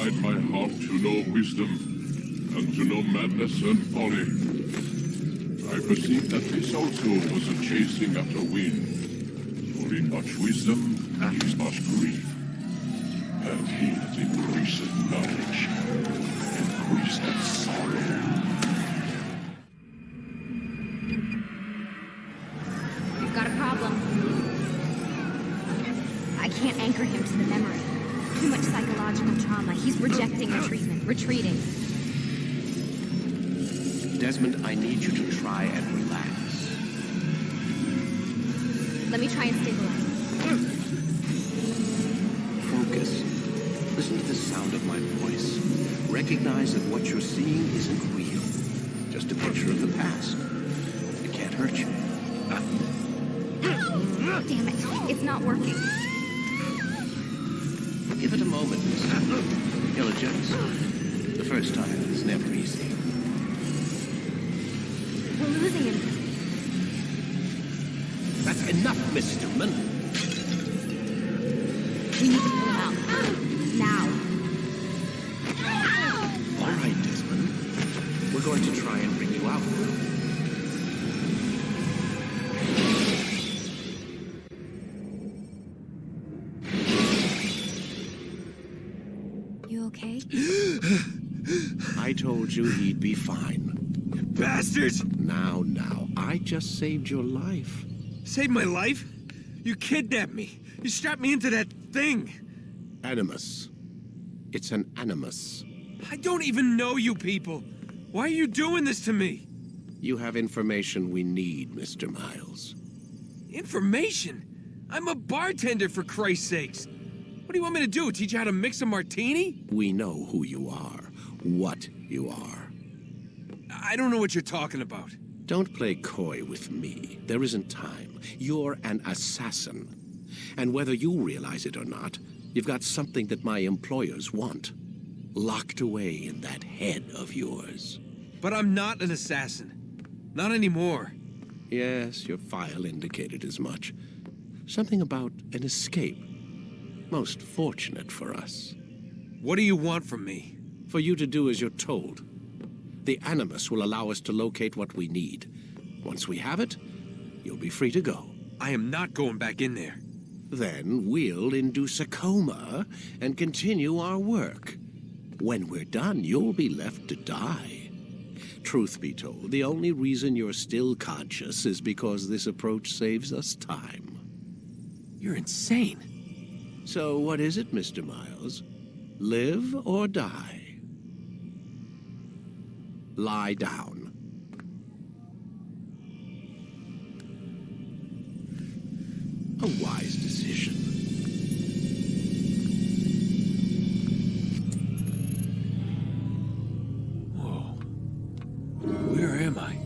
incline my heart to know wisdom, and to know madness and folly. I perceive that this also was a chasing after wind, for in much wisdom is much grief, and he that increaseth knowledge increaseth sorrow. We've got a problem. I can't anchor him to the memory. Too much psychological trauma. He's rejecting the treatment, retreating. Desmond, I need you to try and relax. Let me try and stabilize. Focus. Listen to the sound of my voice. Recognize that what you're seeing isn't real. Just a picture of the past. It can't hurt you. Damn it. It's not working. Give it a moment, Miss Diligence. The first time is never easy. We're losing him. That's enough, Miss Stillman. We need to pull him out. Now. All right, Desmond. We're going to try and bring you out. You okay? I told you he'd be fine. Bastards! Now, I just saved your life. Saved my life? You kidnapped me. You strapped me into that thing. Animus. It's an animus. I don't even know you people. Why are you doing this to me? You have information we need, Mr. Miles. Information? I'm a bartender, for Christ's sakes. What do you want me to do? Teach you how to mix a martini? We know who you are, what you are. I don't know what you're talking about. Don't play coy with me. There isn't time. You're an assassin. And whether you realize it or not, you've got something that my employers want. Locked away in that head of yours. But I'm not an assassin. Not anymore. Yes, your file indicated as much. Something about an escape. Most fortunate for us. What do you want from me? For you to do as you're told. The Animus will allow us to locate what we need. Once we have it, you'll be free to go. I am not going back in there. Then we'll induce a coma and continue our work. When we're done, you'll be left to die. Truth be told, the only reason you're still conscious is because this approach saves us time. You're insane. So what is it, Mr. Miles? Live or die? Lie down. A wise decision. Whoa. Where am I?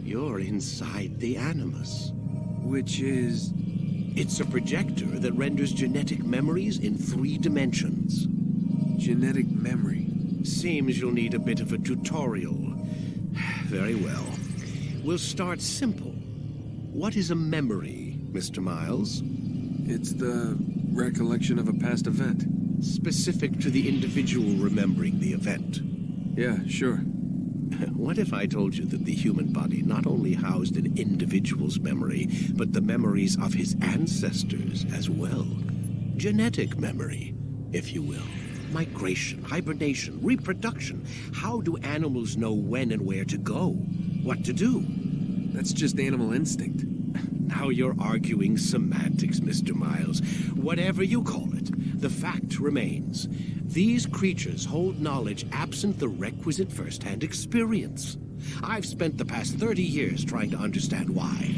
You're inside the Animus. Which is... It's a projector that renders genetic memories in 3 dimensions. genetic memory. Seems you'll need a bit of a tutorial. Very well. We'll start simple. What is a memory, Mr. Miles? It's the recollection of a past event. Specific to the individual remembering the event. Yeah, sure. What if I told you that the human body not only housed an individual's memory, but the memories of his ancestors as well? Genetic memory, if you will. Migration, hibernation, reproduction. How do animals know when and where to go? What to do? That's just animal instinct. Now you're arguing semantics, Mr. Miles. Whatever you call it, the fact remains. These creatures hold knowledge absent the requisite first-hand experience. I've spent the past 30 years trying to understand why.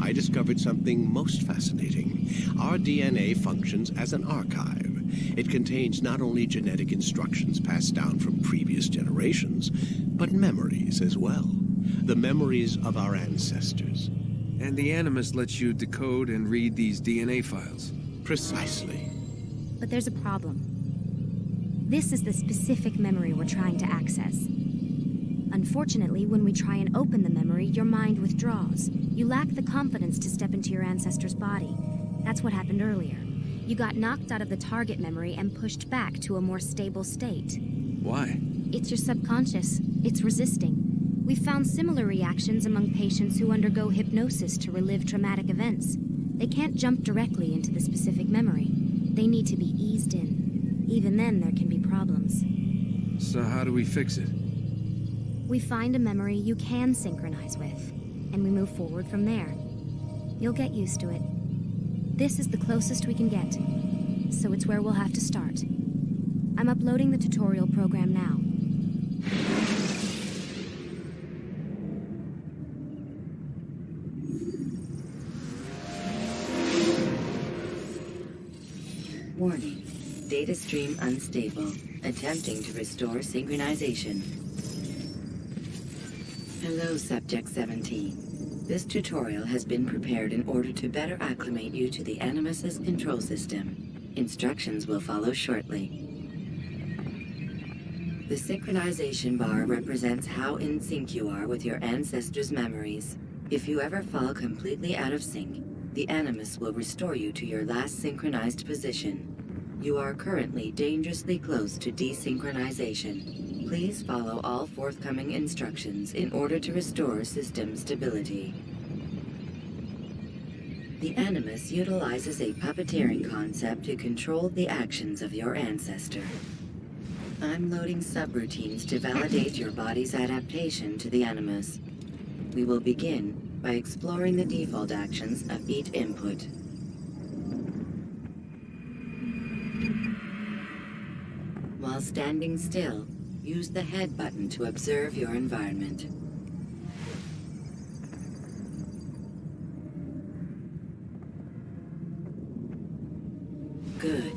I discovered something most fascinating. Our DNA functions as an archive. It contains not only genetic instructions passed down from previous generations, but memories as well. The memories of our ancestors. And the Animus lets you decode and read these DNA files. Precisely. But there's a problem. This is the specific memory we're trying to access. Unfortunately, when we try and open the memory, your mind withdraws. You lack the confidence to step into your ancestor's body. That's what happened earlier. You got knocked out of the target memory and pushed back to a more stable state. Why? It's your subconscious. It's resisting. We've found similar reactions among patients who undergo hypnosis to relive traumatic events. They can't jump directly into the specific memory. They need to be eased in. Even then, there can be problems. So how do we fix it? We find a memory you can synchronize with, and we move forward from there. You'll get used to it. This is the closest we can get, so it's where we'll have to start. I'm uploading the tutorial program now. Warning. Data stream unstable. Attempting to restore synchronization. Hello, Subject 17. This tutorial has been prepared in order to better acclimate you to the Animus's control system. Instructions will follow shortly. The synchronization bar represents how in sync you are with your ancestors' memories. If you ever fall completely out of sync, the Animus will restore you to your last synchronized position. You are currently dangerously close to desynchronization. Please follow all forthcoming instructions in order to restore system stability. The Animus utilizes a puppeteering concept to control the actions of your ancestor. I'm loading subroutines to validate your body's adaptation to the Animus. We will begin by exploring the default actions of each input. While standing still, use the head button to observe your environment. Good.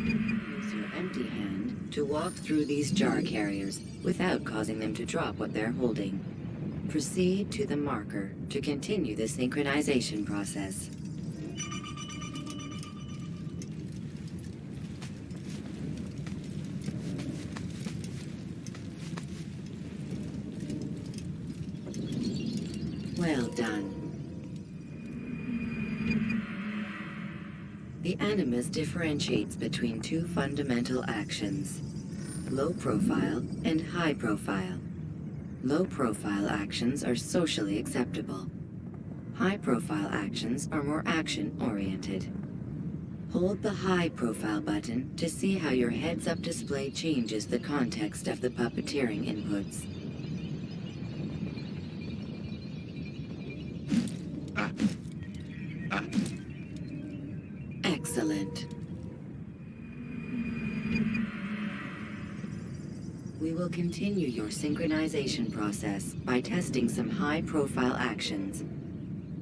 Use your empty hand to walk through these jar carriers without causing them to drop what they're holding. Proceed to the marker to continue the synchronization process. Well done. The Animus differentiates between two fundamental actions, low profile and high profile. Low profile actions are socially acceptable. High profile actions are more action-oriented. Hold the high profile button to see how your heads-up display changes the context of the puppeteering inputs. Excellent. We will continue your synchronization process by testing some high-profile actions.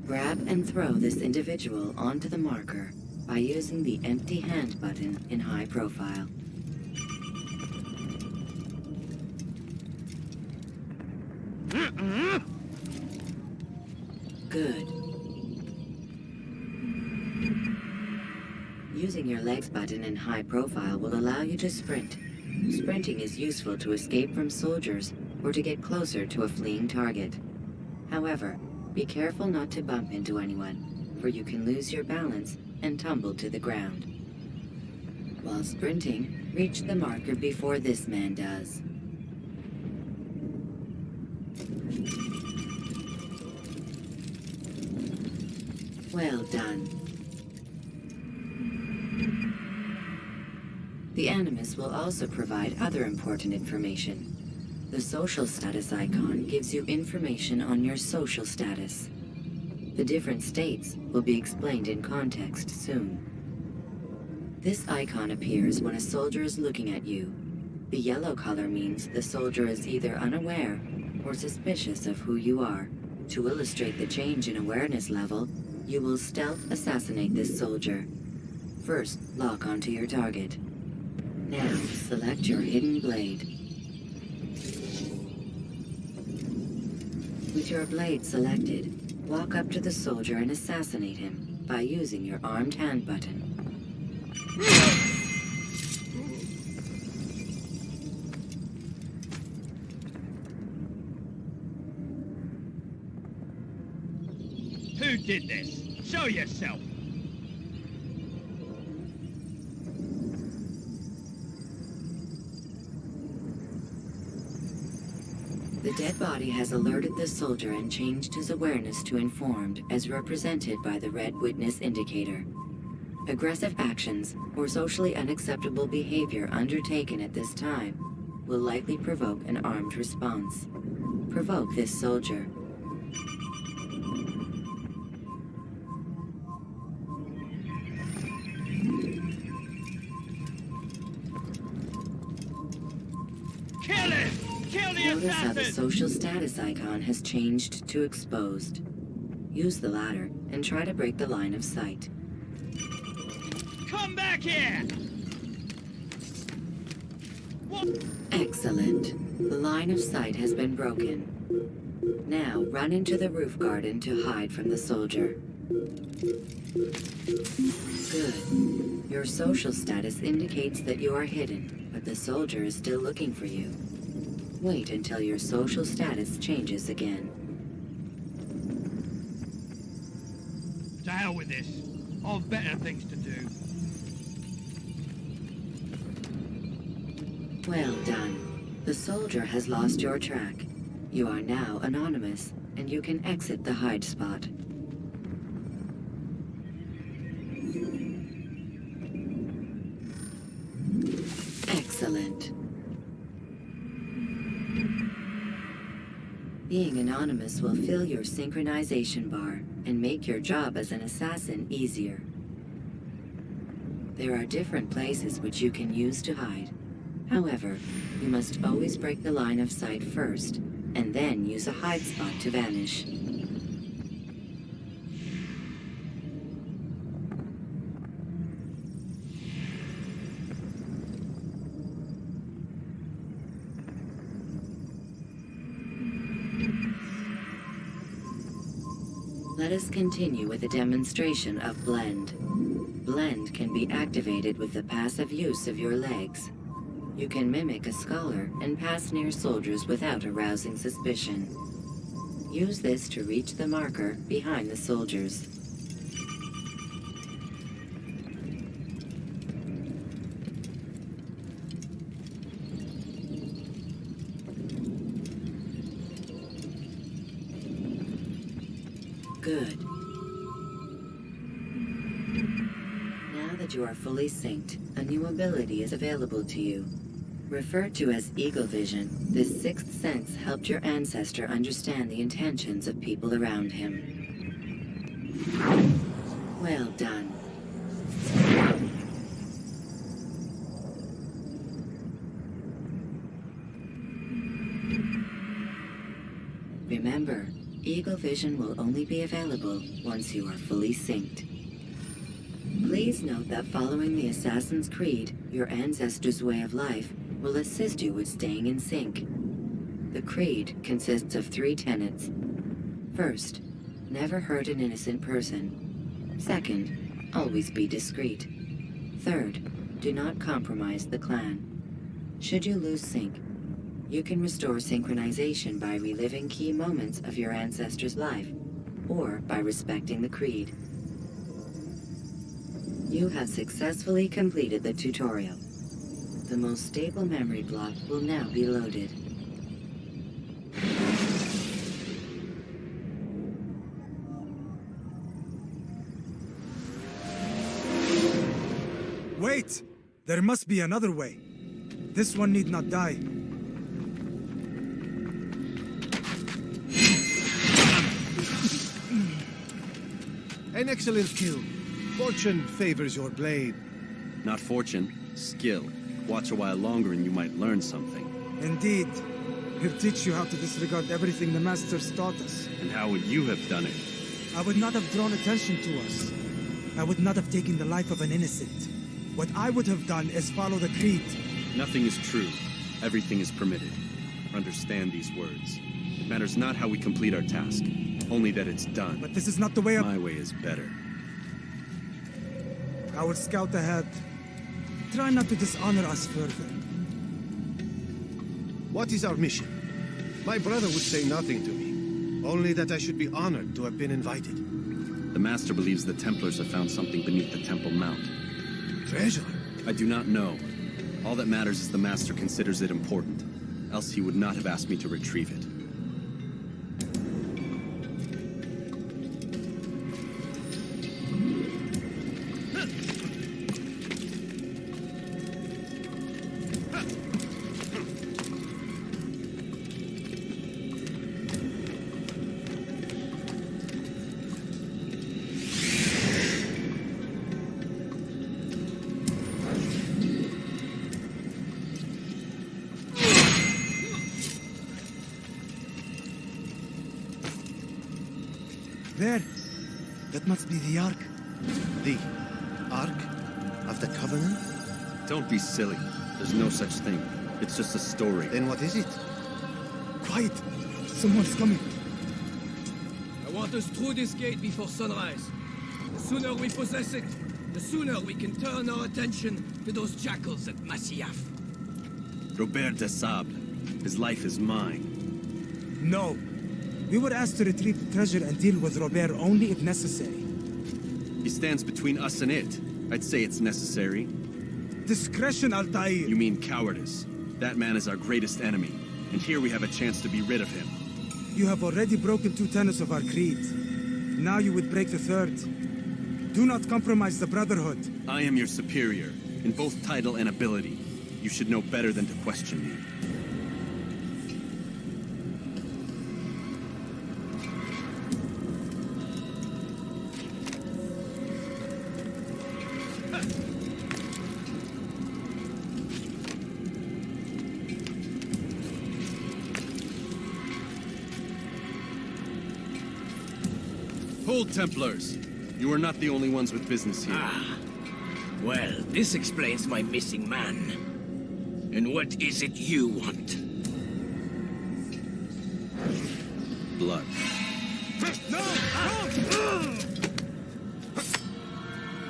Grab and throw this individual onto the marker by using the empty hand button in high profile. Good. Using your legs button in high profile will allow you to sprint. Sprinting is useful to escape from soldiers or to get closer to a fleeing target. However, be careful not to bump into anyone, for you can lose your balance and tumble to the ground. While sprinting, reach the marker before this man does. Well done. The Animus will also provide other important information. The social status icon gives you information on your social status. The different states will be explained in context soon. This icon appears when a soldier is looking at you. The yellow color means the soldier is either unaware or suspicious of who you are. To illustrate the change in awareness level, you will stealth assassinate this soldier. First, lock onto your target. Now, select your hidden blade. With your blade selected, walk up to the soldier and assassinate him by using your armed hand button. Who did this? Show yourself! The dead body has alerted the soldier and changed his awareness to informed, as represented by the red witness indicator. Aggressive actions or socially unacceptable behavior undertaken at this time will likely provoke an armed response. Provoke this soldier. Kill him! Kill the Notice how the assassin! social status icon has changed to exposed. Use the ladder and try to break the line of sight. Come back here! What? Excellent. The line of sight has been broken. Now run into the roof garden to hide from the soldier. Good. Your social status indicates that you are hidden, but the soldier is still looking for you. Wait until your social status changes again. To hell with this. I've better things to do. Well done. The soldier has lost your track. You are now anonymous, and you can exit the hide spot. Excellent. Being anonymous will fill your synchronization bar and make your job as an assassin easier. There are different places which you can use to hide. However, you must always break the line of sight first, and then use a hide spot to vanish. Let us continue with a demonstration of Blend. Blend can be activated with the passive use of your legs. You can mimic a scholar and pass near soldiers without arousing suspicion. Use this to reach the marker behind the soldiers. Good. Now that you are fully synced, a new ability is available to you. Referred to as Eagle Vision, this sixth sense helped your ancestor understand the intentions of people around him. Well done. Remember, Eagle Vision will only be available once you are fully synced. Please note that following the Assassin's Creed, your ancestors' way of life, will assist you with staying in sync. The Creed consists of 3 tenets. First, never hurt an innocent person. Second, always be discreet. Third, do not compromise the clan. Should you lose sync, you can restore synchronization by reliving key moments of your ancestor's life, or by respecting the Creed. You have successfully completed the tutorial. The most stable memory block will now be loaded. Wait! There must be another way. This one need not die. An excellent kill. Fortune favors your blade. Not fortune, skill. Watch a while longer and you might learn something. Indeed. He'll teach you how to disregard everything the Masters taught us. And how would you have done it? I would not have drawn attention to us. I would not have taken the life of an innocent. What I would have done is follow the Creed. Nothing is true. Everything is permitted. Understand these words. It matters not how we complete our task, only that it's done. But this is not the way of... My way is better. I will scout ahead. Try not to dishonor us further. What is our mission? My brother would say nothing to me, only that I should be honored to have been invited. The Master believes the Templars have found something beneath the Temple Mount. Treasure? I do not know. All that matters is the Master considers it important. Else he would not have asked me to retrieve it. There. That must be the Ark. The Ark of the Covenant? Don't be silly. There's no such thing. It's just a story. Then what is it? Quiet! Someone's coming. I want us through this gate before sunrise. The sooner we possess it, the sooner we can turn our attention to those jackals at Masyaf. Robert de Sable. His life is mine. No. We were asked to retrieve the treasure and deal with Robert only if necessary. He stands between us and it. I'd say it's necessary. Discretion, Altair! You mean cowardice. That man is our greatest enemy, and here we have a chance to be rid of him. You have already broken 2 tenets of our creed. Now you would break the 3rd. Do not compromise the Brotherhood. I am your superior, in both title and ability. You should know better than to question me. Hold, Templars! You are not the only ones with business here. Well, this explains my missing man. And what is it you want? Blood.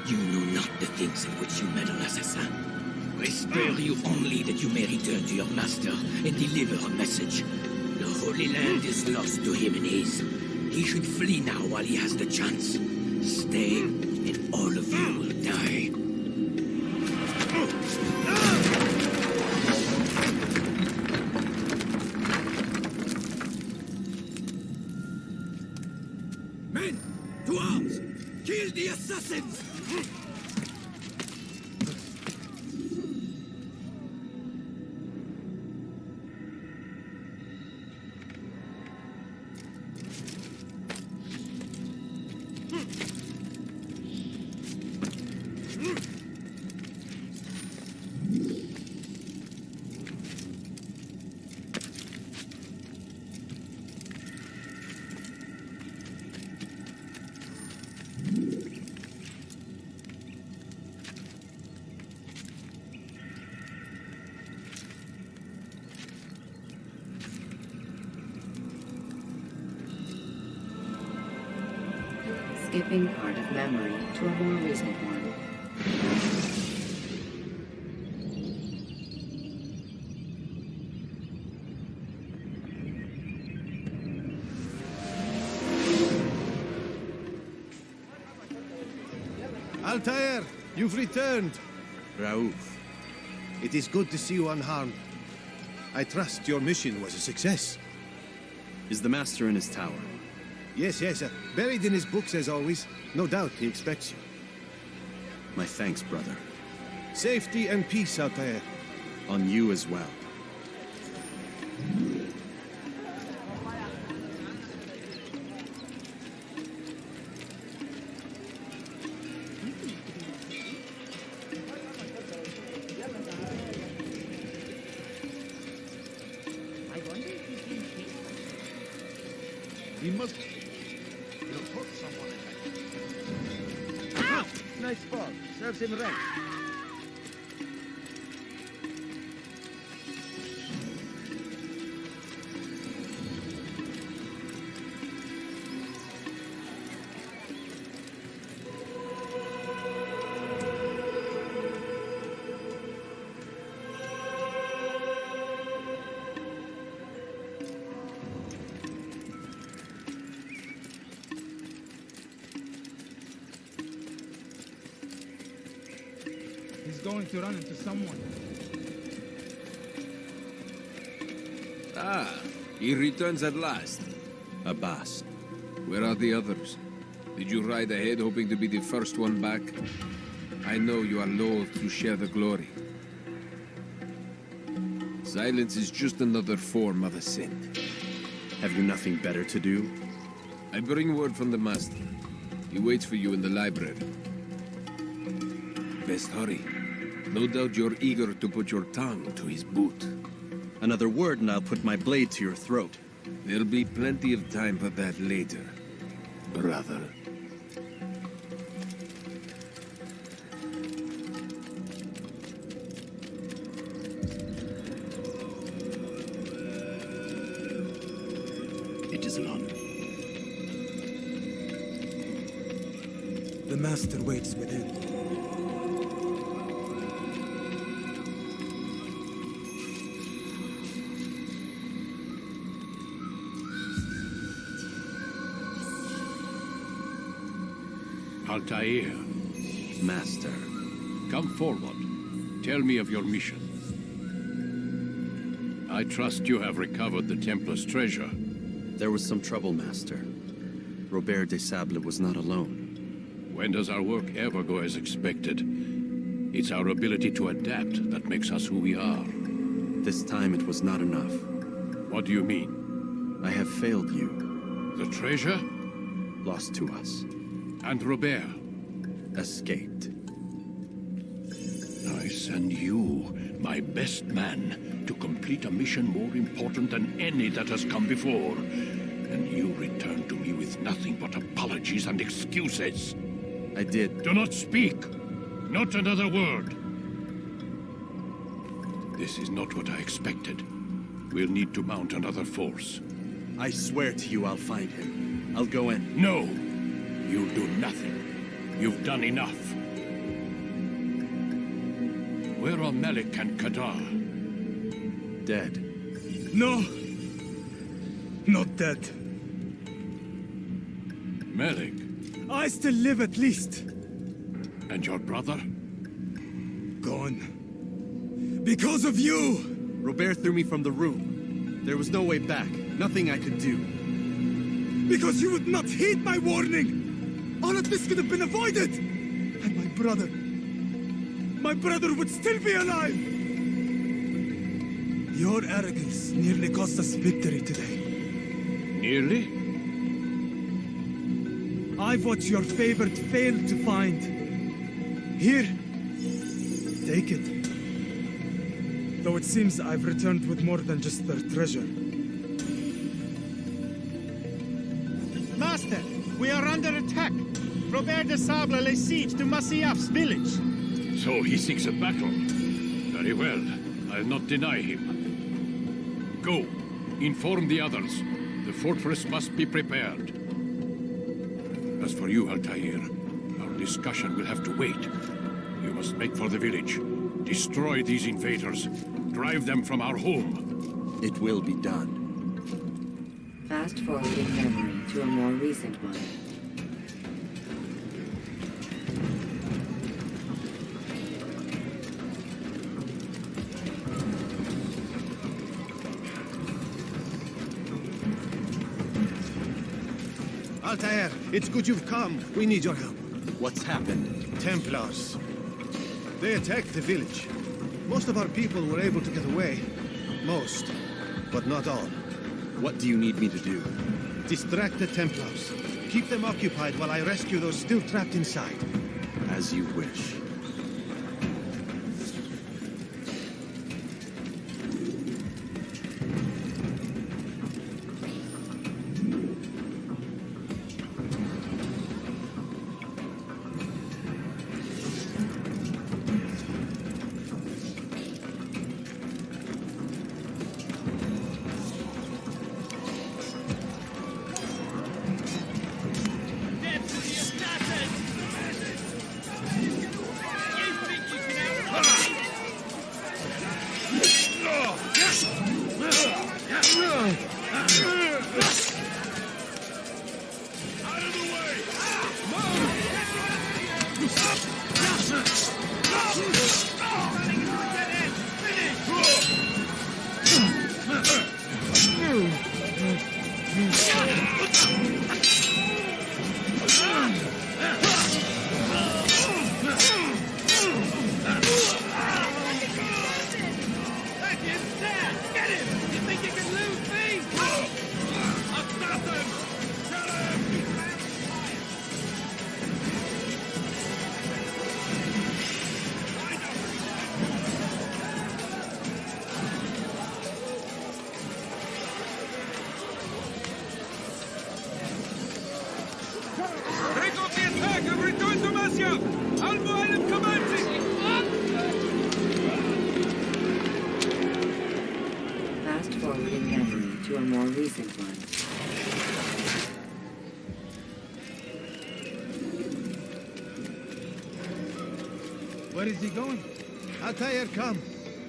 You know not the things in which you meddle, assassin. I spare you only that you may return to your master and deliver a message. The Holy Land is lost to him and his. He should flee now while he has the chance. Stay, and all of you will die. Men, to arms! Kill the assassins! Skipping part of memory to a more recent one. Altair, you've returned. Raouf. It is good to see you unharmed. I trust your mission was a success. Is the Master in his tower? Yes, buried in his books as always. No doubt he expects you. My thanks, brother. Safety and peace, Altair. On you as well. He must... He'll put someone in there. Ow! Nice spot. Serves him right. He's going to run into someone. Ah, he returns at last. Abbas. Where are the others? Did you ride ahead hoping to be the first one back? I know you are loath to share the glory. Silence is just another form of a sin. Have you nothing better to do? I bring word from the Master. He waits for you in the library. Best hurry. No doubt you're eager to put your tongue to his boot. Another word and I'll put my blade to your throat. There'll be plenty of time for that later. brother. It is an honor. The Master waits within. Altair, Master. come forward. Tell me of your mission. I trust you have recovered the Templar's treasure. There was some trouble, Master. Robert de Sable was not alone. When does our work ever go as expected? It's our ability to adapt that makes us who we are. This time it was not enough. What do you mean? I have failed you. The treasure? Lost to us. And Robert? Escaped. I send you, my best man, to complete a mission more important than any that has come before. And you return to me with nothing but apologies and excuses. I did. Do not speak! Not another word! This is not what I expected. We'll need to mount another force. I swear to you I'll find him. I'll go in. No! You'll do nothing. You've done enough. Where are Malik and Kadar? Dead. No! Not dead. Malik? I still live at least. And your brother? Gone. Because of you! Robert threw me from the room. There was no way back. Nothing I could do. Because you would not heed my warning! All of this could have been avoided! And my brother would still be alive! Your arrogance nearly cost us victory today. Nearly? I've what your favored failed to find. Here, take it. Though it seems I've returned with more than just their treasure. Master, we are under attack. Robert de Sable lays siege to Masyaf's village. So he seeks a battle. Very well. I'll not deny him. Go. Inform the others. The fortress must be prepared. As for you, Altair, our discussion will have to wait. You must make for the village. Destroy these invaders. Drive them from our home. It will be done. Fast-forwarding memory to a more recent one. Altair, it's good you've come. We need your help. What's happened? Templars. They attacked the village. Most of our people were able to get away. Most, but not all. What do you need me to do? Distract the Templars. Keep them occupied while I rescue those still trapped inside. As you wish. Where is he going? Altair, come.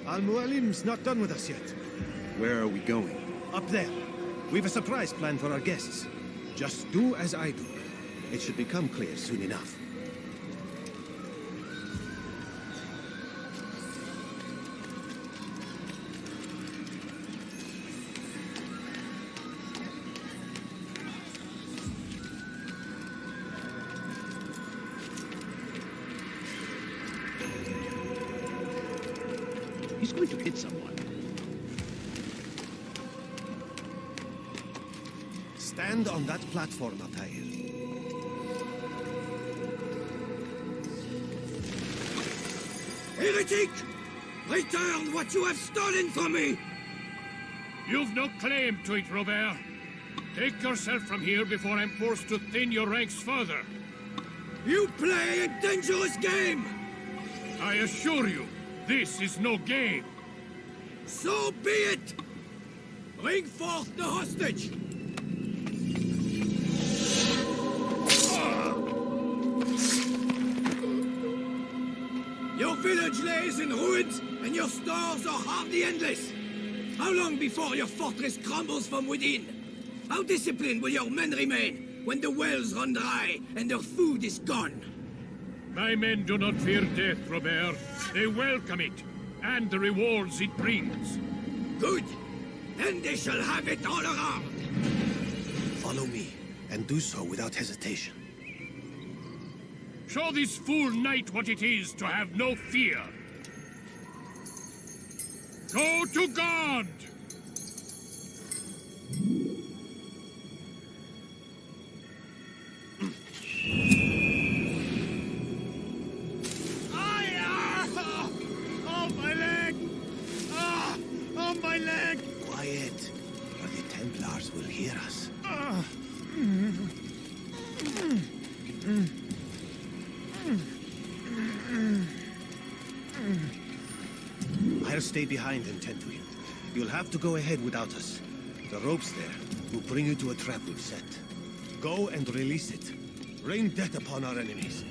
Al-Mualim's not done with us yet. Where are we going? Up there. We've a surprise plan for our guests. Just do as I do. It should become clear soon enough. He's going to hit someone. Stand on that platform, Altair. Heretic! Return what you have stolen from me! You've no claim to it, Robert. Take yourself from here before I'm forced to thin your ranks further. You play a dangerous game! I assure you, this is no game. So be it! Bring forth the hostage! Your village lays in ruins, and your stores are hardly endless. How long before your fortress crumbles from within? How disciplined will your men remain when the wells run dry and their food is gone? My men do not fear death, Robert. They welcome it, and the rewards it brings. Good. Then they shall have it all around. Follow me, and do so without hesitation. Show this fool knight what it is to have no fear. Go to God! Oh, my leg! Ah! Oh, my leg! Quiet, or the Templars will hear us. I'll stay behind and tend to you. You'll have to go ahead without us. The ropes there will bring you to a trap we've set. Go and release it. Rain death upon our enemies.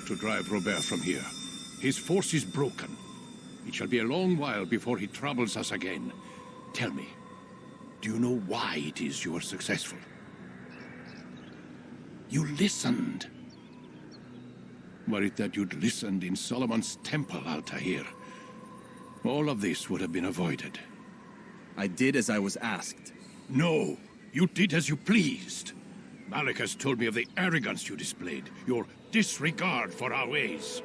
To drive Robert from here. His force is broken. It shall be a long while before he troubles us again. Tell me, do you know why it is you were successful? You listened. Were it that you'd listened in Solomon's temple, Altair, all of this would have been avoided. I did as I was asked. No, you did as you pleased. Malik has told me of the arrogance you displayed, your disregard for our ways.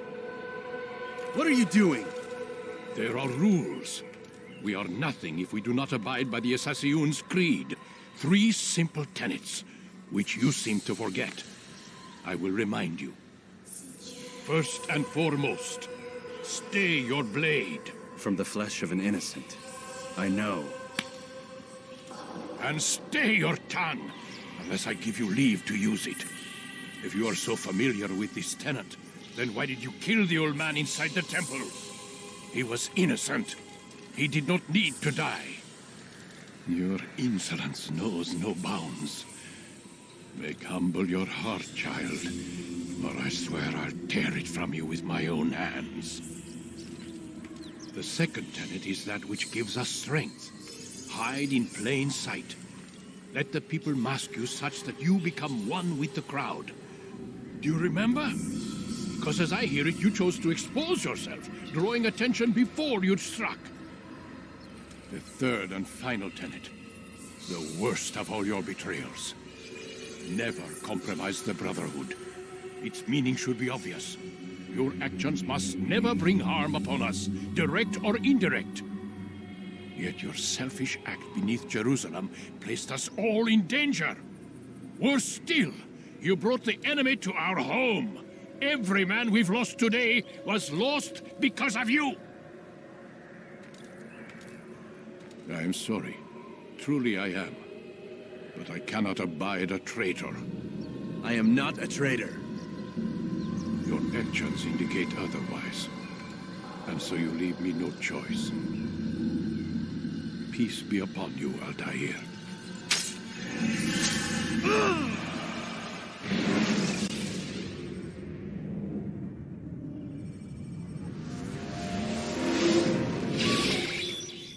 What are you doing? There are rules. We are nothing if we do not abide by the Assassin's creed. 3 simple tenets, which you seem to forget. I will remind you. First and foremost, stay your blade. From the flesh of an innocent. I know. And stay your tongue, unless I give you leave to use it. If you are so familiar with this tenet, then why did you kill the old man inside the temple? He was innocent. He did not need to die. Your insolence knows no bounds. Make humble your heart, child, or I swear I'll tear it from you with my own hands. The second tenet is that which gives us strength. Hide in plain sight. Let the people mask you such that you become one with the crowd. Do you remember? Because as I hear it, you chose to expose yourself, drawing attention before you'd struck. The third and final tenet. The worst of all your betrayals. Never compromise the Brotherhood. Its meaning should be obvious. Your actions must never bring harm upon us, direct or indirect. Yet your selfish act beneath Jerusalem placed us all in danger. Worse still, you brought the enemy to our home. Every man we've lost today was lost because of you. I am sorry. Truly I am. But I cannot abide a traitor. I am not a traitor. Your actions indicate otherwise. And so you leave me no choice. Peace be upon you, Altair.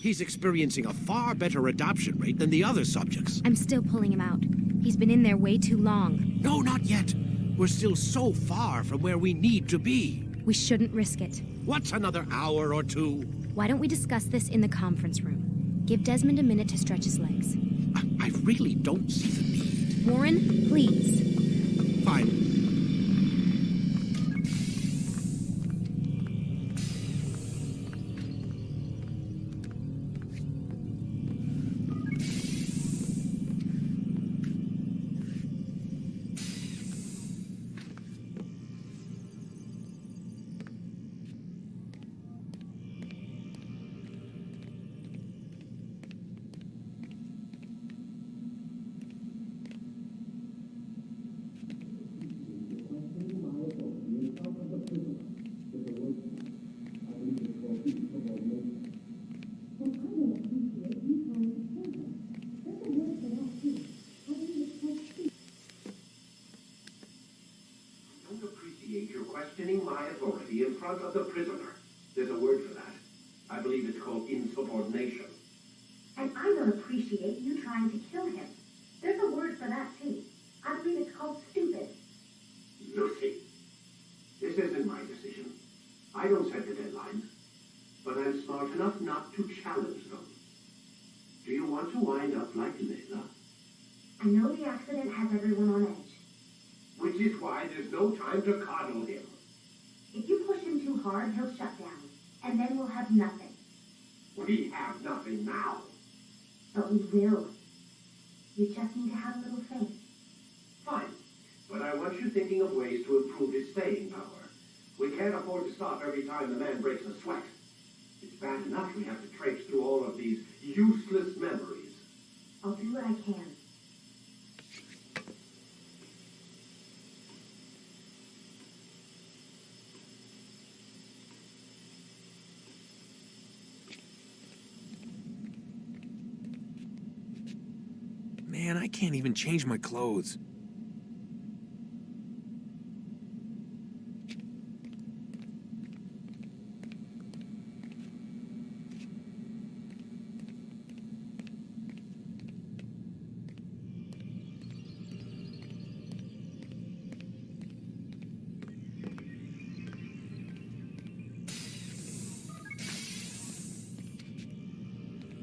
He's experiencing a far better adoption rate than the other subjects. I'm still pulling him out. He's been in there way too long. No, not yet. We're still so far from where we need to be. We shouldn't risk it. What's another hour or two? Why don't we discuss this in the conference room? Give Desmond a minute to stretch his legs. I really don't see the need. Warren, please. Fine. You're questioning my authority in front of the prisoner. There's a word for that. I believe it's called insubordination. And I don't appreciate you trying to kill him. There's a word for that, too. I believe it's called stupid. Lucy, this isn't my decision. I don't set the deadlines. But I'm smart enough not to challenge them. Do you want to wind up like Layla? I know the accident has everyone on edge. Which is why there's no time to coddle him. If you push him too hard, he'll shut down. And then we'll have nothing. We have nothing now. But we will. You just need to have a little faith. Fine. But I want you thinking of ways to improve his staying power. We can't afford to stop every time the man breaks a sweat. It's bad enough we have to traipse through all of these useless memories. I'll do what I can. Man, I can't even change my clothes.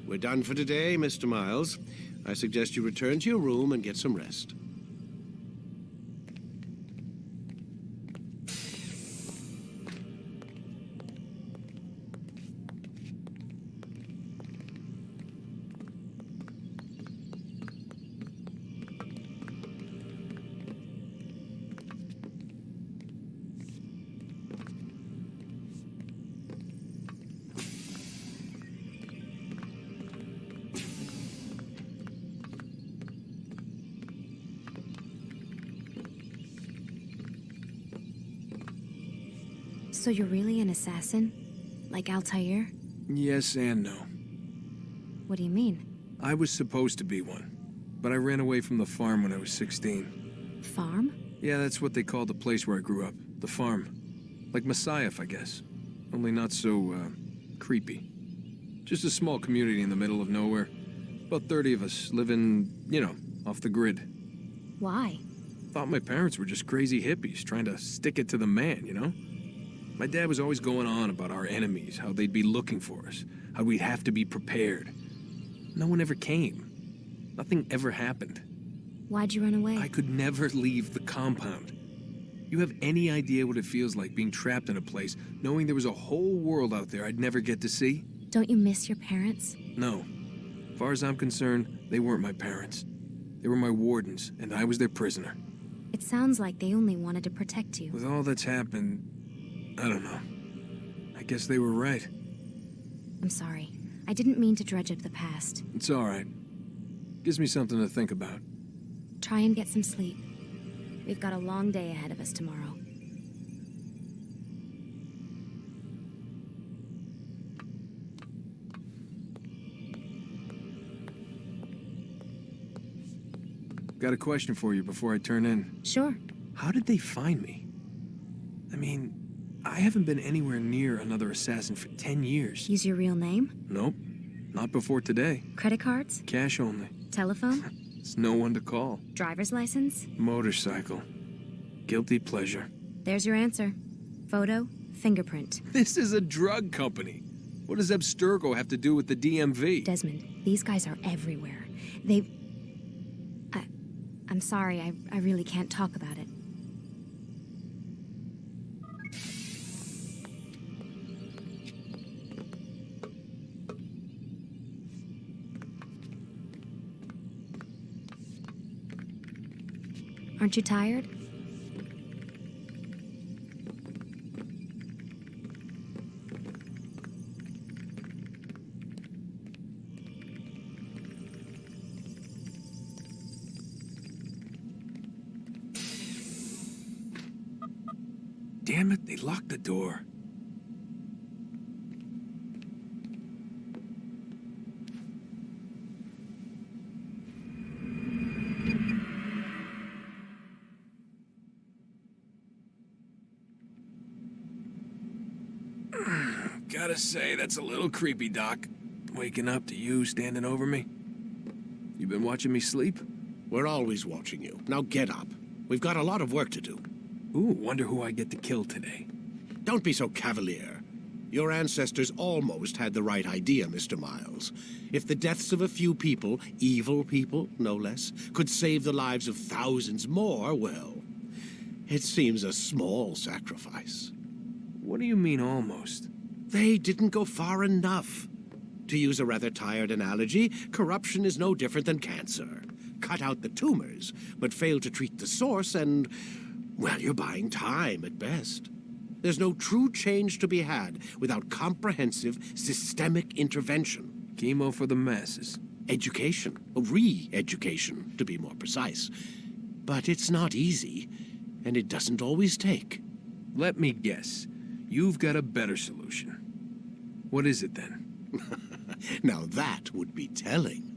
We're done for today, Mr. Miles. I suggest you return to your room and get some rest. So you're really an assassin? Like Altair? Yes and no. What do you mean? I was supposed to be one, but I ran away from the farm when I was 16. Farm? Yeah, that's what they called the place where I grew up. The farm. Like Messiah, I guess. Only not so, Creepy. Just a small community in the middle of nowhere. About 30 of us living, you know, off the grid. Why? Thought my parents were just crazy hippies trying to stick it to the man, you know? My dad was always going on about our enemies, how they'd be looking for us, how we'd have to be prepared. No one ever came. Nothing ever happened. Why'd you run away? I could never leave the compound. You have any idea what it feels like being trapped in a place, knowing there was a whole world out there I'd never get to see? Don't you miss your parents? No. As far as I'm concerned, they weren't my parents. They were my wardens, and I was their prisoner. It sounds like they only wanted to protect you. With all that's happened, I don't know. I guess they were right. I'm sorry. I didn't mean to dredge up the past. It's all right. Gives me something to think about. Try and get some sleep. We've got a long day ahead of us tomorrow. Got a question for you before I turn in. Sure. How did they find me? I mean, I haven't been anywhere near another assassin for 10 years. Use your real name? Nope. Not before today. Credit cards? Cash only. Telephone? There's no one to call. Driver's license? Motorcycle. Guilty pleasure. There's your answer. Photo, fingerprint. This is a drug company. What does Abstergo have to do with the DMV? Desmond, these guys are everywhere. I'm sorry, I really can't talk about it. Aren't you tired? Damn it, they locked the door. Gotta say, that's a little creepy, Doc. Waking up to you standing over me. You been watching me sleep? We're always watching you. Now get up. We've got a lot of work to do. Ooh, wonder who I get to kill today. Don't be so cavalier. Your ancestors almost had the right idea, Mr. Miles. If the deaths of a few people, evil people, no less, could save the lives of thousands more, well, it seems a small sacrifice. What do you mean, almost? They didn't go far enough. To use a rather tired analogy, corruption is no different than cancer. Cut out the tumors, but fail to treat the source and, well, you're buying time at best. There's no true change to be had without comprehensive, systemic intervention. Chemo for the masses. Education. Re-education, to be more precise. But it's not easy, and it doesn't always take. Let me guess. You've got a better solution. What is it, then? Now that would be telling.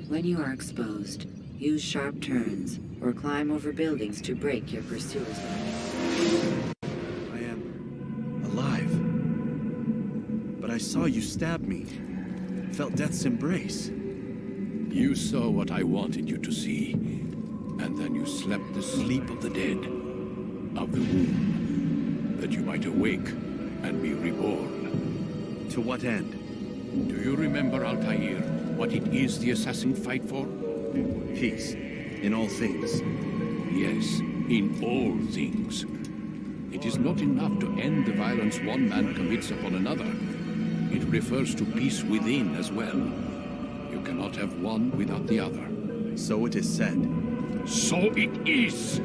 When you are exposed, use sharp turns or climb over buildings to break your pursuer's line. I am alive. But I saw you stab me. Felt death's embrace. You saw what I wanted you to see, and then you slept the sleep of the dead, of the womb, that you might awake and be reborn. To what end? Do you remember, Altair, what it is the assassins fight for? Peace. In all things. Yes, in all things. It is not enough to end the violence one man commits upon another. It refers to peace within as well. You cannot have one without the other. So it is said. So it is.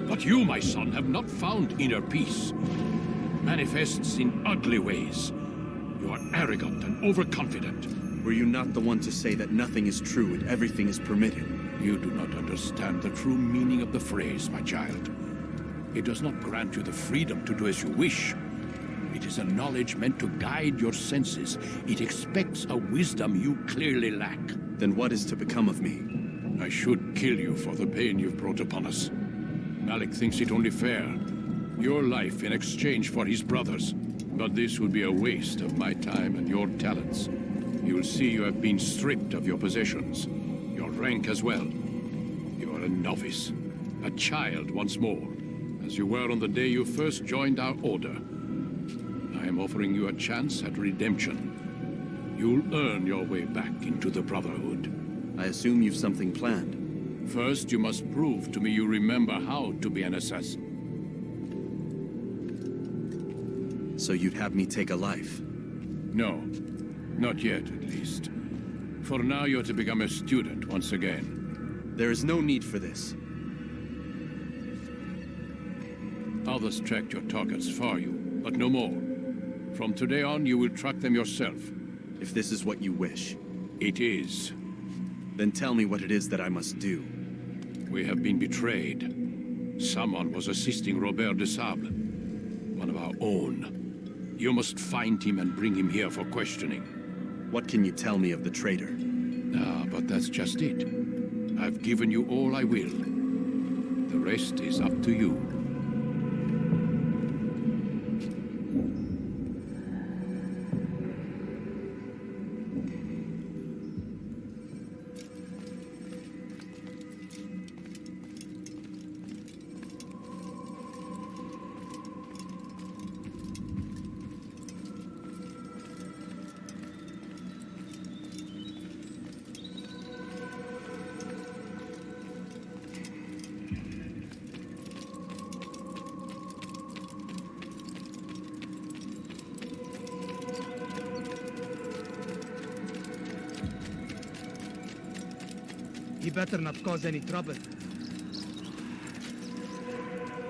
But you, my son, have not found inner peace. Manifests in ugly ways. You are arrogant and overconfident. Were you not the one to say that nothing is true and everything is permitted? You do not understand the true meaning of the phrase, my child. It does not grant you the freedom to do as you wish. It is a knowledge meant to guide your senses. It expects a wisdom you clearly lack. Then what is to become of me? I should kill you for the pain you've brought upon us. Malik thinks it only fair. Your life in exchange for his brother's. But this would be a waste of my time and your talents. You'll see you have been stripped of your possessions. Your rank as well. You are a novice. A child once more. As you were on the day you first joined our order. I am offering you a chance at redemption. You'll earn your way back into the Brotherhood. I assume you've something planned. First, you must prove to me you remember how to be an assassin. So you'd have me take a life? No. Not yet, at least. For now, you're to become a student once again. There is no need for this. Others tracked your targets for you, but no more. From today on, you will track them yourself. If this is what you wish. It is. Then tell me what it is that I must do. We have been betrayed. Someone was assisting Robert de Sable, one of our own. You must find him and bring him here for questioning. What can you tell me of the traitor? Ah, but that's just it. I've given you all I will. The rest is up to you. He better not cause any trouble.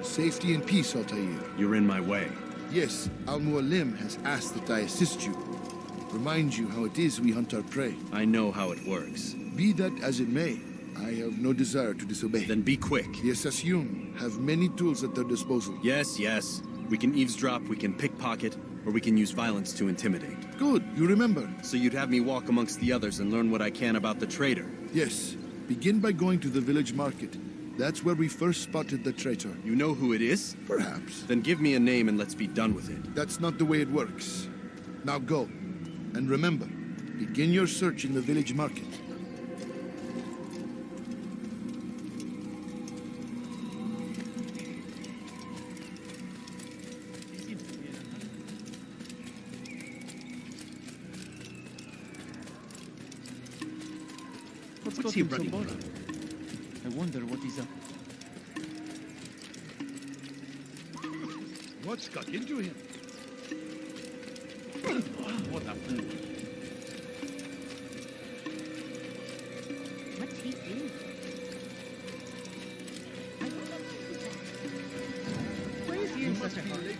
Safety and peace, Altair. You're in my way. Yes, Al-Mualim has asked that I assist you. Remind you how it is we hunt our prey. I know how it works. Be that as it may, I have no desire to disobey. Then be quick. The Assassin have many tools at their disposal. Yes, yes. We can eavesdrop, we can pickpocket, or we can use violence to intimidate. Good, you remember. So you'd have me walk amongst the others and learn what I can about the traitor? Yes. Begin by going to the village market. That's where we first spotted the traitor. You know who it is? Perhaps. Then give me a name and let's be done with it. That's not the way it works. Now go. And remember, begin your search in the village market. What's he running from? I wonder what he's up. What's got into him? What a fool. What's he doing? Why is he in such a hurry?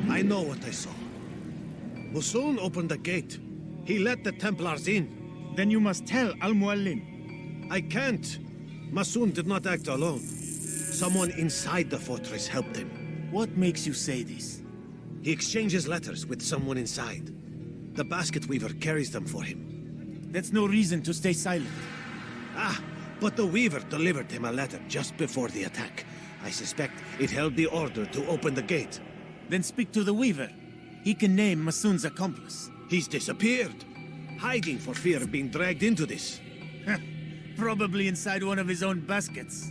I know what I saw. Musul opened the gate. He let the Templars in. Then you must tell Al-Mualim. I can't. Masoon did not act alone. Someone inside the fortress helped him. What makes you say this? He exchanges letters with someone inside. The basket weaver carries them for him. That's no reason to stay silent. Ah, but the weaver delivered him a letter just before the attack. I suspect it held the order to open the gate. Then speak to the weaver. He can name Masun's accomplice. He's disappeared, hiding for fear of being dragged into this. Probably inside one of his own baskets.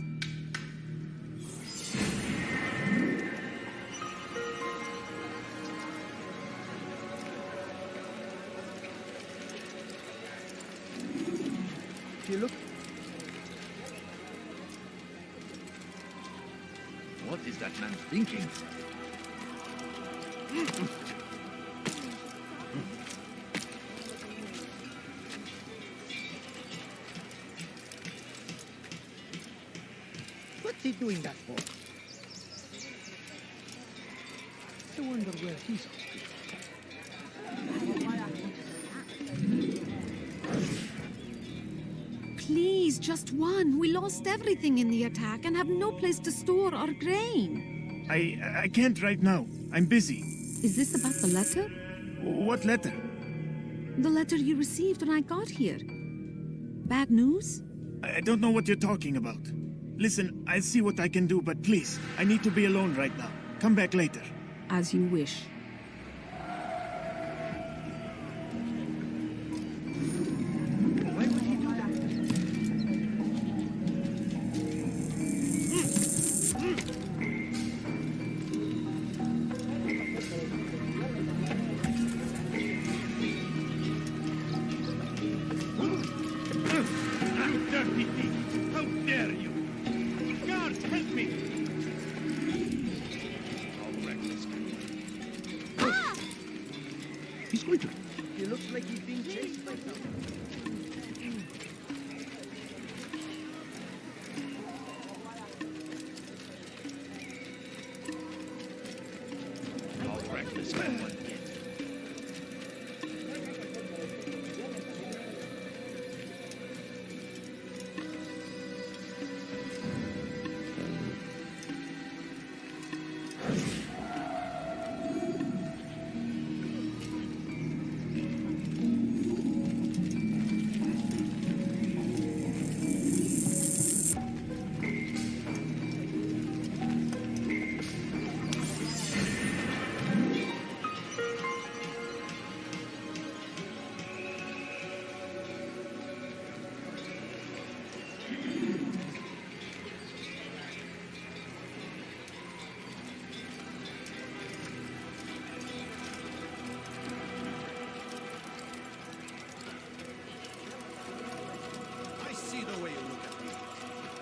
You look. What is that man thinking? What's he doing that for? I wonder where he's off to. Please, just one. We lost everything in the attack and have no place to store our grain. I can't right now. I'm busy. Is this about the letter? What letter? The letter you received when I got here. Bad news? I don't know what you're talking about. Listen, I'll see what I can do, but please, I need to be alone right now. Come back later. As you wish. Why would he do that? You dirty thief! How dare you! Guards, help me! He's going to. He looks like he's being chased by someone. How reckless can one get?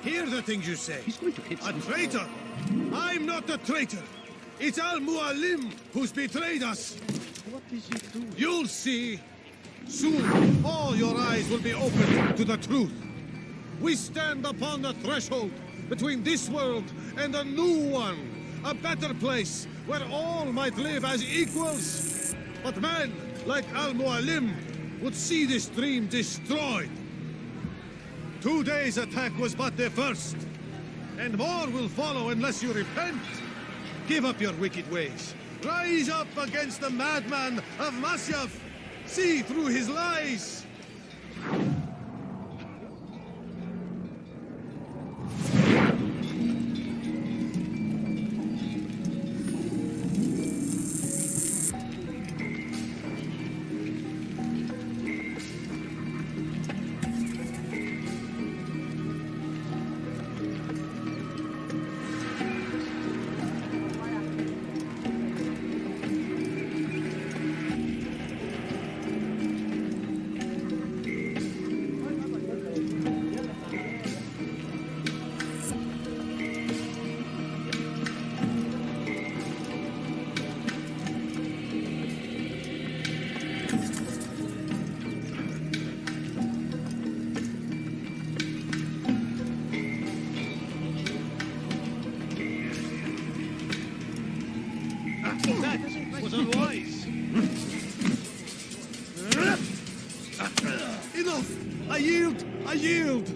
Hear the things you say. He's going to hit A someone. traitor! I'm not a traitor! It's Al-Mualim who's betrayed us! What is he doing? You'll see! Soon, all your eyes will be opened to the truth. We stand upon the threshold between this world and a new one. A better place where all might live as equals. But men like Al-Mualim would see this dream destroyed. Today's attack was but the first. And more will follow unless you repent. Give up your wicked ways. Rise up against the madman of Masyaf. See through his lies. That was unwise. Enough! I yield! I yield!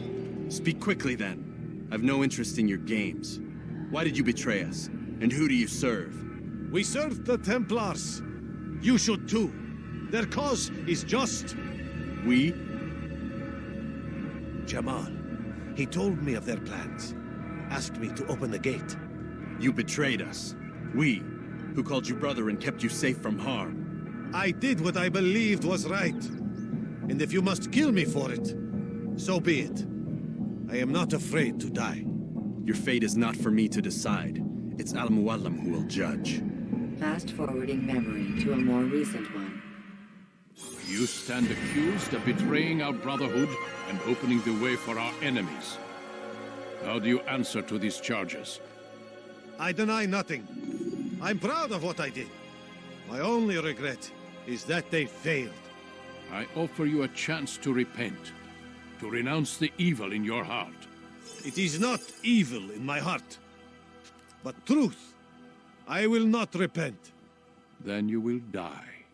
Speak quickly, then. I've no interest in your games. Why did you betray us? And who do you serve? We serve the Templars. You should too. Their cause is just. We? Jamal. He told me of their plans. Asked me to open the gate. You betrayed us. We, who called you brother and kept you safe from harm. I did what I believed was right. And if you must kill me for it, so be it. I am not afraid to die. Your fate is not for me to decide. It's Al-Mualim who will judge. Fast-forwarding memory to a more recent one. You stand accused of betraying our Brotherhood and opening the way for our enemies. How do you answer to these charges? I deny nothing. I'm proud of what I did. My only regret is that they failed. I offer you a chance to repent, to renounce the evil in your heart. It is not evil in my heart, but truth. I will not repent. Then you will die.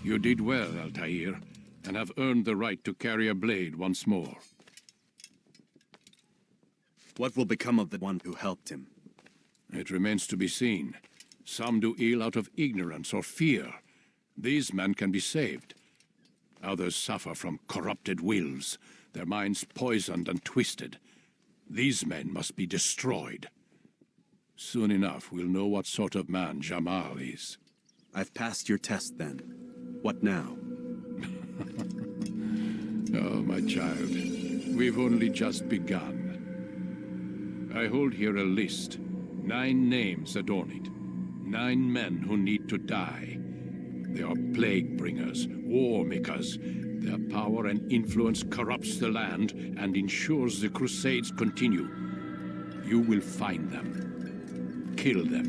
You did well, Altair, and have earned the right to carry a blade once more. What will become of the one who helped him? It remains to be seen. Some do ill out of ignorance or fear. These men can be saved. Others suffer from corrupted wills, their minds poisoned and twisted. These men must be destroyed. Soon enough, we'll know what sort of man Jamal is. I've passed your test, then. What now? Oh, my child. We've only just begun. I hold here a list. 9 names adorn it. 9 men who need to die. They are plague bringers, war makers. Their power and influence corrupts the land and ensures the Crusades continue. You will find them. Kill them.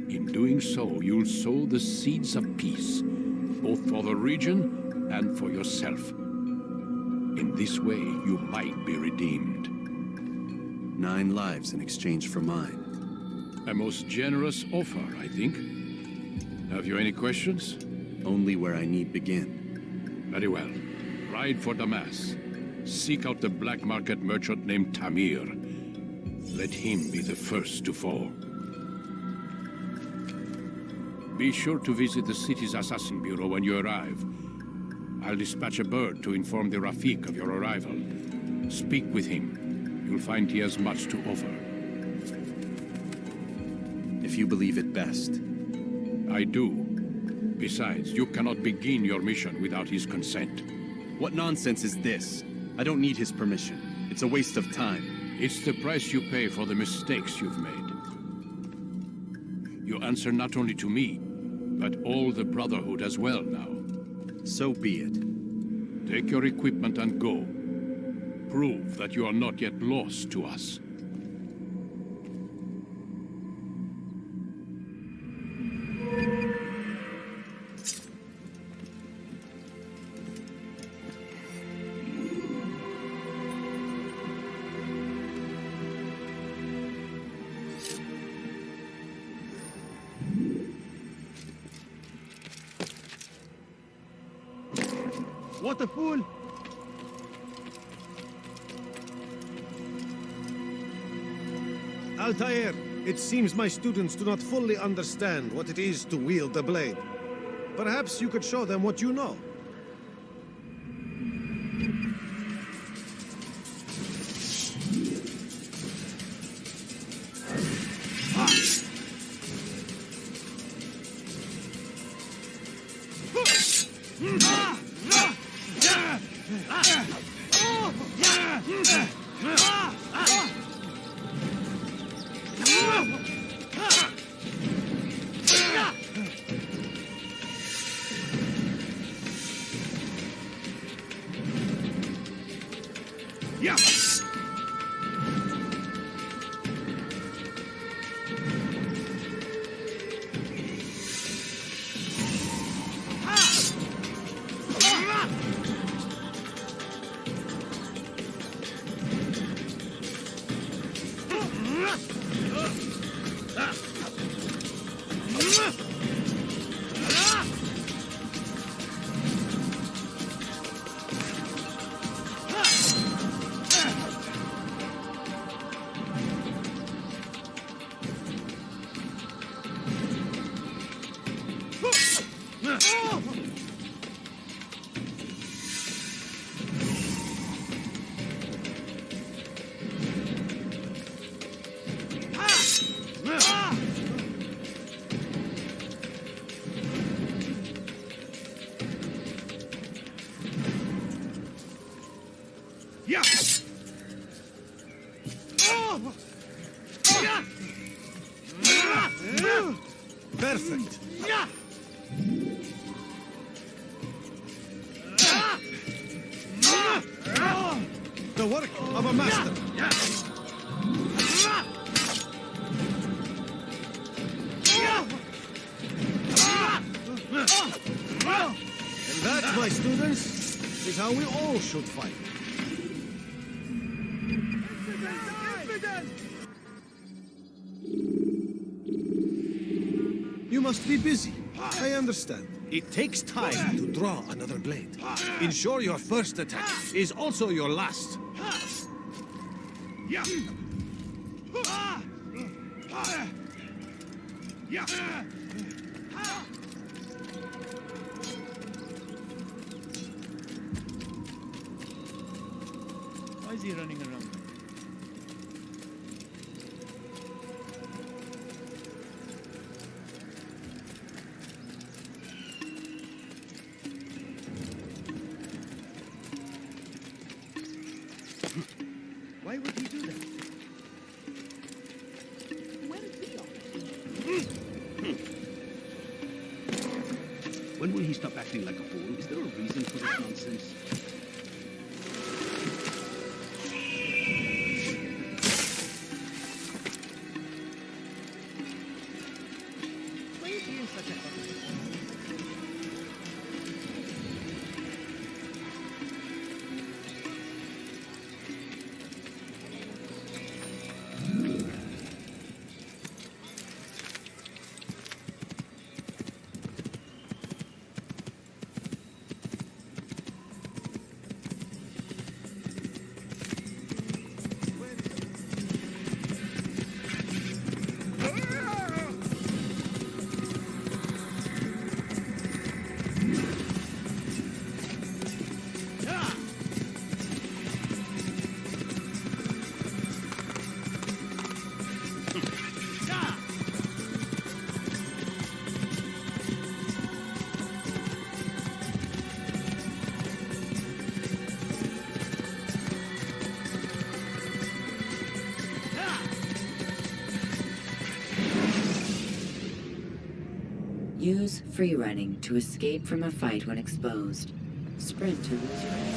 In doing so, you'll sow the seeds of peace, both for the region and for yourself. In this way, you might be redeemed. 9 lives in exchange for mine. A most generous offer, I think. Have you any questions? Only where I need begin. Very well. Ride for Damas. Seek out the black market merchant named Tamir. Let him be the first to fall. Be sure to visit the city's assassin bureau when you arrive. I'll dispatch a bird to inform the Rafik of your arrival. Speak with him. You'll find he has much to offer. If you believe it best. I do. Besides, you cannot begin your mission without his consent. What nonsense is this? I don't need his permission. It's a waste of time. It's the price you pay for the mistakes you've made. You answer not only to me, but all the Brotherhood as well now. So be it. Take your equipment and go. Prove that you are not yet lost to us. What a fool! Altair, it seems my students do not fully understand what it is to wield the blade. Perhaps you could show them what you know. Perfect. The work of a master. And that, my students, is how we all should fight. You must be busy. I understand. It takes time to draw another blade. Ensure your first attack is also your last. Why is he running around? Why would he do that? When will he stop acting like a fool? Is there a reason for this nonsense? Why is he in such a hurry? Use free running to escape from a fight when exposed. Sprint to lose rank.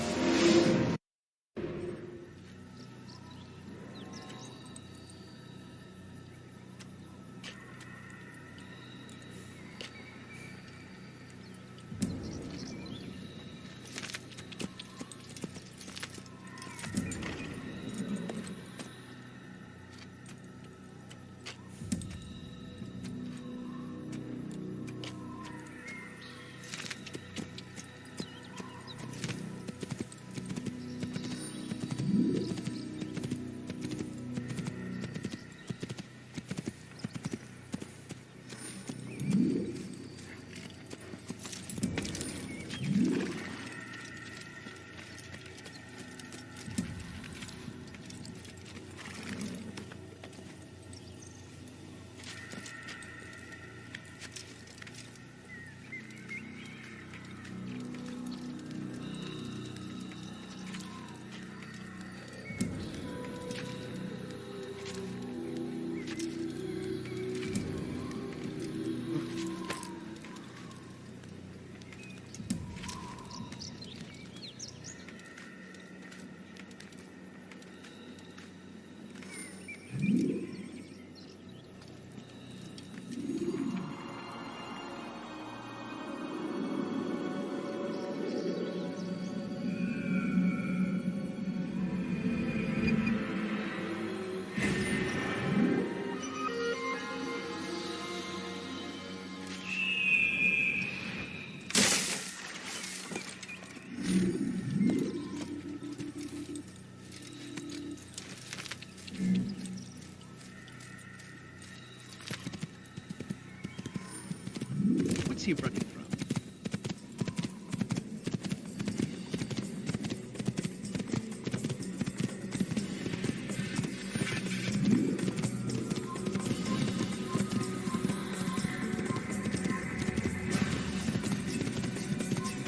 What's he running from?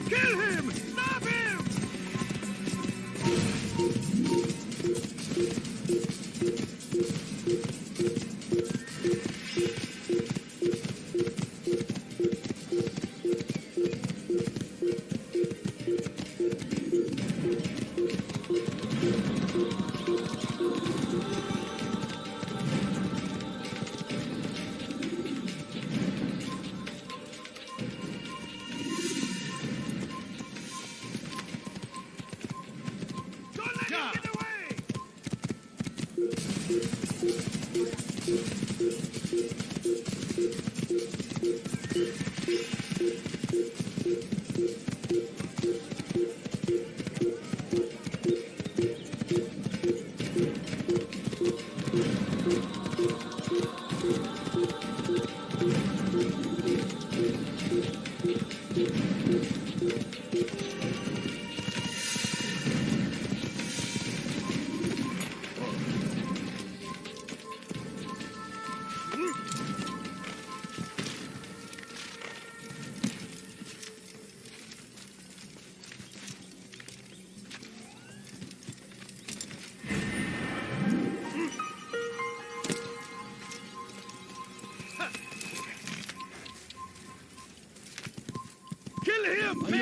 Kill him! Stop him!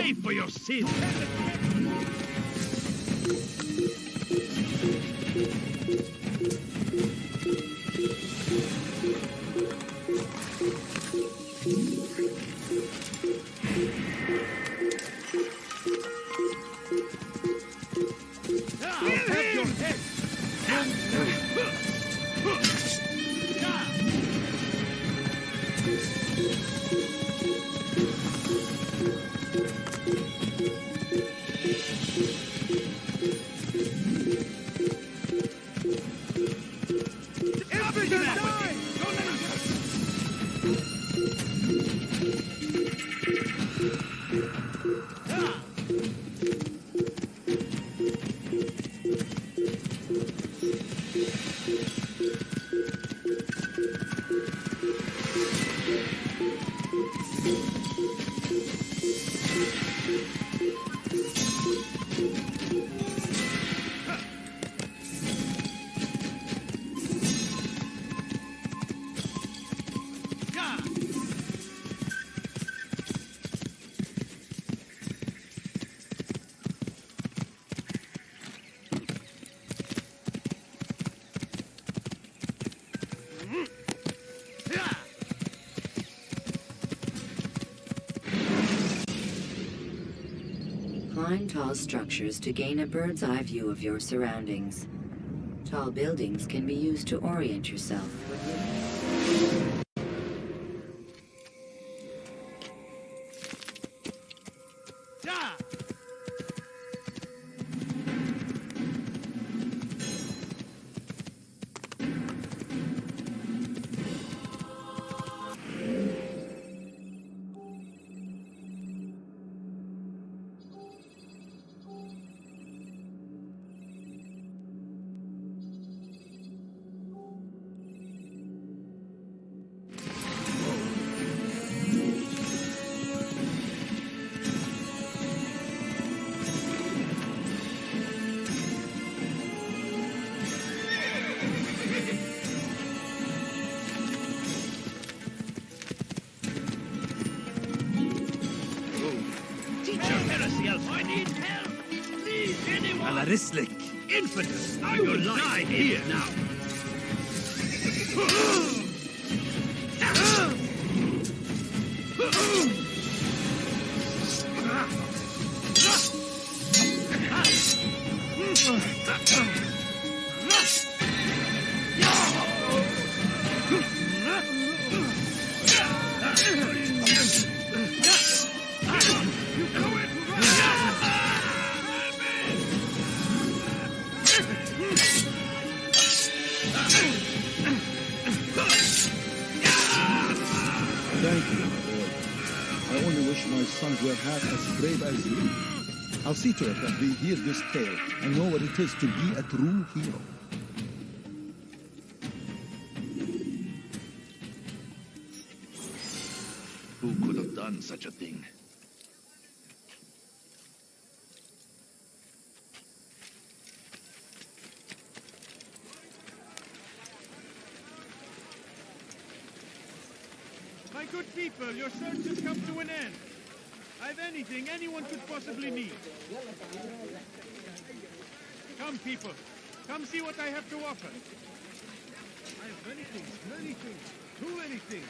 Pay for your sins! I'll have your head! Climb tall structures to gain a bird's eye view of your surroundings. Tall buildings can be used to orient yourself. I need help! Please, anyone! Alarislik, Infidel! I will die here now! Thank you, my boy. I only wish my sons were half as brave as you. I'll see to it that they hear this tale and know what it is to be a true hero. who could have done such a thing? My good people, your search has come to an end. I've anything anyone could possibly need. Come, people. Come see what I have to offer. I have many things, too many things.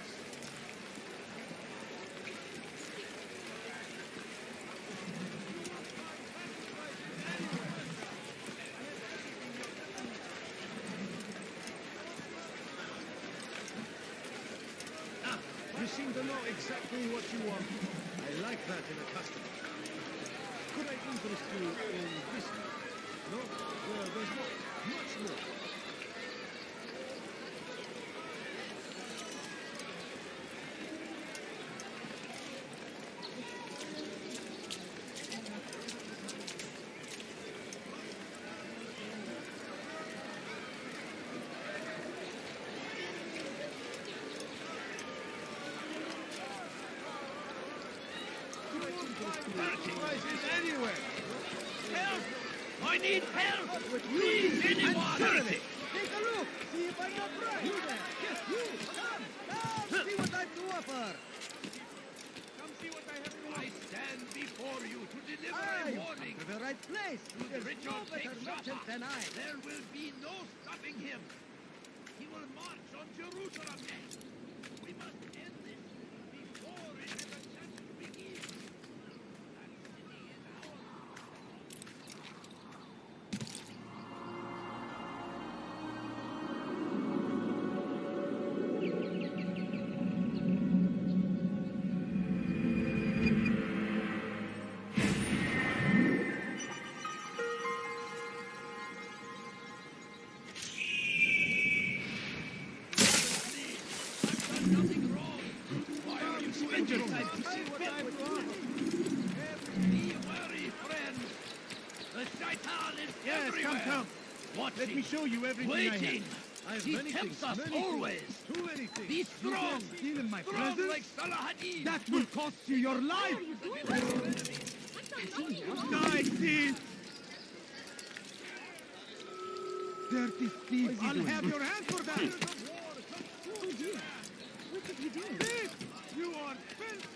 You seem to know exactly what you want. I like that in a customer. Could I interest you in this? No? Well, there's not much more. Prices anywhere. Help! I need help! Please, anyone! Take a look! See if I'm not right! You there! Yes, you! Come! See what I've to offer! Come see what I have to offer. I stand before for you to deliver Aye, a warning. to the right place. There's Richard no better takes merchant Jaffa. than I. There will be no stopping him. He will march on Jerusalem next. We must end this before it has a chance to begin. That city is ours. Why are you strangers? Be wary, friend. The shaitan is Yes, everywhere. come. Watching, Let me show you everything waiting. I have He many tempts things, us many things. always. Too many things. Be strong. Stealing my Strong presents? like Salahadin. That will cost you your life. Die, thief! Dirty thief! I'll have your hand for that! Oh dear. What did you do? Thief! You are filth!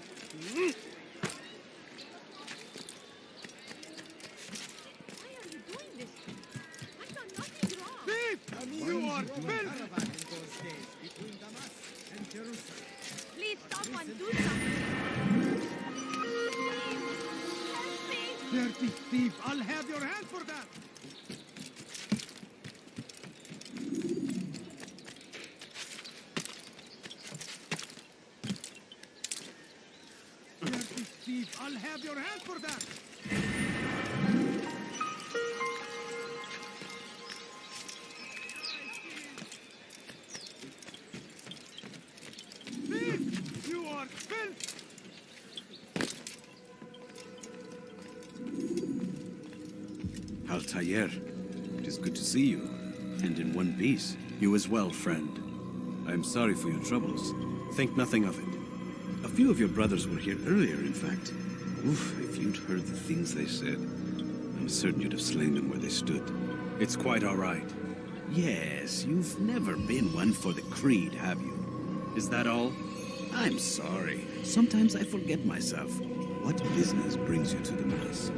Why are you doing this? I've done nothing wrong. Thief! You are filth! Please, someone do something. Help me. Dirty thief! I'll have your hand for that! Dirty thief! I'll have your hand for that! Thief! You are filth! Altair, it is good to see you, and in one piece. You as well, friend. I am sorry for your troubles. Think nothing of it. A few of your brothers were here earlier, in fact. Oof, if you'd heard the things they said, I'm certain you'd have slain them where they stood. It's quite all right. Yes, you've never been one for the creed, have you? Is that all? I'm sorry. Sometimes I forget myself. What business brings you to the Mass?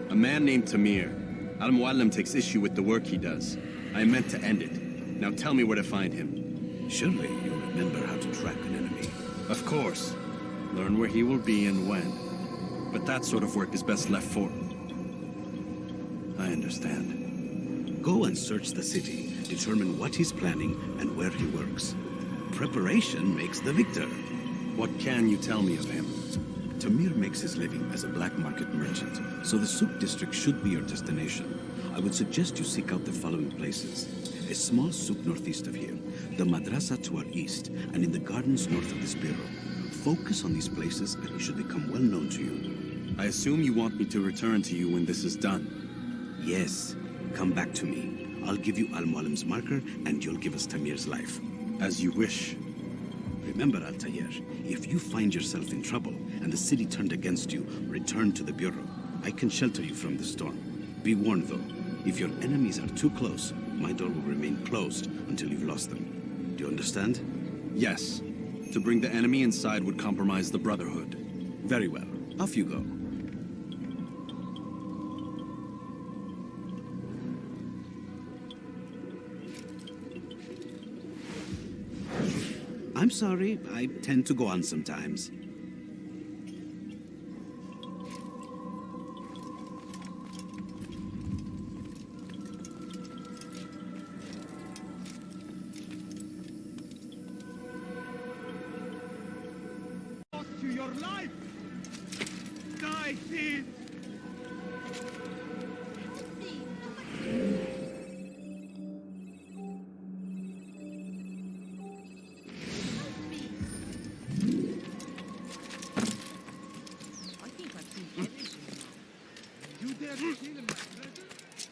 A man named Tamir. Al-Muallim takes issue with the work he does. I am meant to end it. Now tell me where to find him. Surely you remember how to track an enemy. Of course. Learn where he will be and when. But that sort of work is best left for... I understand. Go and search the city. Determine what he's planning and where he works. Preparation makes the victor. What can you tell me of him? Tamir makes his living as a black market merchant, so the souk district should be your destination. I would suggest you seek out the following places. A small souk northeast of here, the madrasa to our east, and in the gardens north of this bureau. Focus on these places and he should become well known to you. I assume you want me to return to you when this is done. Yes. Come back to me. I'll give you Al-Mualim's marker and you'll give us Tamir's life. As you wish. Remember, Altair, if you find yourself in trouble and the city turned against you, return to the bureau. I can shelter you from the storm. Be warned, though. If your enemies are too close, my door will remain closed until you've lost them. Do you understand? Yes. To bring the enemy inside would compromise the Brotherhood. Very well. Off you go. I'm sorry. I tend to go on sometimes. Cost you your life! Die, thief! I think I've seen everything now. You dare to steal in my presence?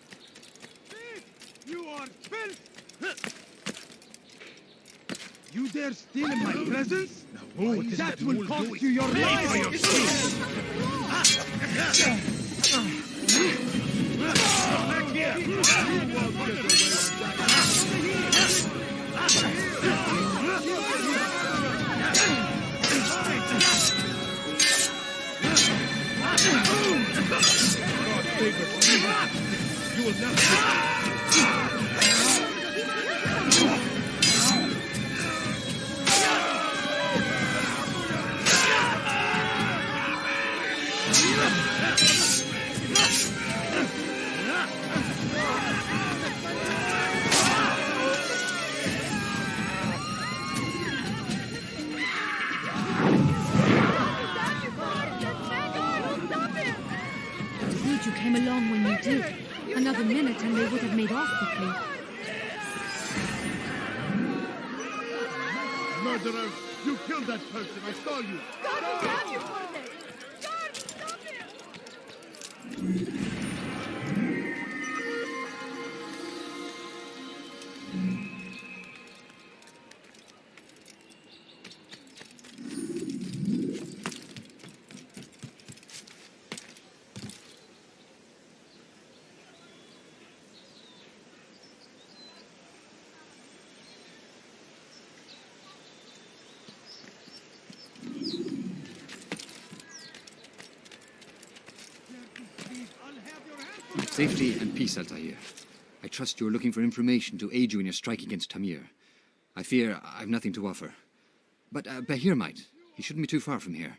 Thief! You are filth! You dare steal in my presence? That will cost you your life! favor. You will never... You came along when you did. Another minute and they would have made off quickly. Murderer! You killed that person! I saw you! God will have you for this! God, stop him! Safety and peace, Altair. I trust you're looking for information to aid you in your strike against Tamir. I fear I've nothing to offer. But Bahir might. He shouldn't be too far from here.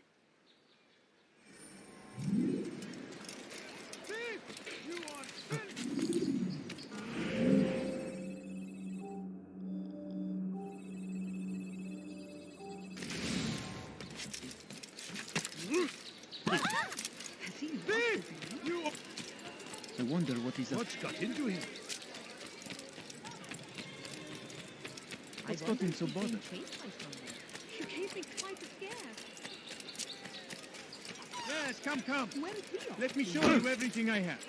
I wonder what he's up. What's got into him? What's got him so bothered? You gave me quite a scare. Yes, come, come. Where's Theo? Let me show you everything I have.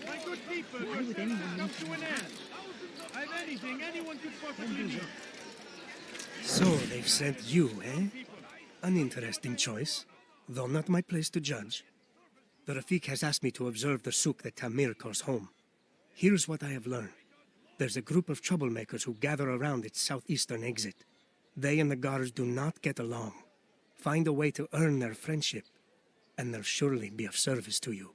My good people, Why would your anyone service comes to an end. I've anything anyone could possibly need. So they've sent you, eh? An interesting choice, though not my place to judge. The Rafik has asked me to observe the souk that Tamir calls home. Here's what I have learned. There's a group of troublemakers who gather around its southeastern exit. They and the guards do not get along. Find a way to earn their friendship, and they'll surely be of service to you.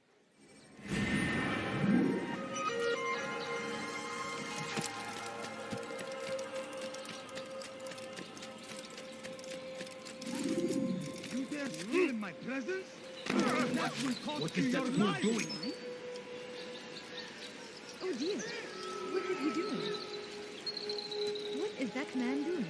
You dare steal in my presence? That will cost What you is your that fool life. doing? Oh dear. What is he doing? What is that man doing?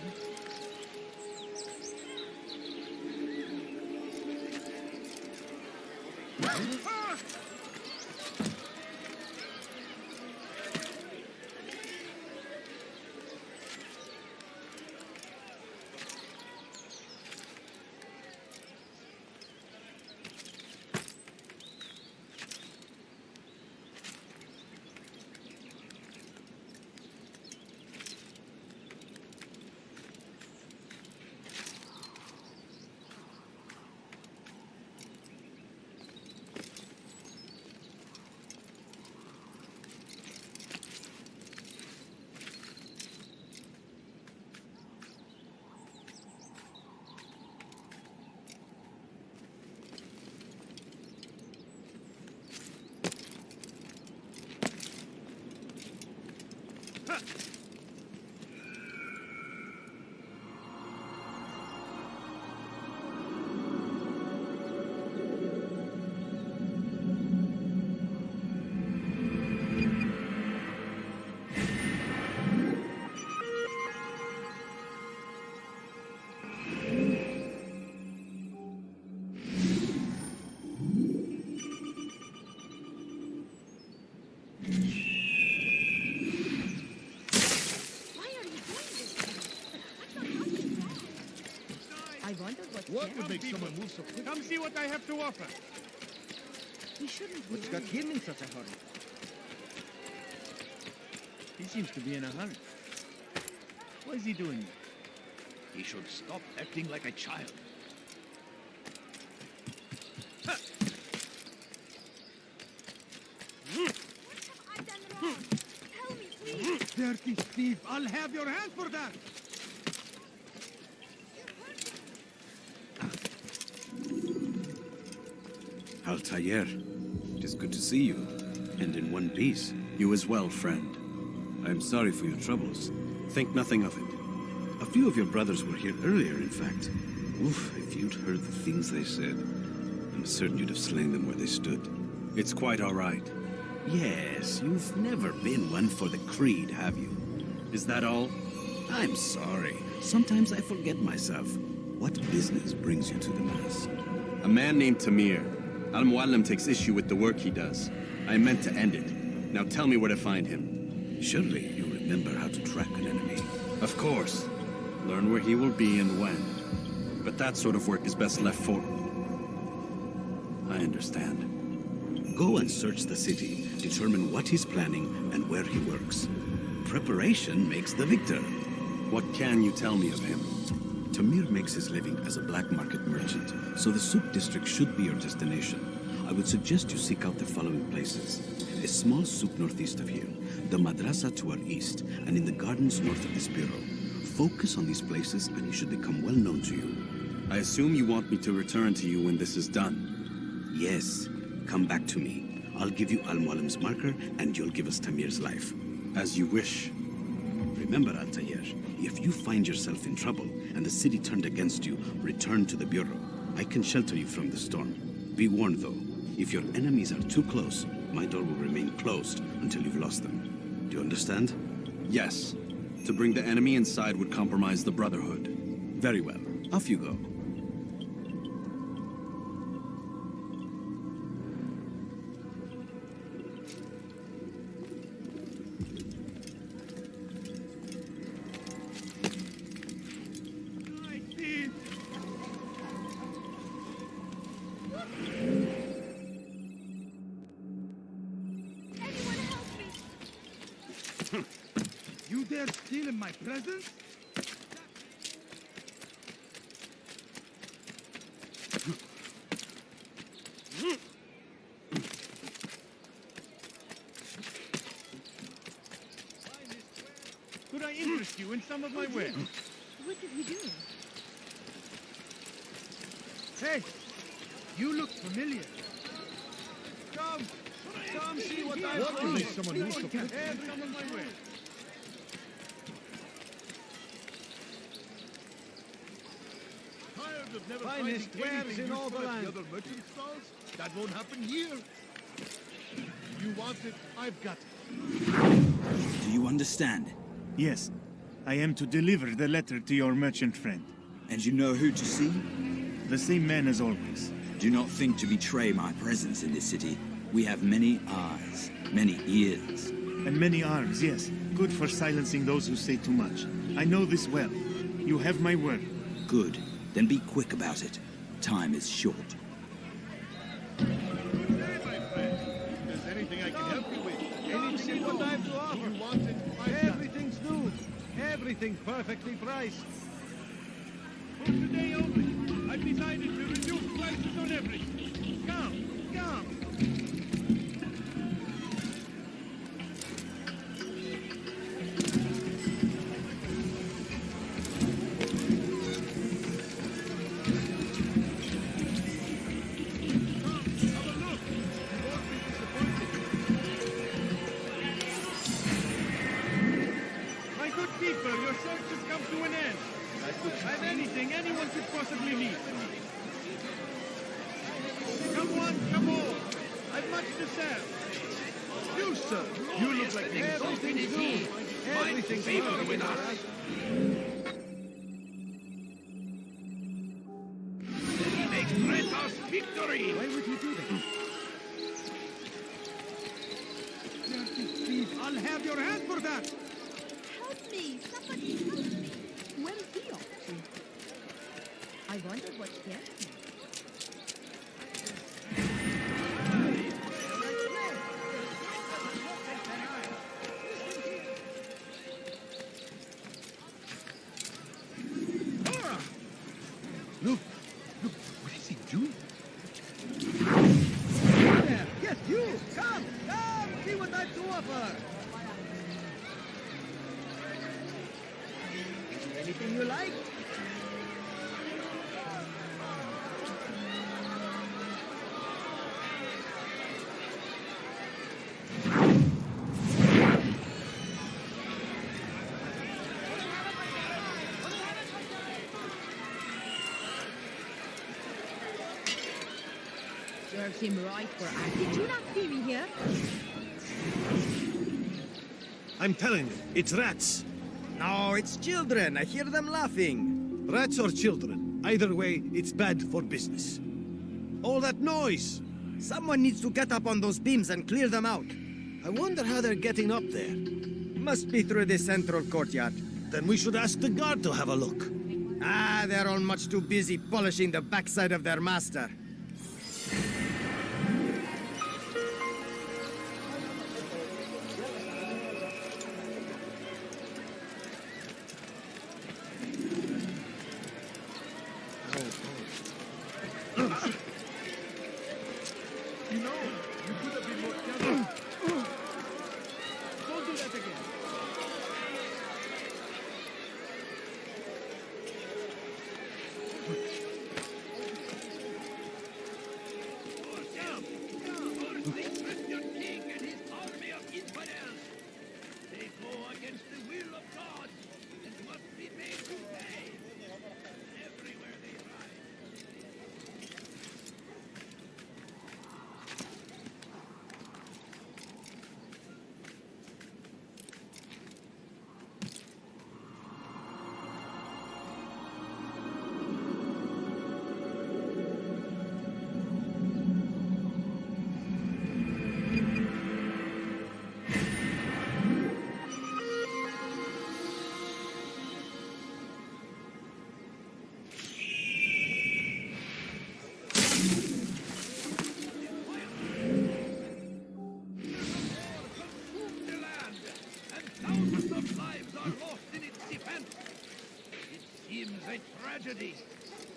What would make someone move so quickly? Come see what I have to offer. He shouldn't. What's got him in such a hurry? He seems to be in a hurry. What is he doing there? He should stop acting like a child. Tell me, please. Dirty thief! I'll have your hand for that! Altair, it is good to see you, and in one piece. You as well, friend. I am sorry for your troubles. Think nothing of it. A few of your brothers were here earlier, in fact. Oof, if you'd heard the things they said, I'm certain you'd have slain them where they stood. It's quite all right. Yes, you've never been one for the creed, have you? Is that all? I'm sorry. Sometimes I forget myself. What business brings you to the Mass? A man named Tamir. Al-Muallim takes issue with the work he does. I meant to end it. Now tell me where to find him. Surely you remember how to track an enemy. Of course. Learn where he will be and when. But that sort of work is best left for... I understand. Go and search the city, determine what he's planning and where he works. Preparation makes the victor. What can you tell me of him? Tamir makes his living as a black market merchant, so the souk district should be your destination. I would suggest you seek out the following places. A small souk northeast of here, the madrasa to our east, and in the gardens north of this bureau. Focus on these places and he should become well known to you. I assume you want me to return to you when this is done. Yes. Come back to me. I'll give you Al-Muallim's marker, and you'll give us Tamir's life. As you wish. Remember, Altair, if you find yourself in trouble and the city turned against you, return to the Bureau. I can shelter you from the storm. Be warned, though. If your enemies are too close, my door will remain closed until you've lost them. Do you understand? Yes. To bring the enemy inside would compromise the Brotherhood. Very well. Off you go. You dare steal in my presence? Could I interest you in some of my wares? What did he do? Hey, you look familiar. Come see what I have. Luckily, someone used to Have some of my wares. Tired of never Finest finding wares anything in all the useful at land. the other merchant stalls? That won't happen here. You want it? I've got it. Do you understand? Yes. I am to deliver the letter to your merchant friend. And you know who to see? The same man as always. Do not think to betray my presence in this city. We have many eyes, many ears. And many arms, yes. Good for silencing those who say too much. I know this well. You have my word. Good. Then be quick about it. Time is short. Hey, my friend. If there's anything I can help you with, See what I have to offer. you want it, Everything's new. Everything perfectly priced. For today only, I've decided to reduce prices on everything. Come. My good people, your search has come to an end. I've anything anyone could possibly need. Come one, come all. I've much to sell. You, sir. You look like everything's new. Everything's favor with us. They grant us victory. Why would he do that? I'll have your hand for that. Help me! Somebody help me! Where is he off to? I wonder what scared him. Look, what is he doing? There. Yes, you. Come. See what I've to offer. Is there anything you like? him right for us. Did you not see me here? I'm telling you, it's rats. No, it's children. I hear them laughing. Rats or children. Either way, it's bad for business. All that noise! Someone needs to get up on those beams and clear them out. I wonder how they're getting up there. Must be through the central courtyard. Then we should ask the guard to have a look. Ah, they're all much too busy polishing the backside of their master.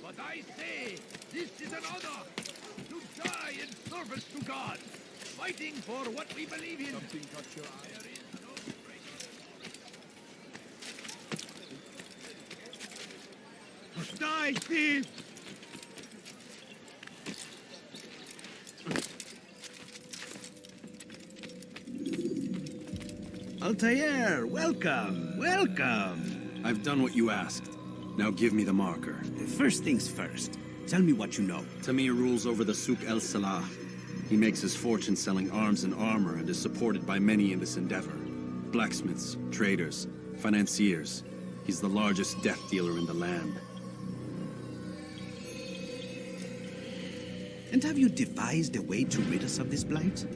But I say, this is an honor to die in service to God, fighting for what we believe in. Something caught your eye. There is no break. Die, thief! Altair, welcome, welcome. I've done what you asked. Now give me the marker. First things first. Tell me what you know. Tamir rules over the Souk El Salah. He makes his fortune selling arms and armor and is supported by many in this endeavor. Blacksmiths, traders, financiers. He's the largest death dealer in the land. And have you devised a way to rid us of this blight?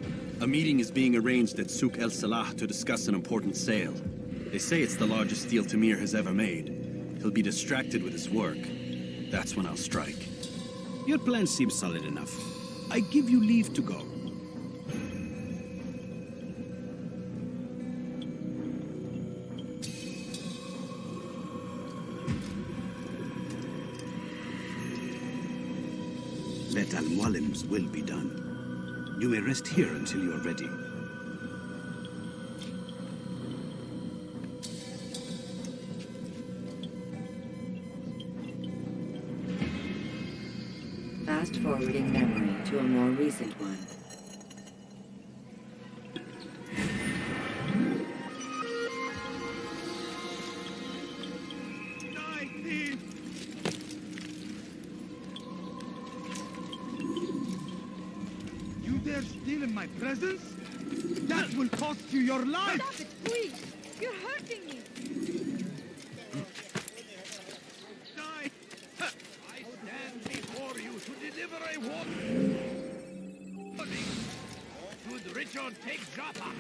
A meeting is being arranged at Souk El Salah to discuss an important sale. They say it's the largest deal Tamir has ever made. He'll be distracted with his work. That's when I'll strike. Your plan seems solid enough. I give you leave to go. Let Al-Mualim's will be done. You may rest here until you are ready. Fast-forwarding memory to a more recent one. Die, thief! You dare steal in my presence? That will cost you your life! Stop it, please! You're hurting me! Die! I stand before you to deliver a warning. Should Richard take Joppa,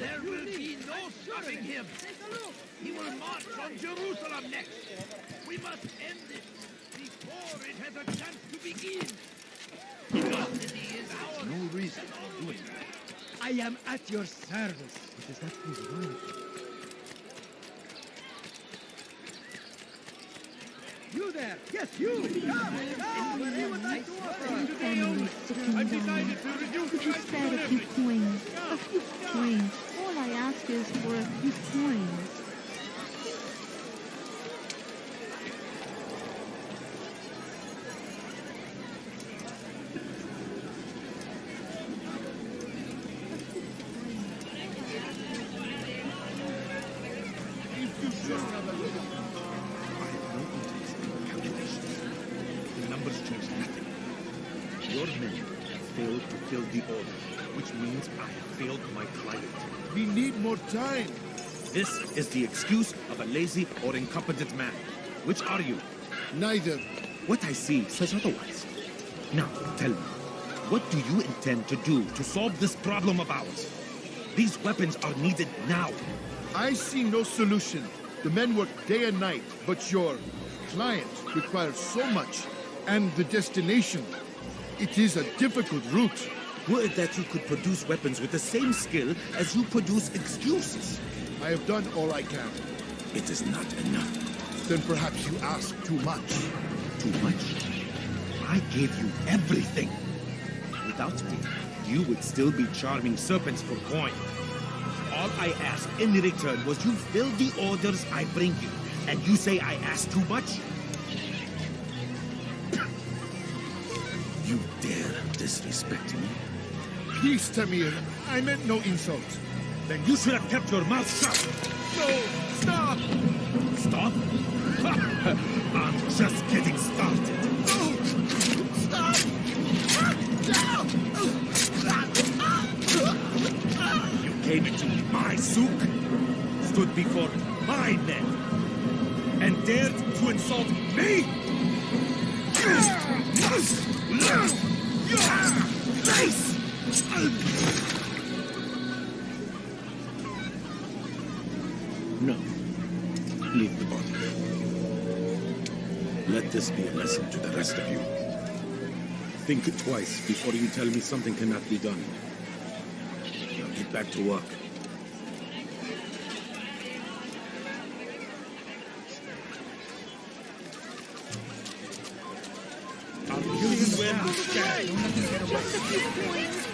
there will be no stopping him. He will march on Jerusalem next. We must end this before it has a chance to begin. Custody is ours. No reason for doing that. I am at your service. What does that mean? You there! Yes, you! Come! We would like to offer! Today only, I've decided to reduce the price Said of a few everything. coins. A few coins. All I ask is for a few coins. The numbers change fulfilled the order, which means I have failed my client. We need more time. This is the excuse of a lazy or incompetent man. Which are you? Neither. What I see says otherwise. Now, tell me, what do you intend to do to solve this problem of ours? These weapons are needed now. I see no solution. The men work day and night, but your client requires so much. And the destination. It is a difficult route. Would that you could produce weapons with the same skill as you produce excuses. I have done all I can. It is not enough. Then perhaps you ask too much. Too much? I gave you everything. Without me, you would still be charming serpents for coin. All I ask in return was you fill the orders I bring you. And you say I ask too much? You dare disrespect me? Peace, Tamir. I meant no insult. Then you should have kept your mouth shut. No! Stop! Stop? I'm just getting started. Stop! You came into my souk, stood before my men, and dared to insult me? Face! No. Leave the body. Let this be a lesson to the rest of you. Think twice before you tell me something cannot be done. Now get back to work. Are you where you stand? Just a few points.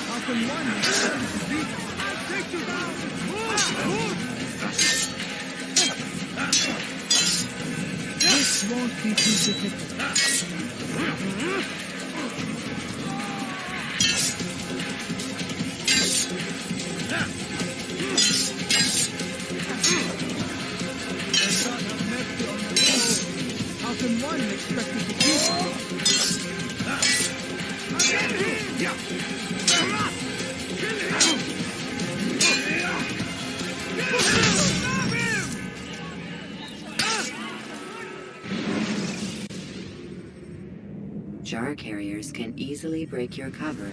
How can one I'll take you down! This won't be too difficult. How can one expect it to keep? Jar carriers can easily break your cover.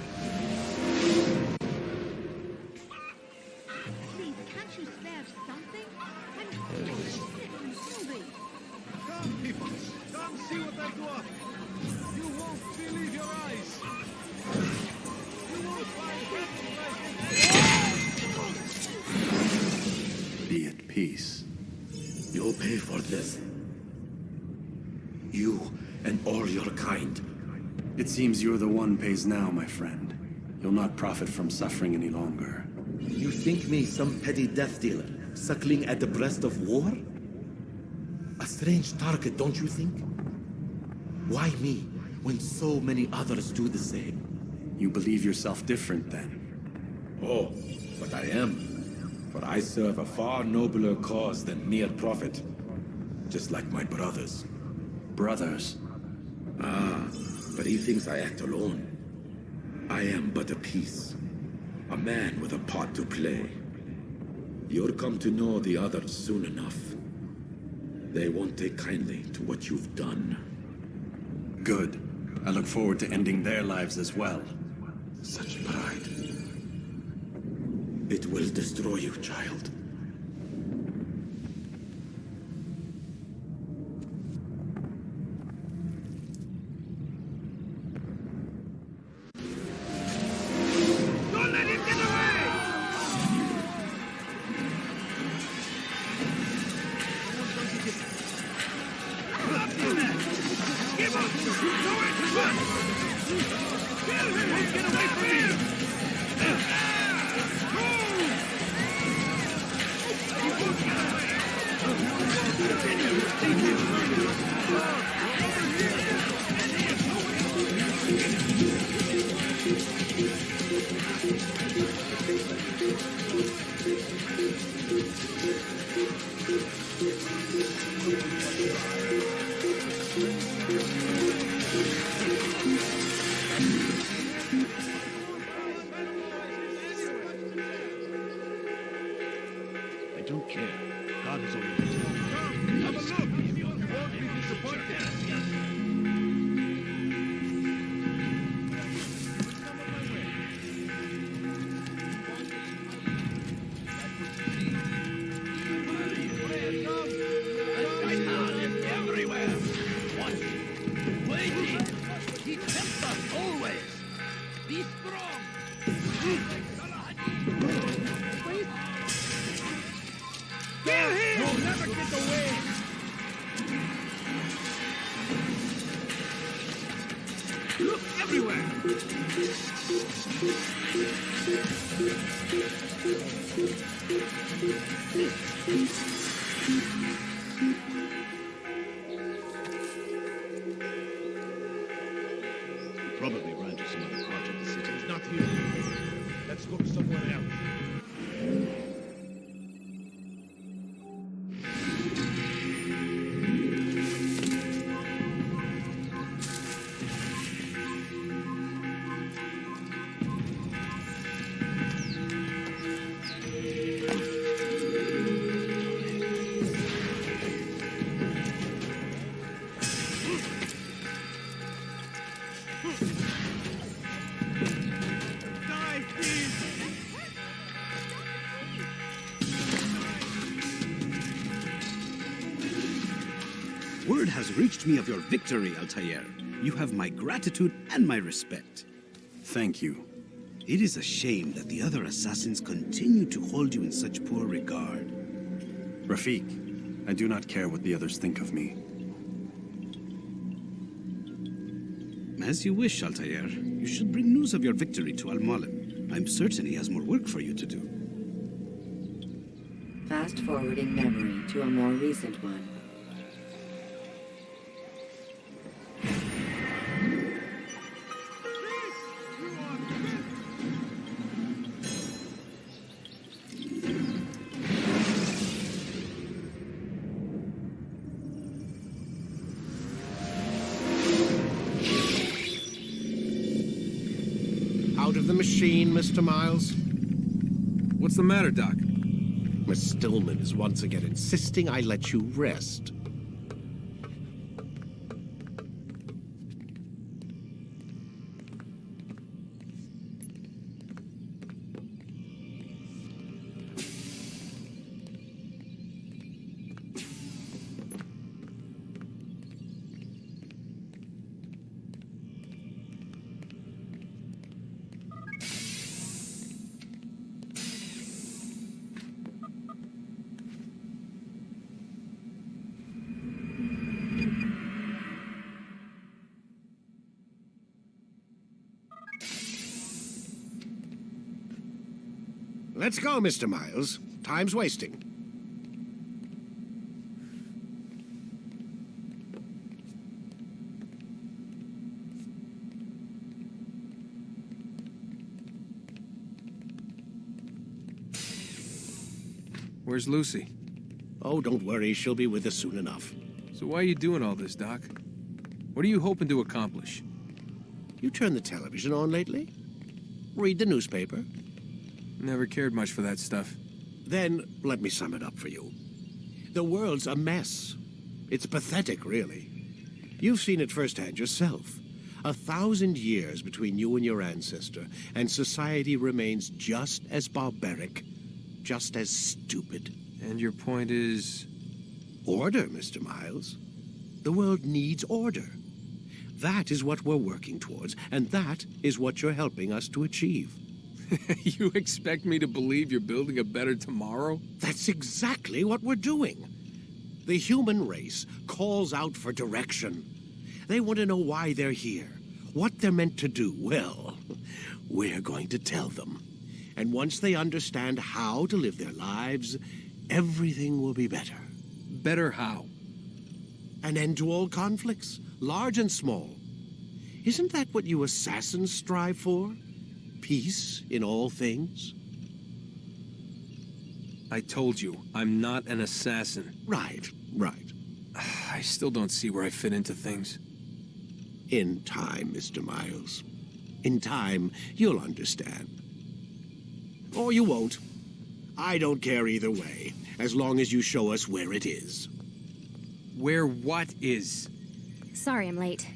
Please, can't you spare something? I'm moving. Come, people, come see what I do offer. You won't believe your eyes. You won't find Be at peace. You'll pay for this. You and all your kind. It seems you're the one pays now, my friend. You'll not profit from suffering any longer. You think me some petty death dealer, suckling at the breast of war? A strange target, don't you think? Why me, when so many others do the same? You believe yourself different, then? Oh, but I am. For I serve a far nobler cause than mere profit. Just like my brothers. Brothers? Ah, but he thinks I act alone. I am but a piece. A man with a part to play. You'll come to know the others soon enough. They won't take kindly to what you've done. Good. I look forward to ending their lives as well. Such pride. It will destroy you, child. Don't let him get away! Give up! Do it! Run! Kill him! Get away from him! Thank you. everywhere! He probably ran to some other part of the city. He's not here. Let's look somewhere else. Word has reached me of your victory, Altair. You have my gratitude and my respect. Thank you. It is a shame that the other assassins continue to hold you in such poor regard. Rafik, I do not care what the others think of me. As you wish, Altair. You should bring news of your victory to Al-Mualim. I'm certain he has more work for you to do. Fast-forwarding memory to a more recent one. Out of the machine, Mr. Miles. What's the matter, Doc? Miss Stillman is once again insisting I let you rest. Let's go, Mr. Miles. Time's wasting. Where's Lucy? Oh, don't worry. She'll be with us soon enough. So why are you doing all this, Doc? What are you hoping to accomplish? You turned the television on lately? Read the newspaper? Never cared much for that stuff. Then, let me sum it up for you. The world's a mess. It's pathetic, really. You've seen it firsthand yourself. 1,000 years between you and your ancestor, and society remains just as barbaric, just as stupid. And your point is? Order, Mr. Miles. The world needs order. That is what we're working towards, and that is what you're helping us to achieve. You expect me to believe you're building a better tomorrow? That's exactly what we're doing. The human race calls out for direction. They want to know why they're here, what they're meant to do. Well, we're going to tell them. And once they understand how to live their lives, everything will be better. Better how? An end to all conflicts, large and small. Isn't that what you assassins strive for? Peace in all things? I told you, I'm not an assassin. Right. I still don't see where I fit into things. In time, Mr. Miles. In time, you'll understand. Or you won't. I don't care either way, as long as you show us where it is. Where what is? Sorry I'm late.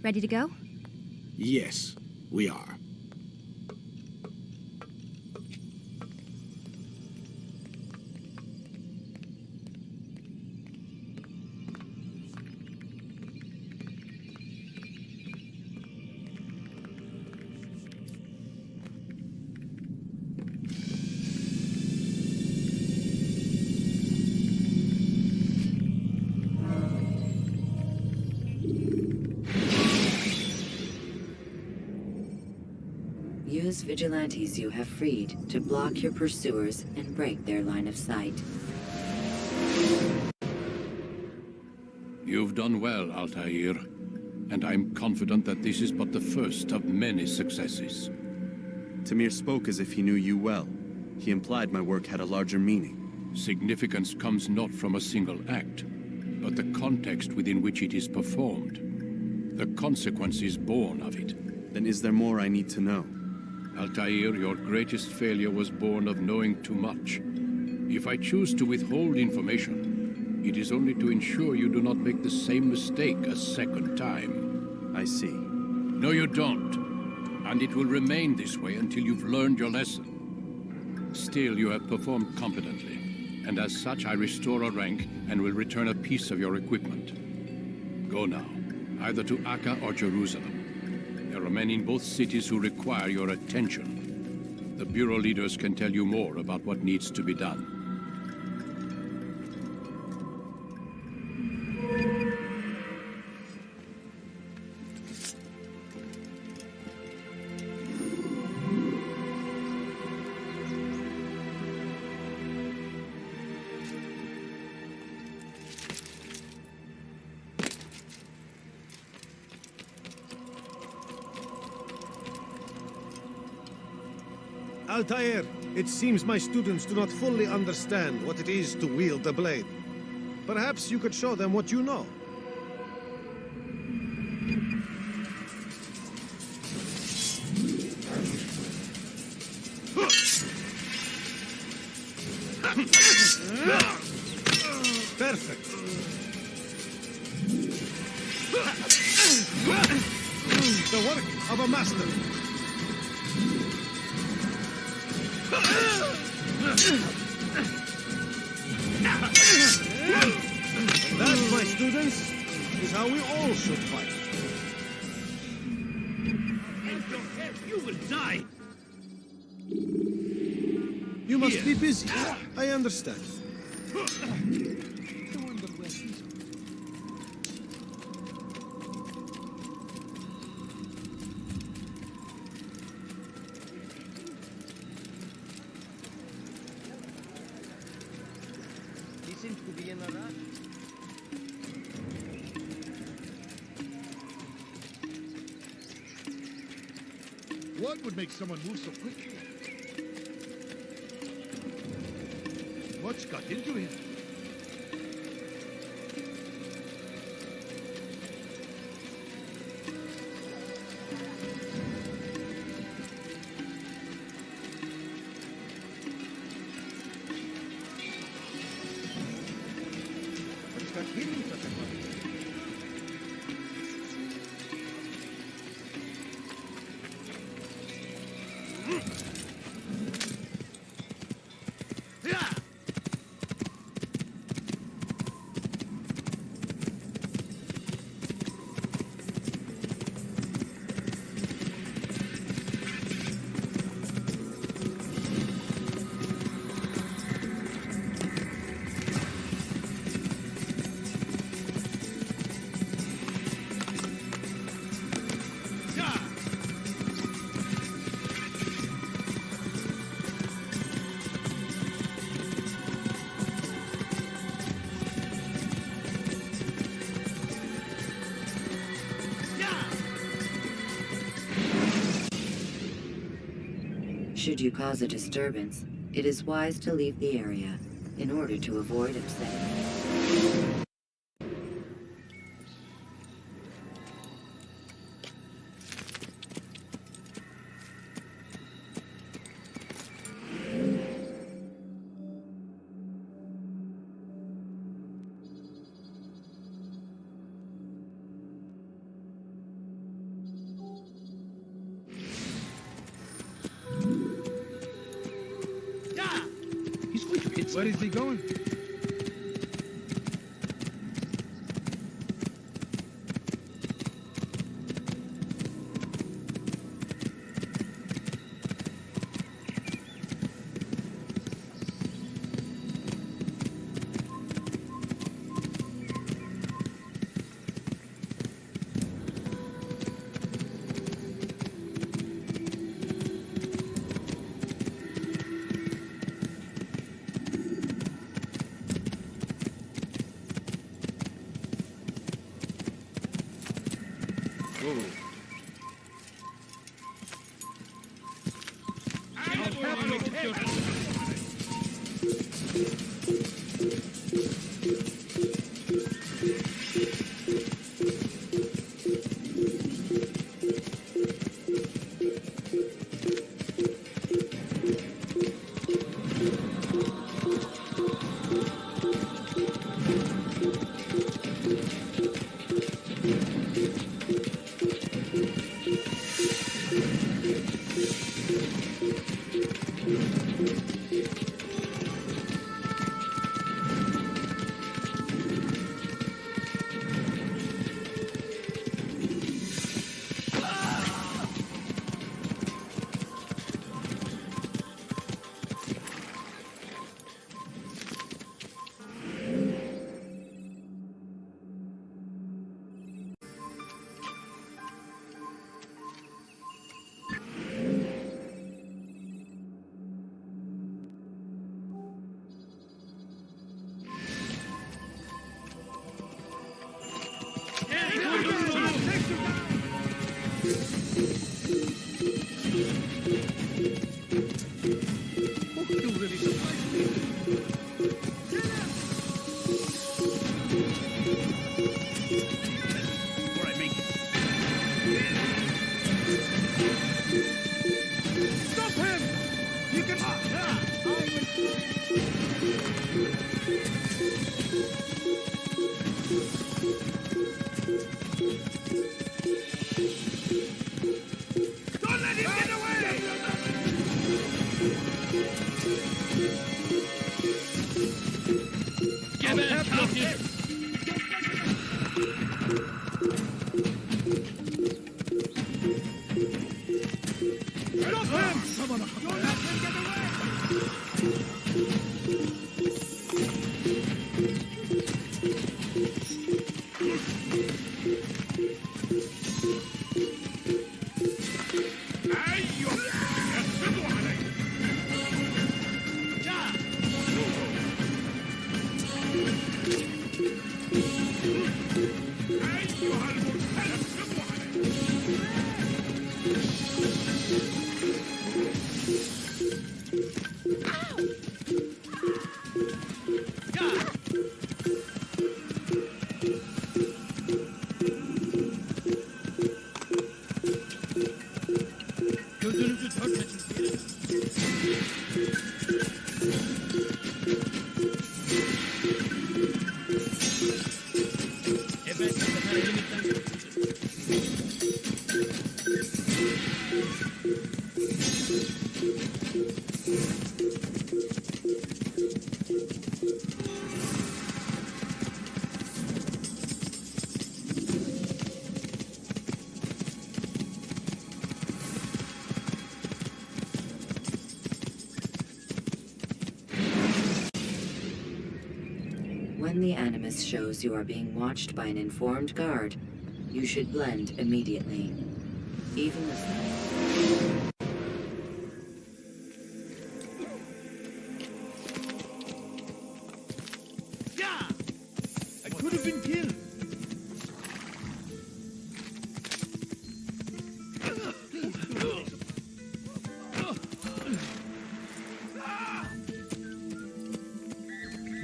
Ready to go? Yes, we are. use vigilantes you have freed to block your pursuers and break their line of sight. You've done well, Altair, and I'm confident that this is but the first of many successes. Tamir spoke as if he knew you well. He implied my work had a larger meaning. Significance comes not from a single act, but the context within which it is performed. The consequences born of it. Then is there more I need to know? Altair, your greatest failure was born of knowing too much. If I choose to withhold information, it is only to ensure you do not make the same mistake a second time. I see. No, you don't. And it will remain this way until you've learned your lesson. Still, you have performed competently, and as such I restore a rank and will return a piece of your equipment. Go now, either to Akka or Jerusalem. There are men in both cities who require your attention. The Bureau leaders can tell you more about what needs to be done. Altair, it seems my students do not fully understand what it is to wield the blade. Perhaps you could show them what you know. Perfect. The work of a master. That, my students, is how we all should fight. You will die! You must be busy. I understand. He seems to be in a rush. What would make someone move so quickly? What's got into him? What's got him in such a hurry? Should you cause a disturbance, it is wise to leave the area in order to avoid upsetting. He's going to hit. Where is he going? When the Animus shows you are being watched by an informed guard, you should blend immediately. Even the... I could have been killed.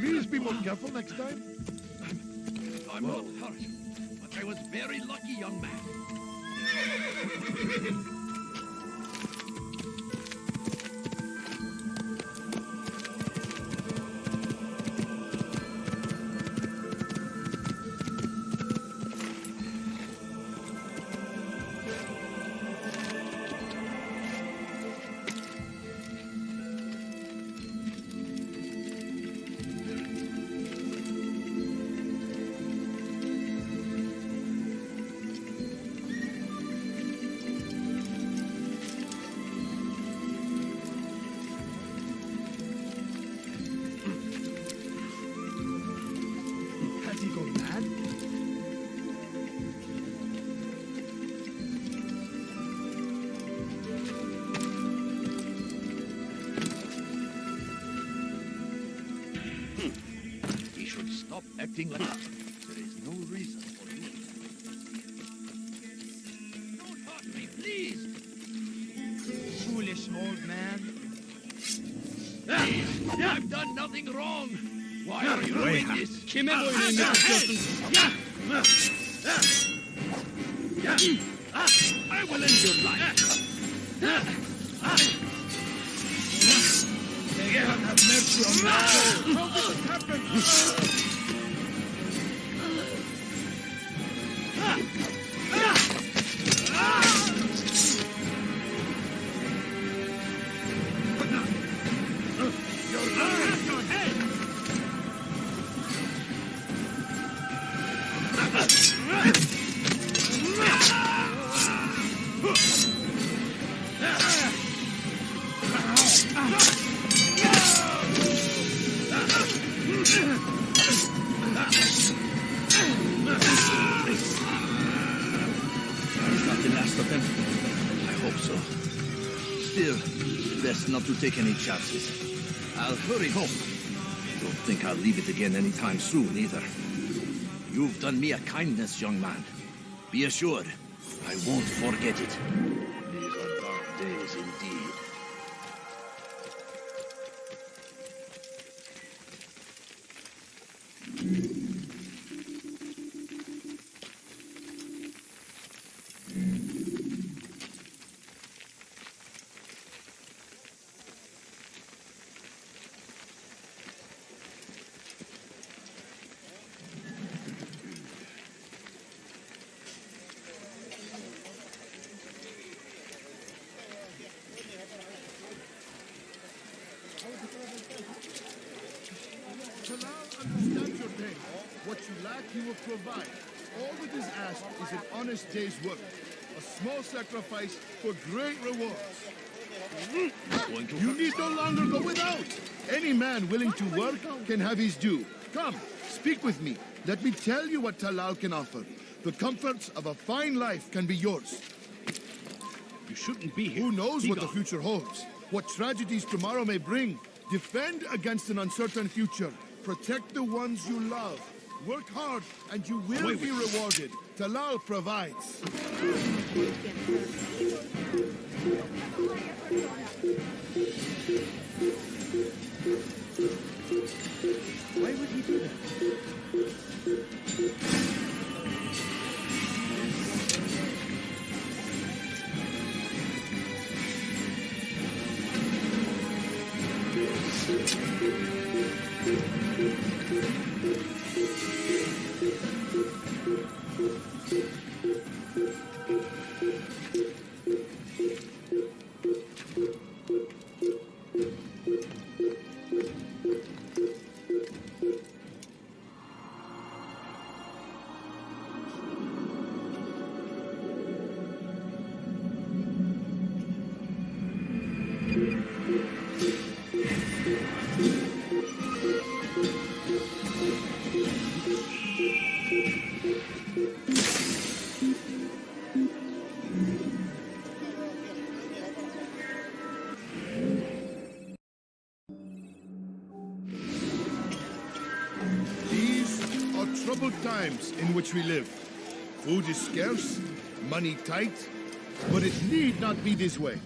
Please be more careful next time. I'm not hurt, but I was very lucky, young man. Has he gone mad? He should stop acting like... There is no reason for you. something wrong. Why are you doing this? I will end your life. May God have mercy on my soul. How did this happen? Not to take any chances. I'll hurry home. Don't think I'll leave it again anytime soon, either. You've done me a kindness, young man. Be assured, I won't forget it. These are dark days indeed. He will provide. All that is asked is an honest day's work. A small sacrifice for great rewards. You need no longer go without. Any man willing to work can have his due. Come, speak with me. Let me tell you what Talal can offer. The comforts of a fine life can be yours. You shouldn't be here. Who knows what the future holds? What tragedies tomorrow may bring? Defend against an uncertain future. Protect the ones you love. Work hard, and you will be rewarded. Talal provides. Why would he do that? Troubled times in which we live. Food is scarce, money tight, but it need not be this way.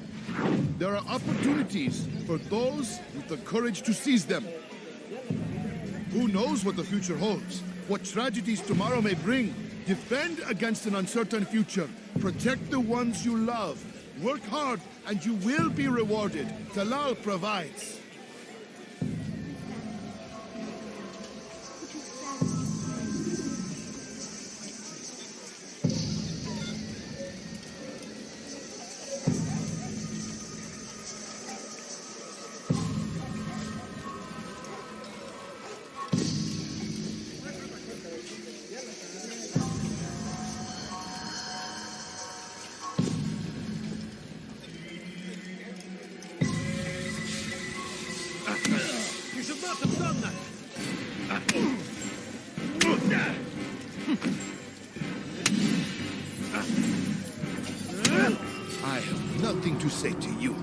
There are opportunities for those with the courage to seize them. Who knows what the future holds? What tragedies tomorrow may bring? Defend against an uncertain future. Protect the ones you love. Work hard and you will be rewarded. Talal provides. You should not have done that! I have nothing to say to you.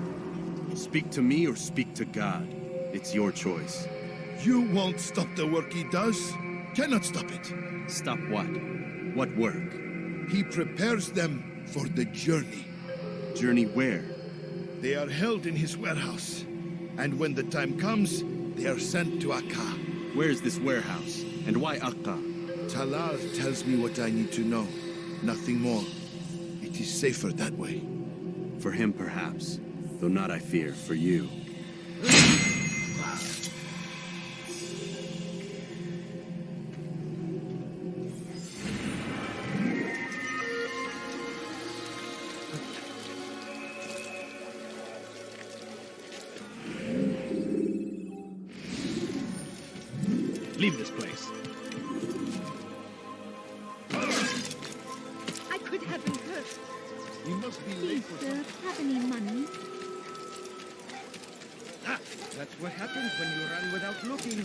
Speak to me or speak to God. It's your choice. You won't stop the work he does. Cannot stop it. Stop what? What work? He prepares them for the journey. Journey where? They are held in his warehouse. And when the time comes, They are sent to Akka. Where's this warehouse? And why Akka? Talal tells me what I need to know. Nothing more. It is safer that way. For him, perhaps. Though not, I fear, for you. Leave this place. I could have been hurt. You must be Please, late for sir, have any money? That's what happens when you run without looking.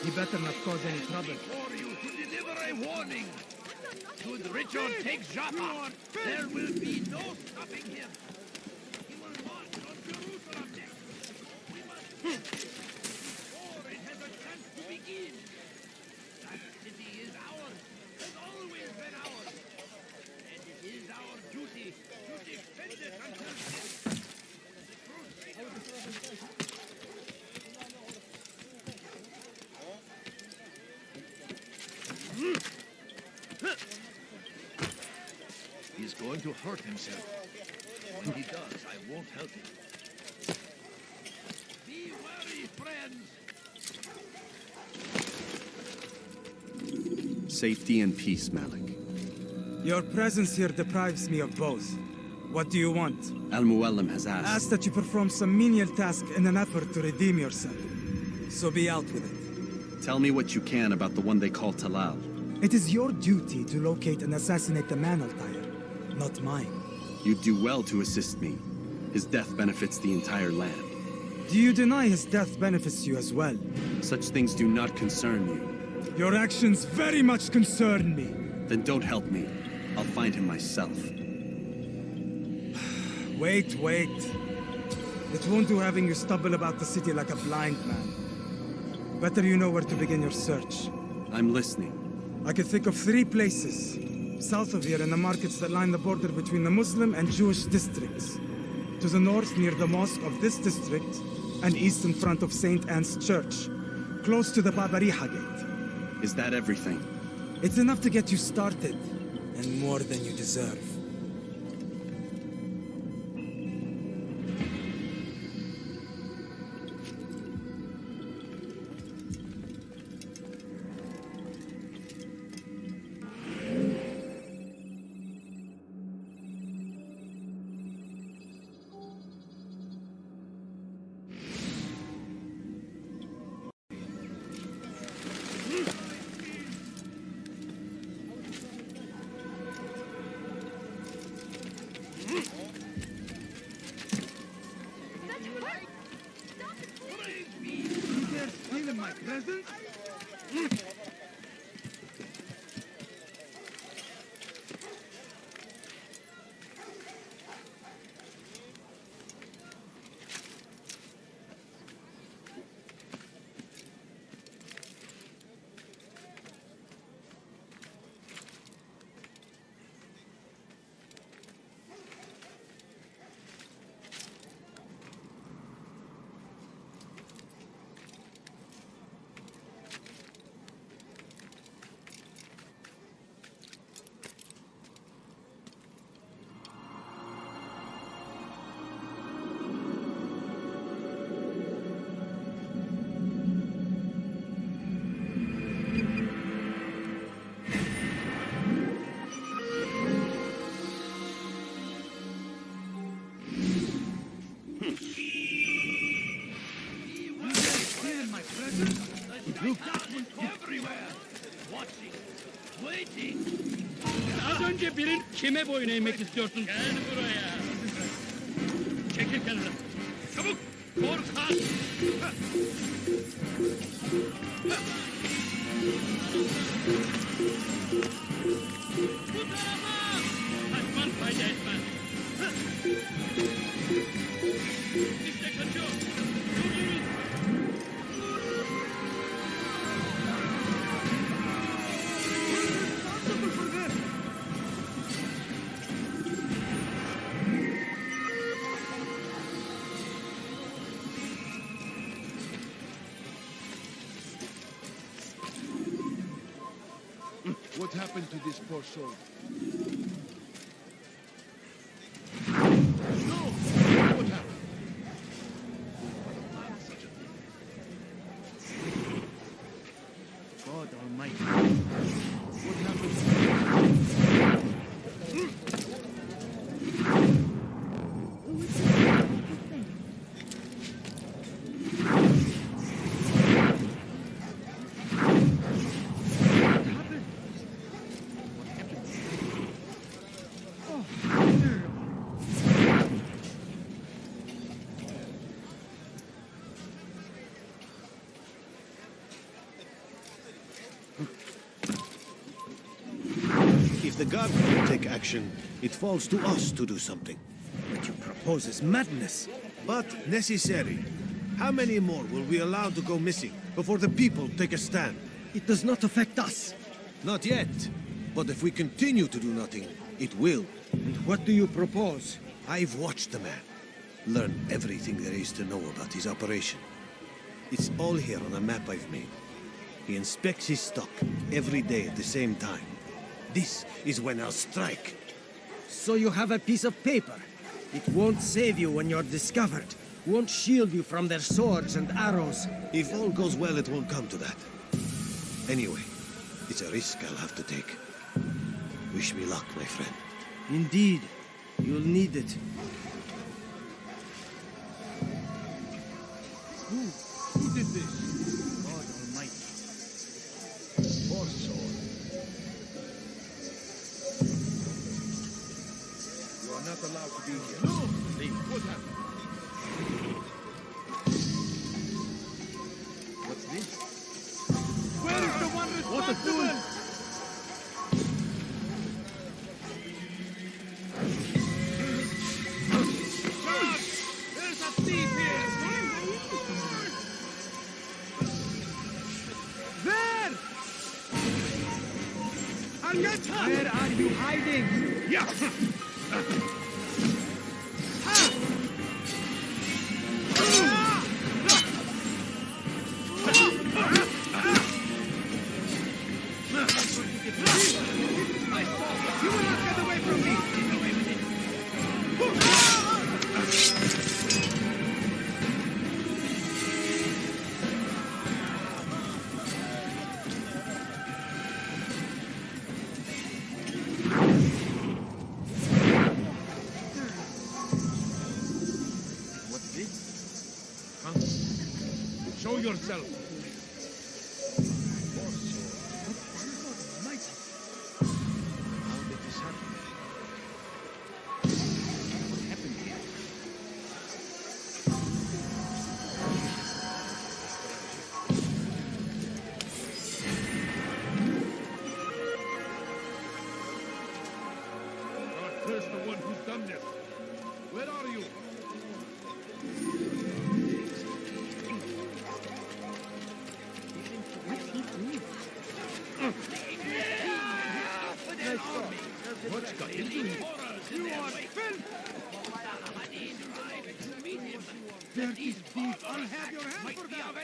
You better not cause any trouble. For you to deliver a warning. Should Richard take Jaffa, there will be no stopping him. He will march on Jerusalem next. We must before it has a chance to begin. That city is ours, has always been ours. And it is our duty to defend it until death. He's going to hurt himself. When he does, I won't help him. Be wary, friends. Safety and peace, Malik. Your presence here deprives me of both. What do you want? Al-Muallim has asked. Ask that you perform some menial task in an effort to redeem yourself. So be out with it. Tell me what you can about the one they call Talal. It is your duty to locate and assassinate the man, Altair, not mine. You'd do well to assist me. His death benefits the entire land. Do you deny his death benefits you as well? Such things do not concern you. Your actions very much concern me. Then don't help me. I'll find him myself. Wait. It won't do having you stumble about the city like a blind man. Better you know where to begin your search. I'm listening. I could think of 3 places. South of here in the markets that line the border between the Muslim and Jewish districts. To the north near the mosque of this district, and east in front of St. Anne's Church, close to the Babariha Gate. Is that everything? It's enough to get you started, and more than you deserve. Az önce birin kime boyun eğmek istiyorsun? Gel buraya. Çekil kenara. Çabuk. Korkak. Bu tarafa. Kaçman fayda etmez. İşte kaçıyor. Durdurun. What happened to this poor soul? No! What happened? God Almighty. What happened? If the guard won't take action, it falls to us to do something. What you propose is madness. But necessary. How many more will we allow to go missing before the people take a stand? It does not affect us. Not yet. But if we continue to do nothing, it will. And what do you propose? I've watched the man. Learn everything there is to know about his operation. It's all here on a map I've made. He inspects his stock every day at the same time. This is when I'll strike. So you have a piece of paper. It won't save you when you're discovered. Won't shield you from their swords and arrows. If all goes well, it won't come to that. Anyway, it's a risk I'll have to take. Wish me luck, my friend. Indeed. You'll need it. Who did this? God Almighty. Poor soul. You are not allowed to be here. No! Leave. What happened? What's this? Where is the one responsible? Charge! There's a thief here! There! I'll get her! Where are you hiding? Yeah! You will not get away from me! What's this? Huh? Show yourself. Poor soul. How did this happen? What happened here? God curse the one who's done this. Where are you? What's got into you? You are filth! Dirty thief! I'll have your hand for that!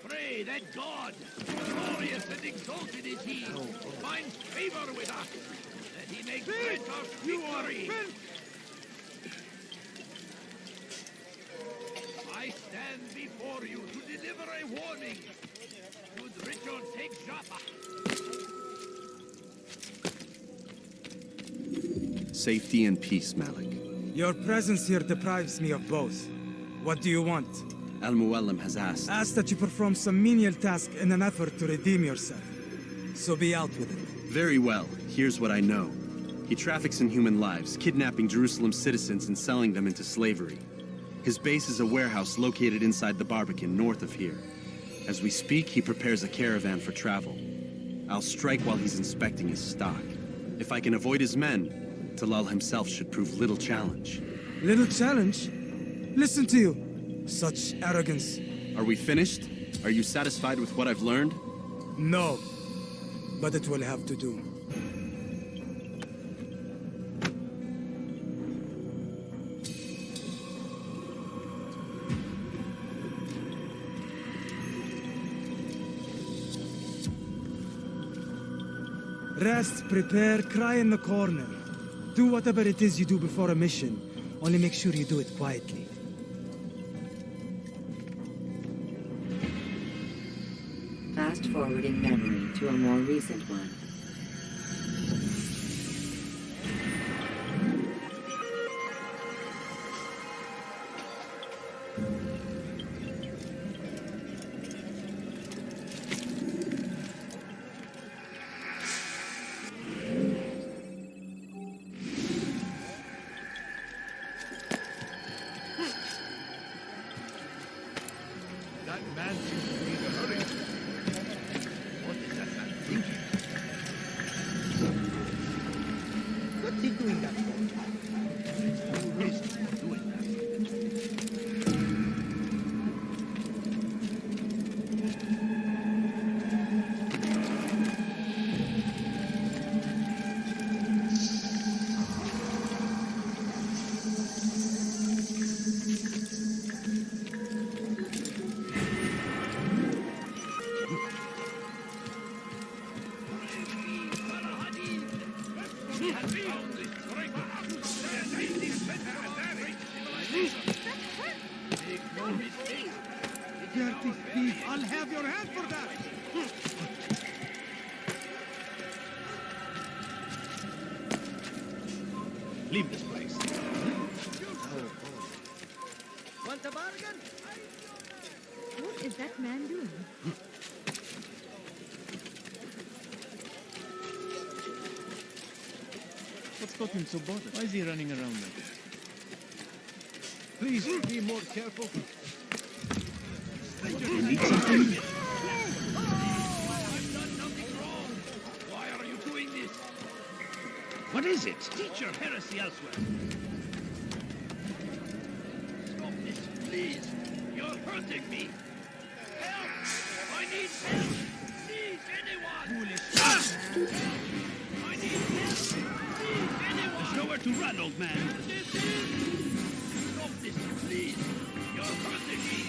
Pray that God, glorious and exalted is He, finds favor with us, that He may grant us victory! I stand before you to deliver a warning. Should Richard take Jaffa, Safety and peace, Malik. Your presence here deprives me of both. What do you want? Al-Muallim has asked. Ask that you perform some menial task in an effort to redeem yourself. So be out with it. Very well. Here's what I know. He traffics in human lives, kidnapping Jerusalem citizens and selling them into slavery. His base is a warehouse located inside the Barbican, north of here. As we speak, he prepares a caravan for travel. I'll strike while he's inspecting his stock. If I can avoid his men, Talal himself should prove little challenge. Little challenge? Listen to you. Such arrogance. Are we finished? Are you satisfied with what I've learned? No. But it will have to do. Rest, prepare, cry in the corner. Do whatever it is you do before a mission. Only make sure you do it quietly. Fast forwarding memory to a more recent one. That man seems to be in a hurry. What is that man thinking? What's he doing that for? There's no reason for doing that. Dirty thief! I'll have your hand for that! Leave this place. Want a bargain? What is that man doing? What's got him so bothered? Why is he running around like that? Please be more careful. You need something? I've done nothing wrong. Why are you doing this? What is it? Teach your heresy elsewhere. Stop this, please. You're hurting me. Help! I need help. Please, anyone. Foolish. I need help. Please, anyone. There's nowhere to run, old man. Stop this, please. You're hurting me.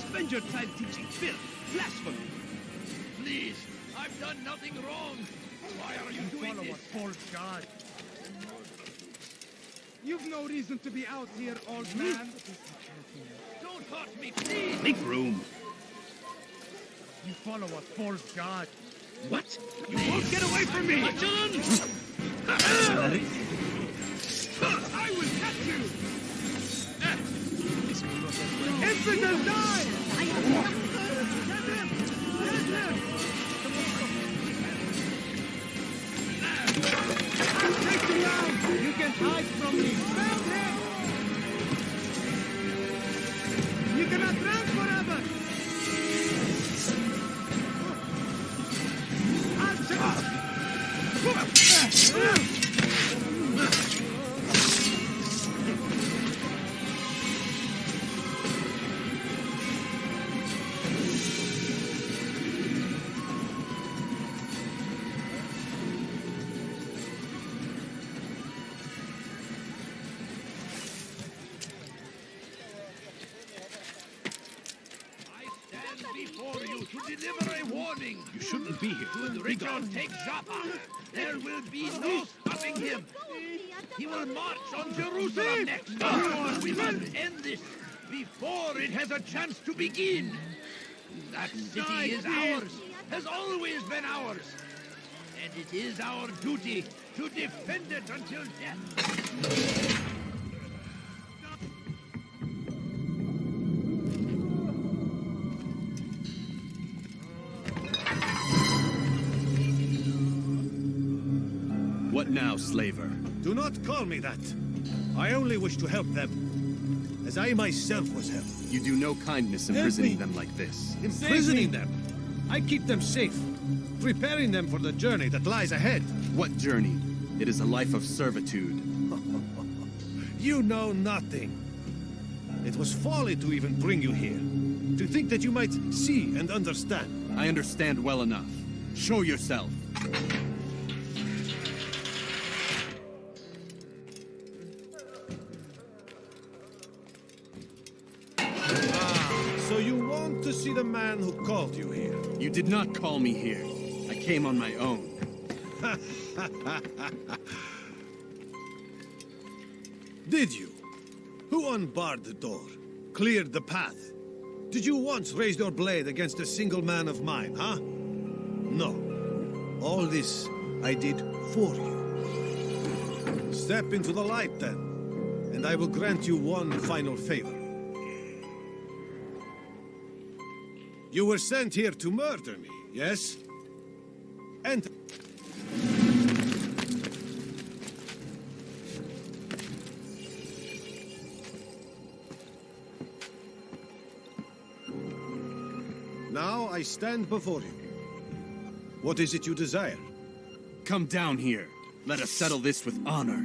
Spend your time teaching filth, blasphemy. Please, I've done nothing wrong. Why are you doing Follow this? a false god. You've no reason to be out here, old man. Don't hurt me, please. Make room. You follow a false god. What? You won't get away from me! I will catch you! Infidel, die! Get him! Get him! I'll take you out! You can hide from me! Found him! You cannot run forever! Before you to deliver a warning. You shouldn't be here. Should Richard take Joppa, there will be no stopping him. He will march on Jerusalem next. We must end this before it has a chance to begin. That city is ours, has always been ours. And it is our duty to defend it until death. What now, slaver? Do not call me that. I only wish to help them, as I myself was helped. You do no kindness imprisoning them like this. Imprisoning them? I keep them safe, preparing them for the journey that lies ahead. What journey? It is a life of servitude. You know nothing. It was folly to even bring you here. To think that you might see and understand. I understand well enough. Show yourself. So you want to see the man who called you here? You did not call me here. came on my own. Did you? Who unbarred the door? Cleared the path? Did you once raise your blade against a single man of mine, huh? No. All this I did for you. Step into the light, then, and I will grant you one final favor. You were sent here to murder me, yes? And... Now I stand before you. What is it you desire? Come down here. Let us settle this with honor.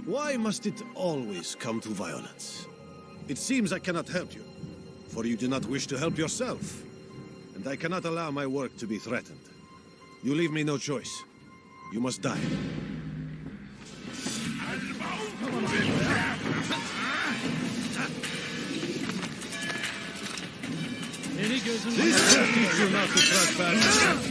Why must it always come to violence? It seems I cannot help you, for you do not wish to help yourself. And I cannot allow my work to be threatened. You leave me no choice. You must die. This will teach you not to trespass.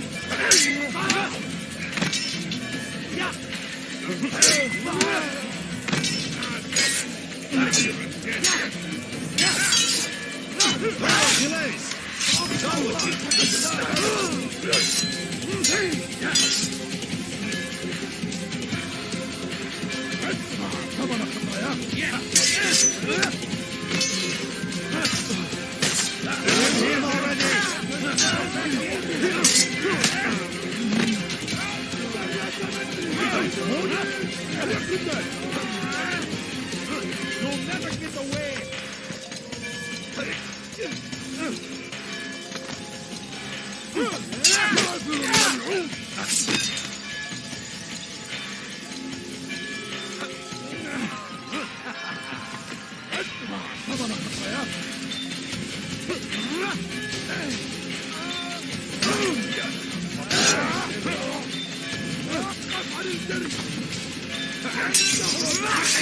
You'll never get away!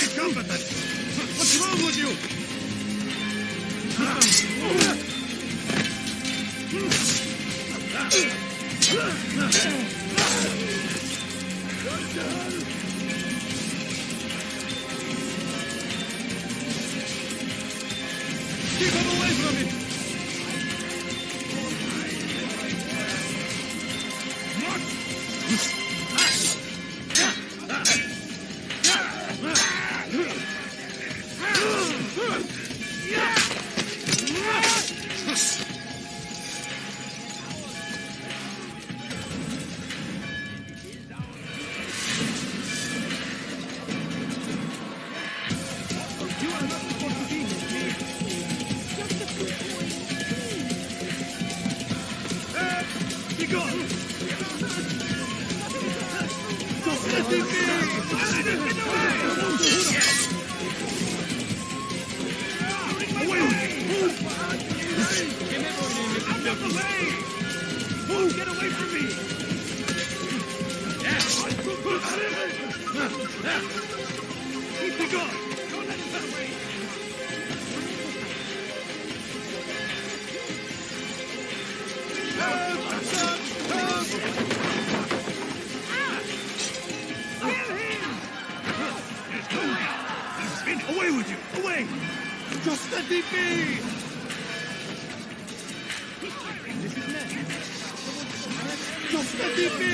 Incompetent! What's wrong with you? Keep him away from me! Get away from me! Keep me going! Don't let him get away! Away with you! Away! Just let me be! Just let me be!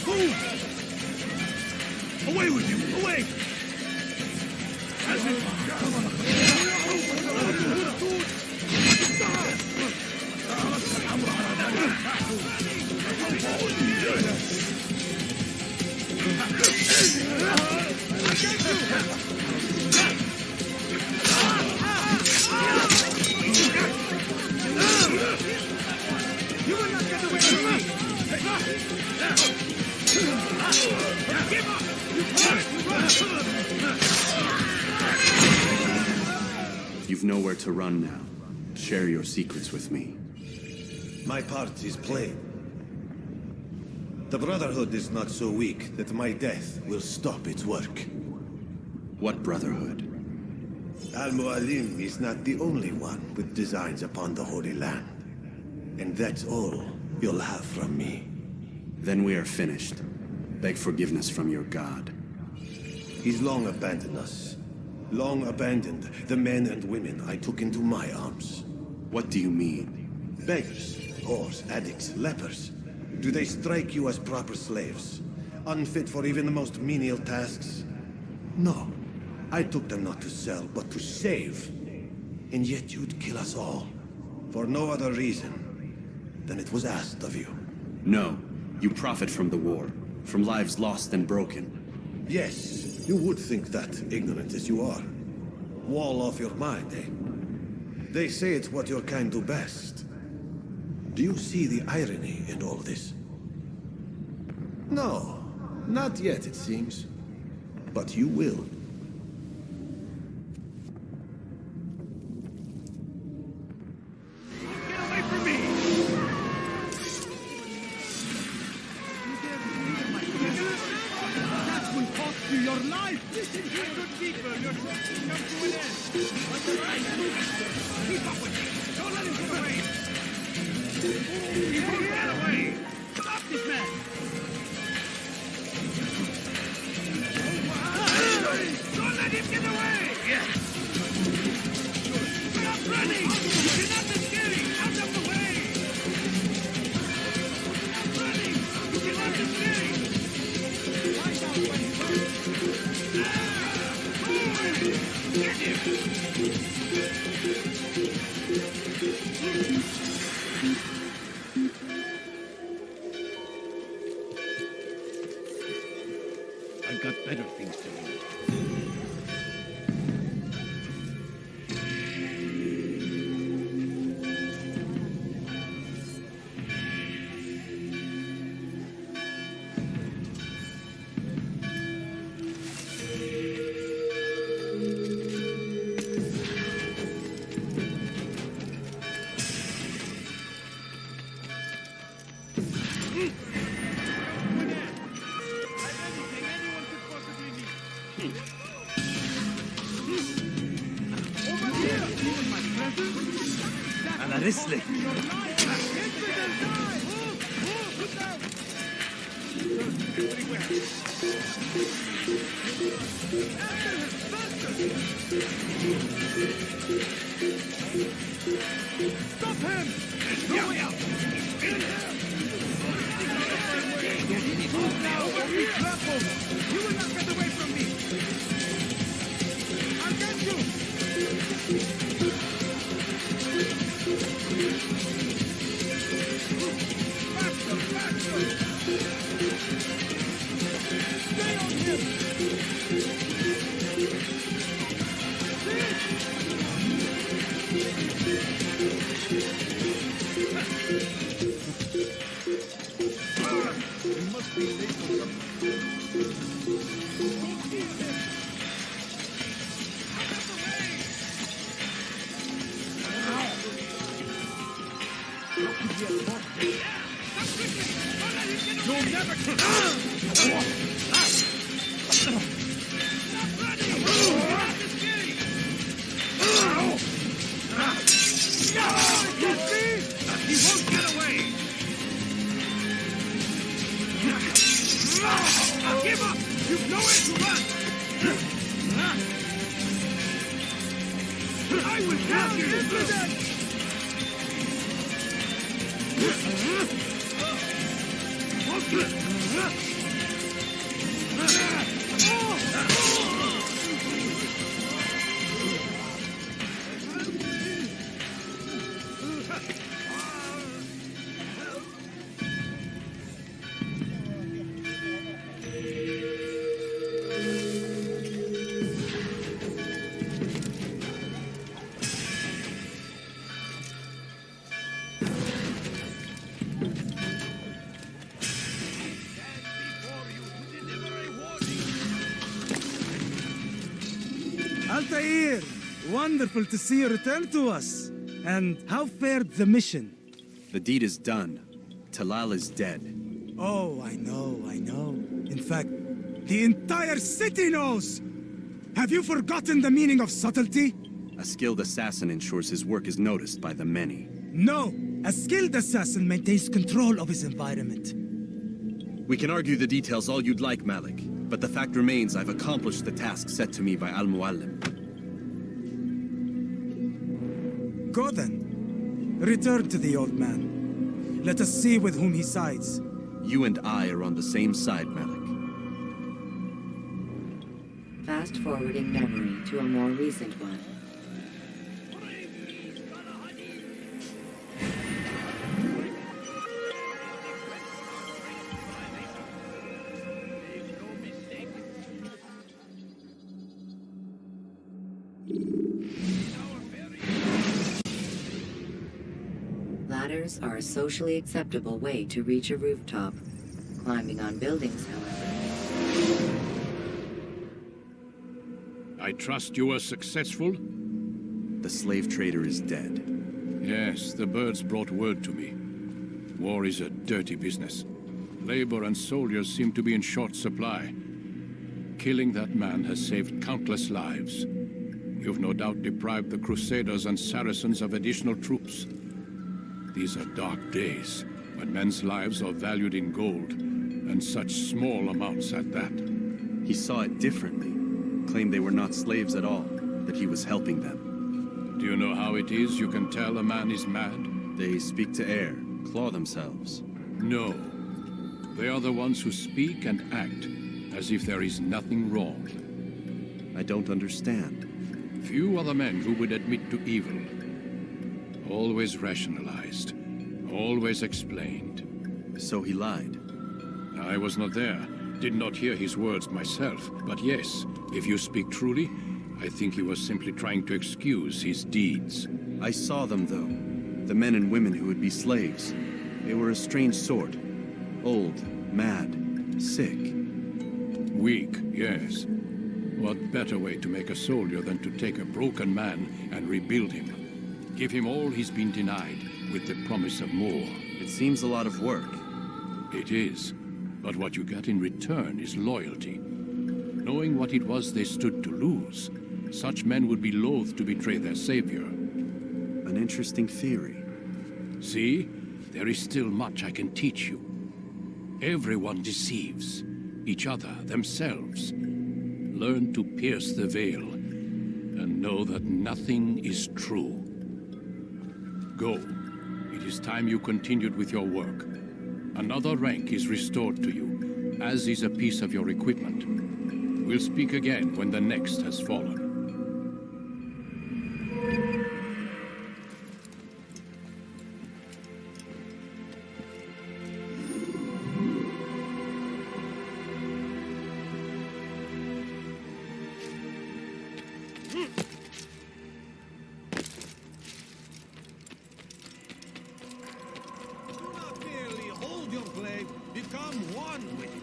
Move! Away with you! Away! You will not get away from me! Give up! You've nowhere to run now. Share your secrets with me. My part is plain. The Brotherhood is not so weak that my death will stop its work. What Brotherhood? Al-Mualim is not the only one with designs upon the Holy Land. And that's all you'll have from me. Then we are finished. Beg forgiveness from your god. He's long abandoned us. Long abandoned the men and women I took into my arms. What do you mean? Beggars, whores, addicts, lepers. Do they strike you as proper slaves? Unfit for even the most menial tasks? No. I took them not to sell, but to save. And yet you'd kill us all. For no other reason than it was asked of you. No. You profit from the war. From lives lost and broken. Yes, you would think that, ignorant as you are. Wall off your mind, eh? They say it's what your kind do best. Do you see the irony in all this? No, not yet, it seems. But you will. Get away from me! That will cost you your life! Listen here, good people, your trip has come to an end. On the right! Keep up with me! Don't let him get away! He won't get away! Stop this man! Don't let him get away! Yeah! Stop running! You cannot escape! Out of the way! Stop running! You cannot escape! Find out when he goes! Get him! I've got better things to do. على رسلك. Stop him! There's no way out! Move now, or be trampled! You will not get away from me! I'll get you! Faster, faster! Stay on him! We must be late for something. You'll never You see? He won't get away! Give up! You've nowhere to run! I will have you! Altair, wonderful to see you return to us. And how fared the mission? The deed is done. Talal is dead. Oh, I know, I know. In fact, the entire city knows! Have you forgotten the meaning of subtlety? A skilled assassin ensures his work is noticed by the many. No! A skilled assassin maintains control of his environment. We can argue the details all you'd like, Malik, but the fact remains I've accomplished the task set to me by Al-Muallim. Go then. Return to the old man. Let us see with whom he sides. You and I are on the same side, Malik. Fast-forwarding memory to a more recent one. Ladders are a socially acceptable way to reach a rooftop. Climbing on buildings, however. I trust you were successful? The slave trader is dead. Yes, the birds brought word to me. War is a dirty business. Labor and soldiers seem to be in short supply. Killing that man has saved countless lives. You've no doubt deprived the Crusaders and Saracens of additional troops. These are dark days, when men's lives are valued in gold, and such small amounts at that. He saw it differently. Claimed they were not slaves at all, that he was helping them. Do you know how it is you can tell a man is mad? They speak to air, claw themselves. No. They are the ones who speak and act as if there is nothing wrong. I don't understand. Few are the men who would admit to evil. Always rationalized. Always explained. So he lied? I was not there. Did not hear his words myself. But yes, if you speak truly, I think he was simply trying to excuse his deeds. I saw them, though. The men and women who would be slaves. They were a strange sort. Old, mad, sick. Weak, yes. What better way to make a soldier than to take a broken man and rebuild him? Give him all he's been denied, with the promise of more. It seems a lot of work. It is. But what you get in return is loyalty. Knowing what it was they stood to lose, such men would be loath to betray their savior. An interesting theory. See? There is still much I can teach you. Everyone deceives. Each other, themselves. Learn to pierce the veil, and know that nothing is true. Go. It is time you continued with your work. Another rank is restored to you, as is a piece of your equipment. We'll speak again when the next has fallen. Become one with it.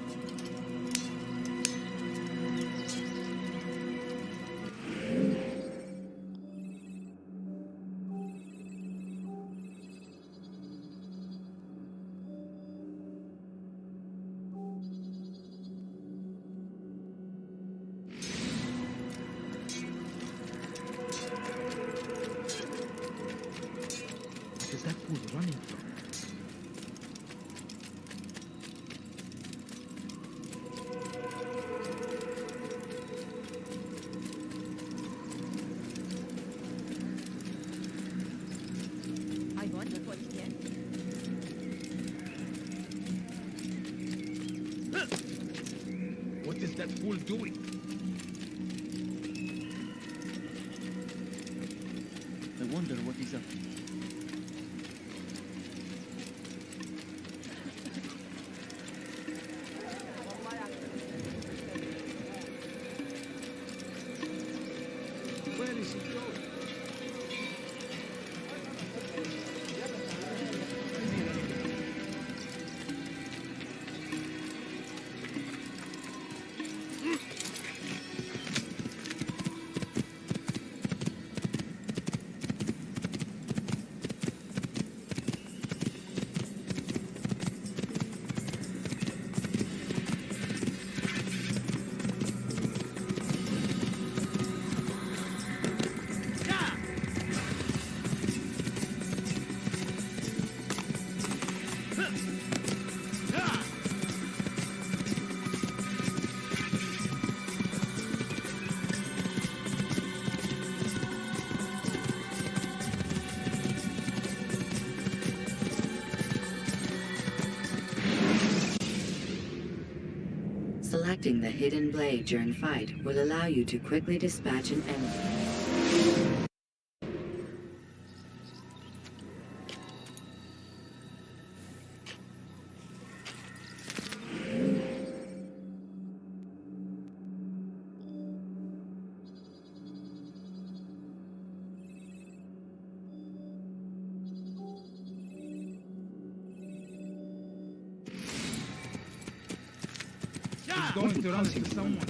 What is that fool running from? What is that fool doing? I wonder what he's up to. Where is he going? Detecting the hidden blade during fight will allow you to quickly dispatch an enemy. It's going to run into someone.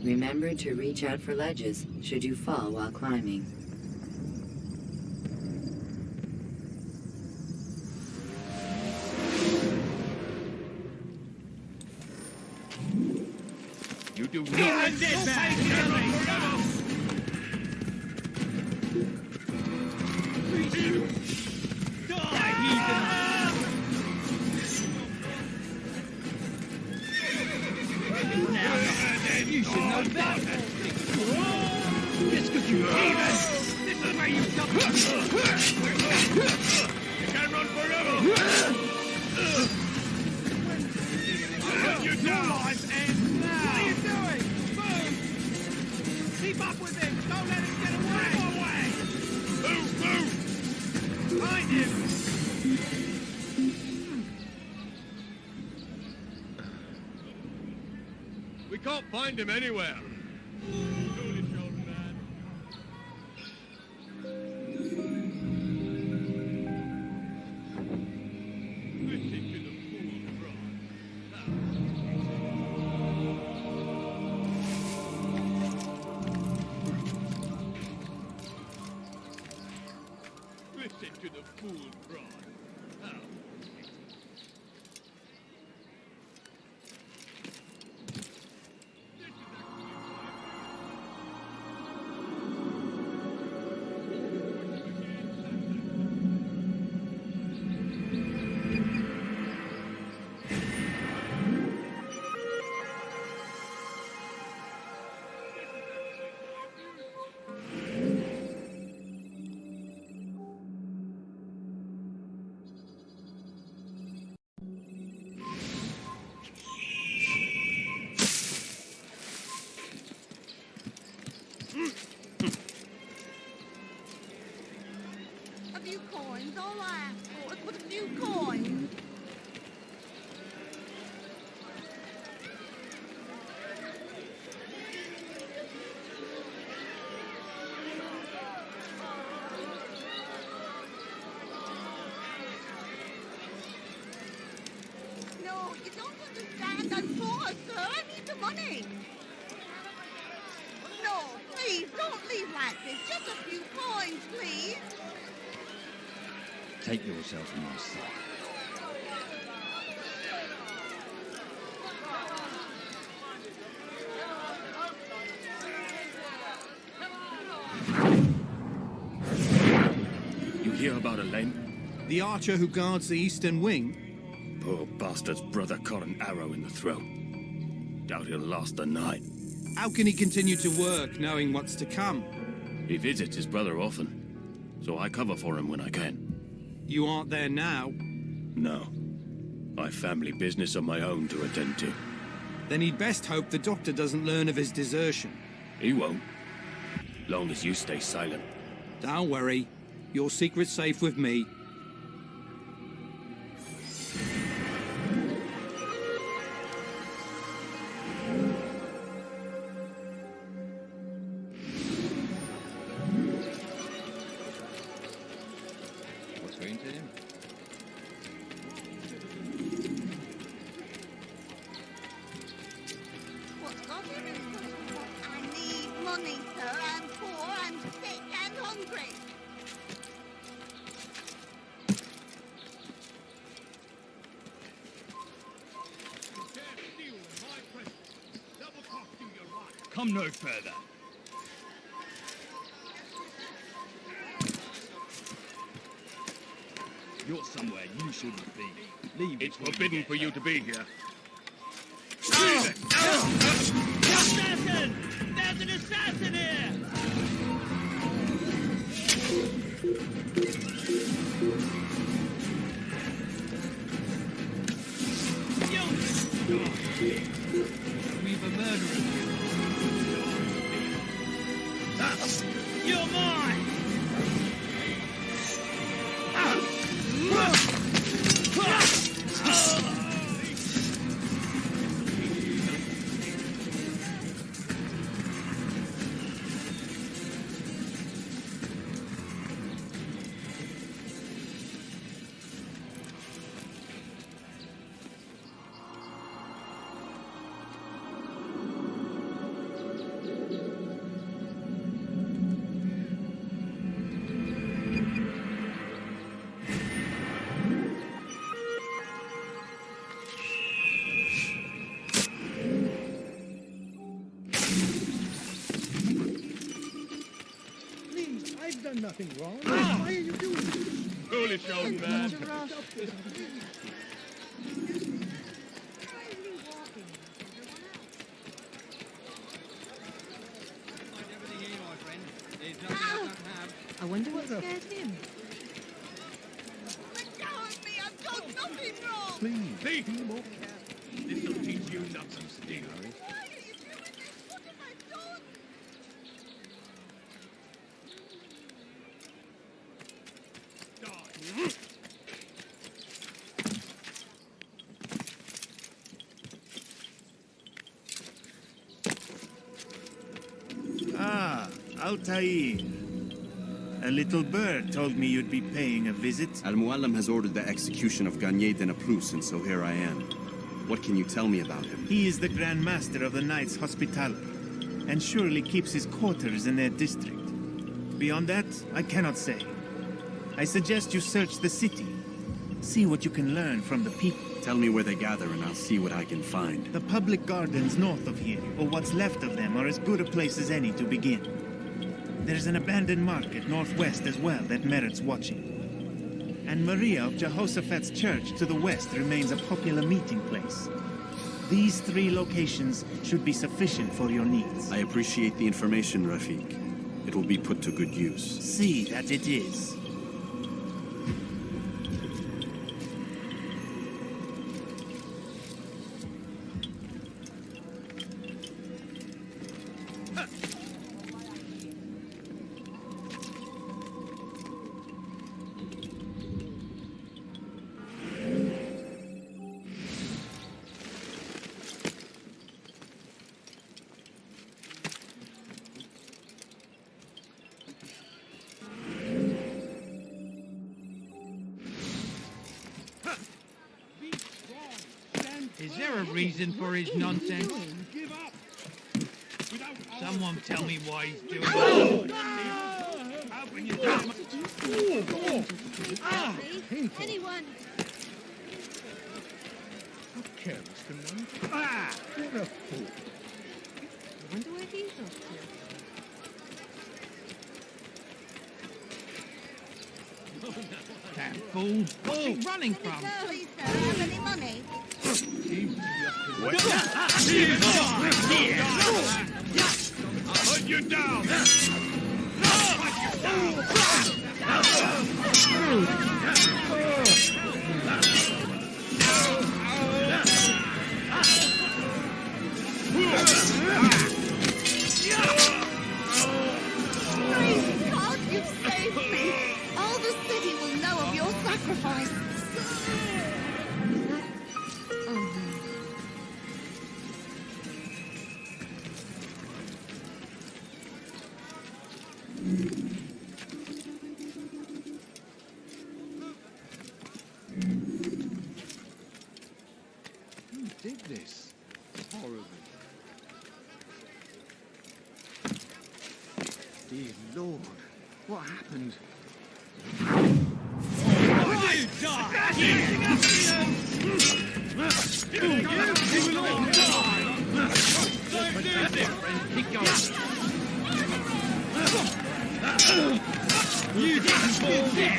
Remember to reach out for ledges should you fall while climbing. You do not You should know better. Just because you heathen! This is where you come from! You can't run forever! You life ends now! What are you doing? Move! Keep up with him! Don't let him get away! Move! Move! Find him! We can't find him anywhere. Listen to the fool cry. How? A few coins, all I ask for is but a few coins. No, you don't understand. I'm poor, sir. I need the money. No, please, don't leave like this. Just a few coins, please. Take yourself, my son. You hear about Elaine? The archer who guards the eastern wing? Poor bastard's brother caught an arrow in the throat. Doubt he'll last the night. How can he continue to work, knowing what's to come? He visits his brother often, so I cover for him when I can. You aren't there now? No. I've family business of my own to attend to. Then he'd best hope the doctor doesn't learn of his desertion. He won't. Long as you stay silent. Don't worry. Your secret's safe with me. What's going to him? What's got him in I need money, sir. I'm poor, I'm sick and hungry. Come no further. You're somewhere you shouldn't be. Leave. It's forbidden for you to be here. Assassin! There's an assassin here! We've a murderer. You're mine! Please, I've done nothing wrong. Why are you doing this? Foolish old man. I wonder what scared him. Let go of me! I've done nothing wrong! Please. Thief! This'll teach you not to steal. Why are you doing this? What have I done? Ah, Altair. A little bird told me you'd be paying a visit. Al-Muallim has ordered the execution of Garnier de Naplouse, and so here I am. What can you tell me about him? He is the Grand Master of the Knights Hospitaller, and surely keeps his quarters in their district. Beyond that, I cannot say. I suggest you search the city. See what you can learn from the people. Tell me where they gather, and I'll see what I can find. The public gardens north of here, or what's left of them, are as good a place as any to begin. There's an abandoned market northwest as well that merits watching. And Maria of Jehoshaphat's church to the west remains a popular meeting place. These three locations should be sufficient for your needs. I appreciate the information, Rafiq. It will be put to good use. See that it is. Is there a reason for his nonsense? Someone tell me why he's doing it. How can you tell him? Anyone? How careless can one be? What a fool. I wonder where he's off to. Damn fool. What's he running from? Please, sir, have any money? I'll hunt you down! Praise God, you've saved me. All the city will know of your sacrifice. Who did this? Horrible. Dear Lord, what happened? You didn't fall dead!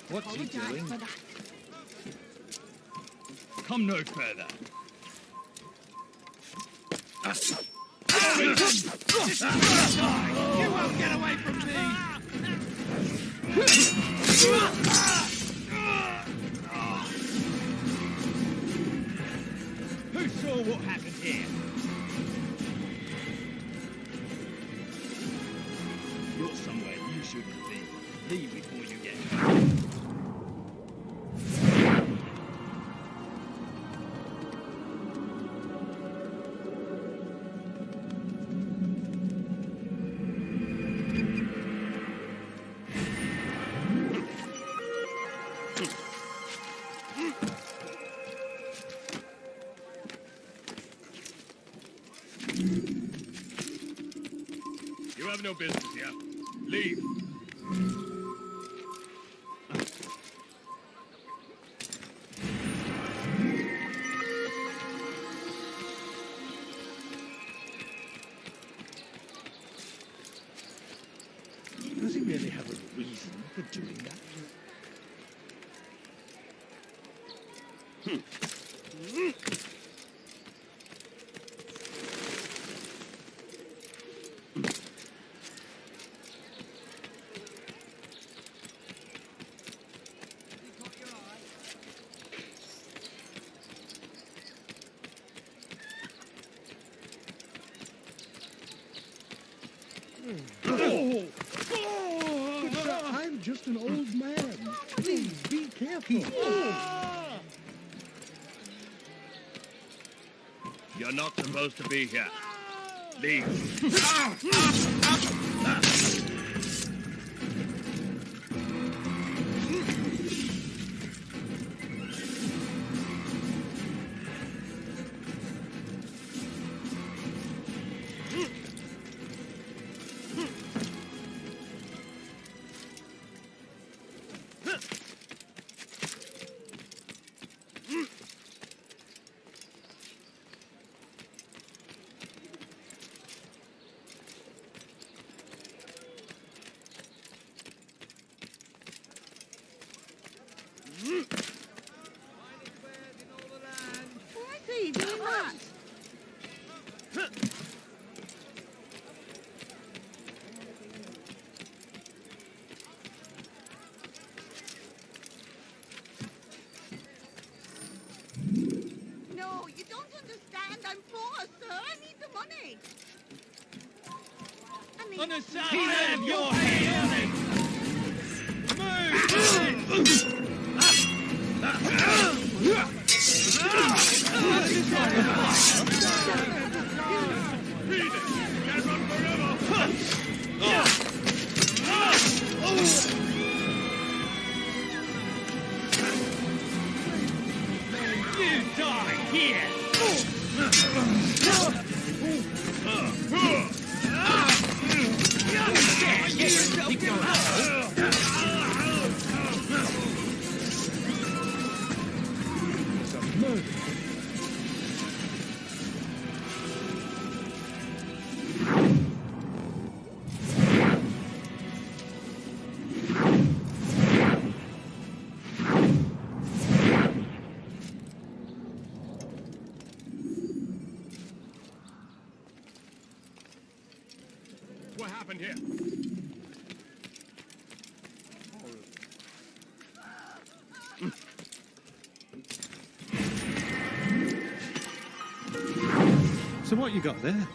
What's he doing? Come no further. You won't get away from me! Who saw what happened here? You're somewhere you shouldn't be. Leave before you get hurt. You have no business here. Leave. Does he really have a reason for doing that? But sir, I'm just an old man. Please be careful. You're not supposed to be here. Leave. Why is he doing that? No, you don't understand. I'm poor, sir. I need money. On the side of your head! You die here! What happened here? So what you got there?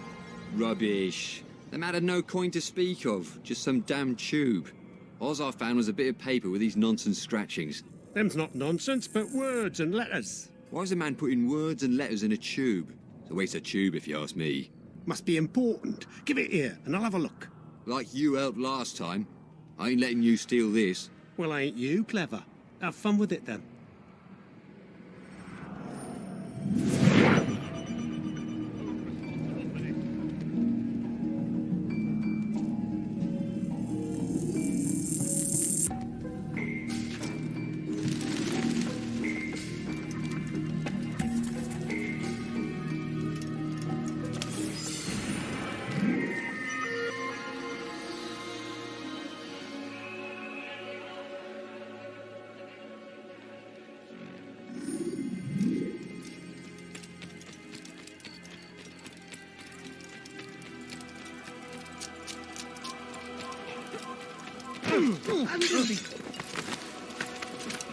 Rubbish. The man had no coin to speak of, just some damn tube. All I found was a bit of paper with these nonsense scratchings. Them's not nonsense, but words and letters. Why is a man putting words and letters in a tube? It's a waste of tube, if you ask me. Must be important. Give it here, and I'll have a look. Like you helped last time. I ain't letting you steal this. Well, ain't you clever? Have fun with it, then.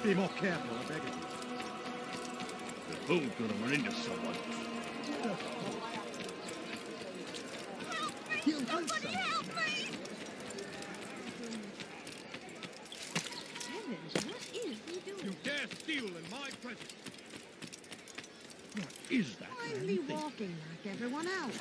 Be more careful, I beg of you. The fool's gonna run into someone. Somebody help me! Heavens, what is he doing? You dare steal in my presence? What is that? Quietly walking like everyone else.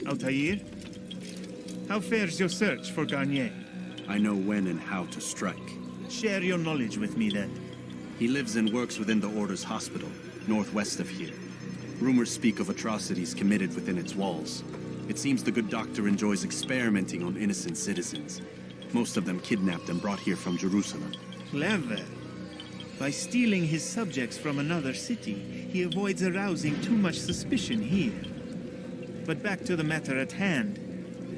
Altair? How fares your search for Garnier? I know when and how to strike. Share your knowledge with me, then. He lives and works within the Order's hospital, northwest of here. Rumors speak of atrocities committed within its walls. It seems the good doctor enjoys experimenting on innocent citizens. Most of them kidnapped and brought here from Jerusalem. Clever. By stealing his subjects from another city, he avoids arousing too much suspicion here. But back to the matter at hand.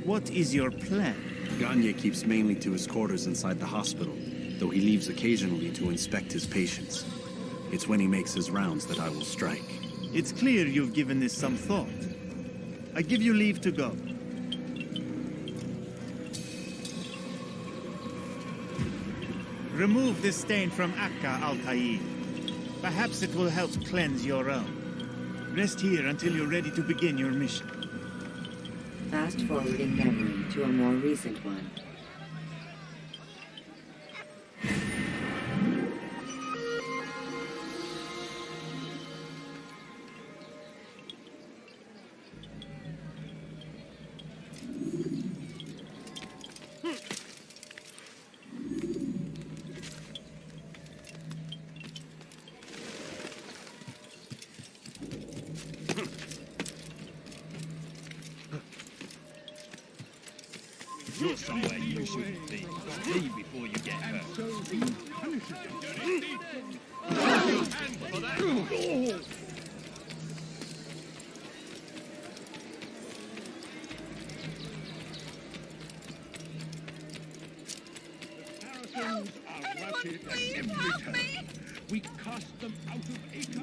What is your plan? Gagne keeps mainly to his quarters inside the hospital, though he leaves occasionally to inspect his patients. It's when he makes his rounds that I will strike. It's clear you've given this some thought. I give you leave to go. Remove this stain from Akka, Altair. Perhaps it will help cleanse your own. Rest here until you're ready to begin your mission. Fast forwarding memory to a more recent one. You're somewhere you shouldn't be. Leave before you get hurt. We cast them out of Acre.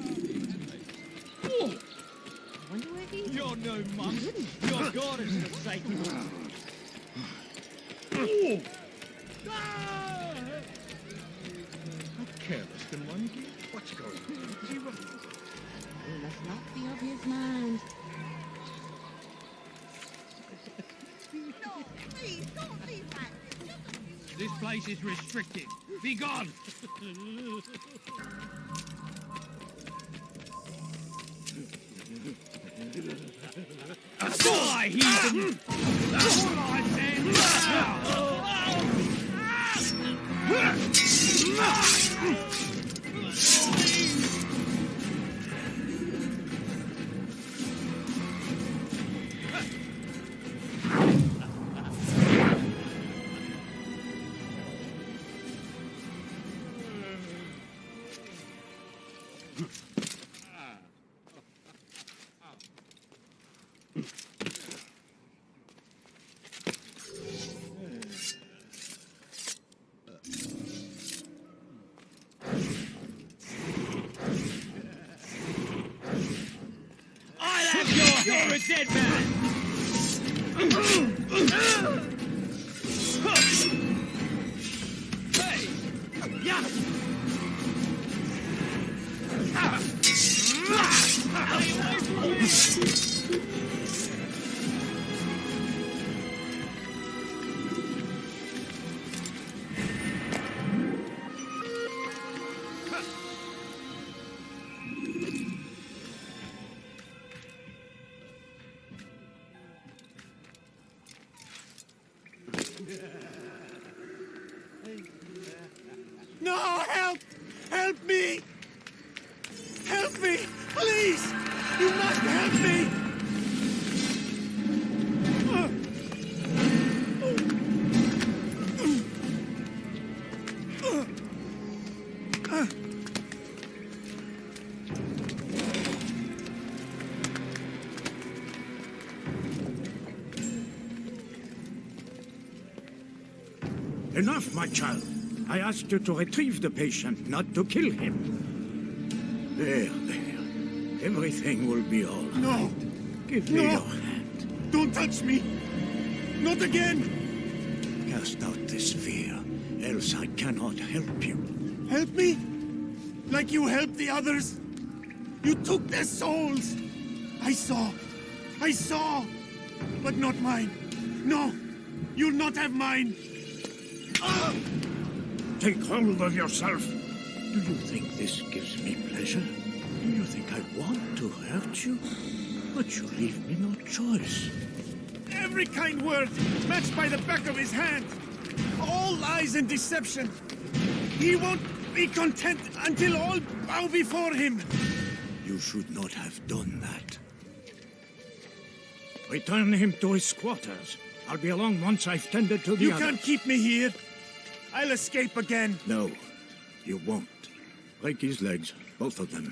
Oh! I wonder where he... You're no monk. Your god is the Satan. Oh! Ah! How careless can one get? What's going on? Is he right? We must not be of his mind. No, please, don't leave like this. This place is restricted. Be gone! Die, heathen! I You're a dead man! Hey! Yeah! No, help! Help me! Help me! Please! You must help me! Enough, my child. I asked you to retrieve the patient, not to kill him. There. Everything will be all right. No! Give me your hand. Don't touch me! Not again! Cast out this fear, else I cannot help you. Help me? Like you helped the others? You took their souls! I saw! But not mine! No! You'll not have mine! Take hold of yourself. Do you think this gives me pleasure? Do you think I want to hurt you? But you leave me no choice. Every kind word matched by the back of his hand. All lies and deception. He won't be content until all bow before him. You should not have done that. Return him to his quarters. I'll be along once I've tended to the You others. can't keep me here. I'll escape again. No, you won't. Break his legs, both of them.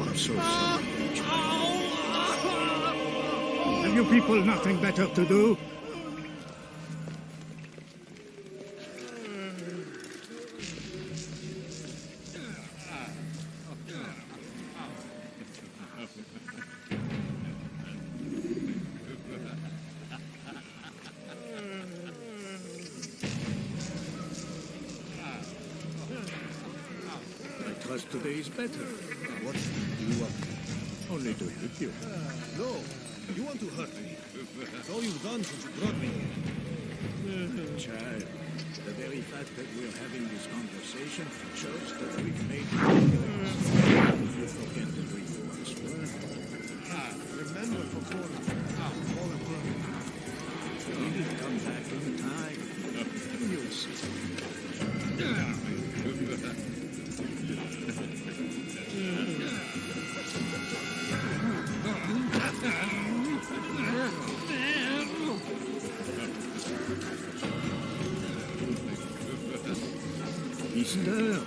I'm so sorry. Have you people nothing better to do? I trust today is better. What do you want? Only to hit you. No, you want to hurt me. It's all you've done since you brought me here. Child, the very fact that we're having this conversation shows that we've made progress. If you forget who you once were, Remember for falling. we'll come back in time. You'll see. He stirs.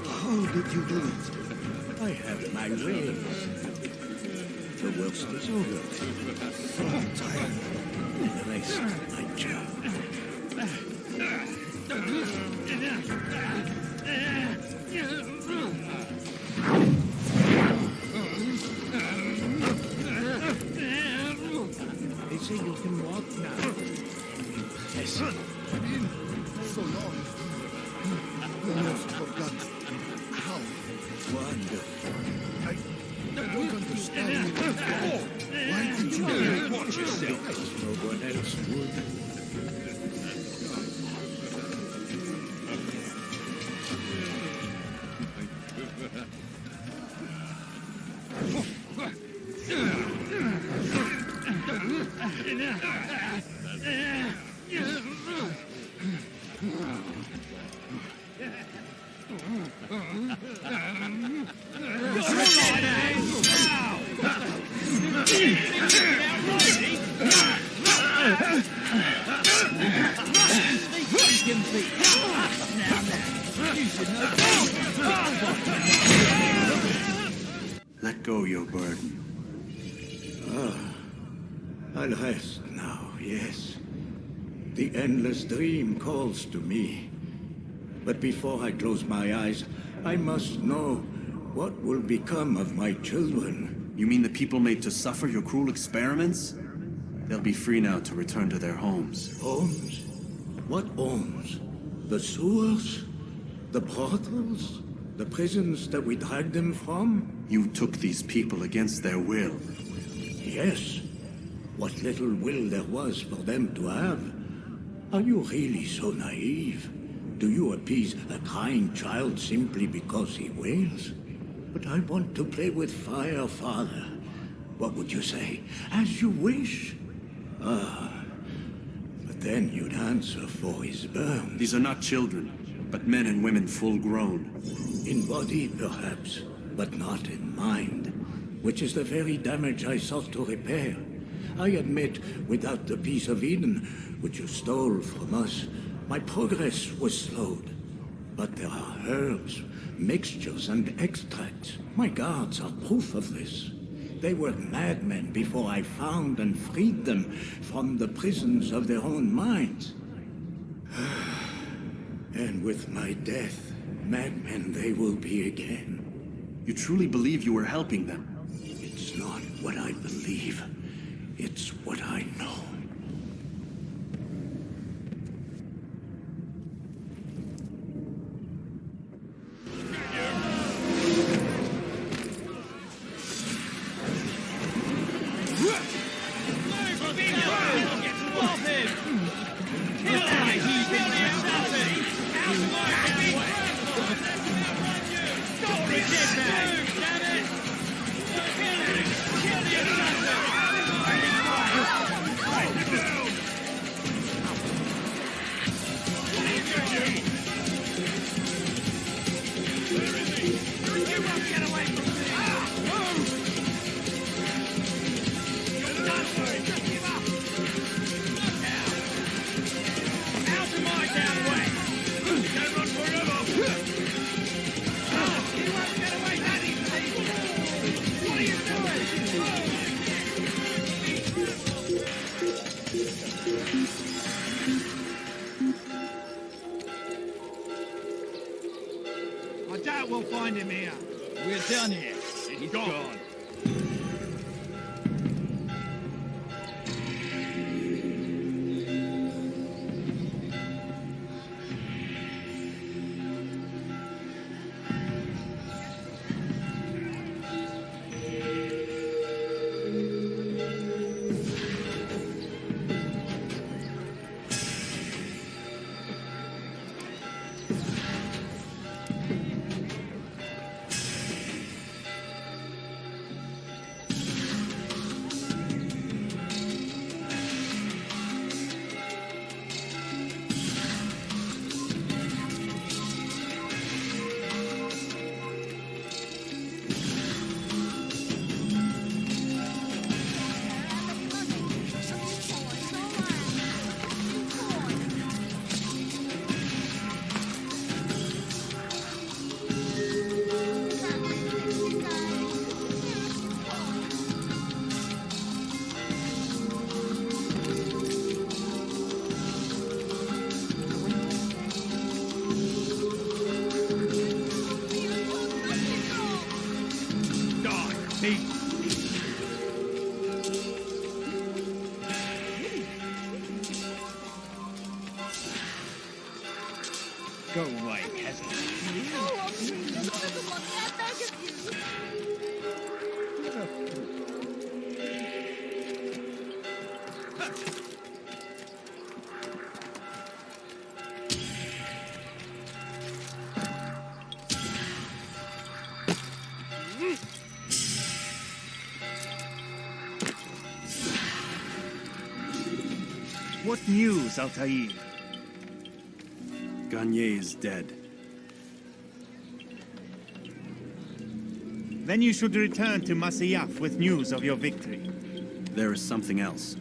How did you do it? I have my ways. the worst is over. So tired. Rest, my child. They say you can walk now. Yes. So long. Almost forgot how. Wonderful. I don't understand. Why did you Watch yourself. No one else would. Let go your burden. I'll rest now, yes. The endless dream calls to me. But before I close my eyes, I must know what will become of my children. You mean the people made to suffer your cruel experiments? They'll be free now to return to their homes. Homes? What homes? The sewers? The brothels? The prisons that we dragged them from? You took these people against their will. Yes. What little will there was for them to have. Are you really so naive? Do you appease a crying child simply because he wails? But I want to play with fire, Father. What would you say? As you wish. But then you'd answer for his burn. These are not children, but men and women full grown. In body, perhaps, but not in mind. Which is the very damage I sought to repair. I admit, without the piece of Eden, which you stole from us, my progress was slowed. But there are herbs, mixtures, and extracts. My guards are proof of this. They were madmen before I found and freed them from the prisons of their own minds. And with my death, madmen they will be again. You truly believe you were helping them? It's not what I believe. It's what I know. I doubt we'll find him here. We're done here. He's gone. me. Go away, peasant. Oh, please, Elizabeth, I beg of you. What news, Altair? Gagne is dead. Then you should return to Masyaf with news of your victory. There is something else.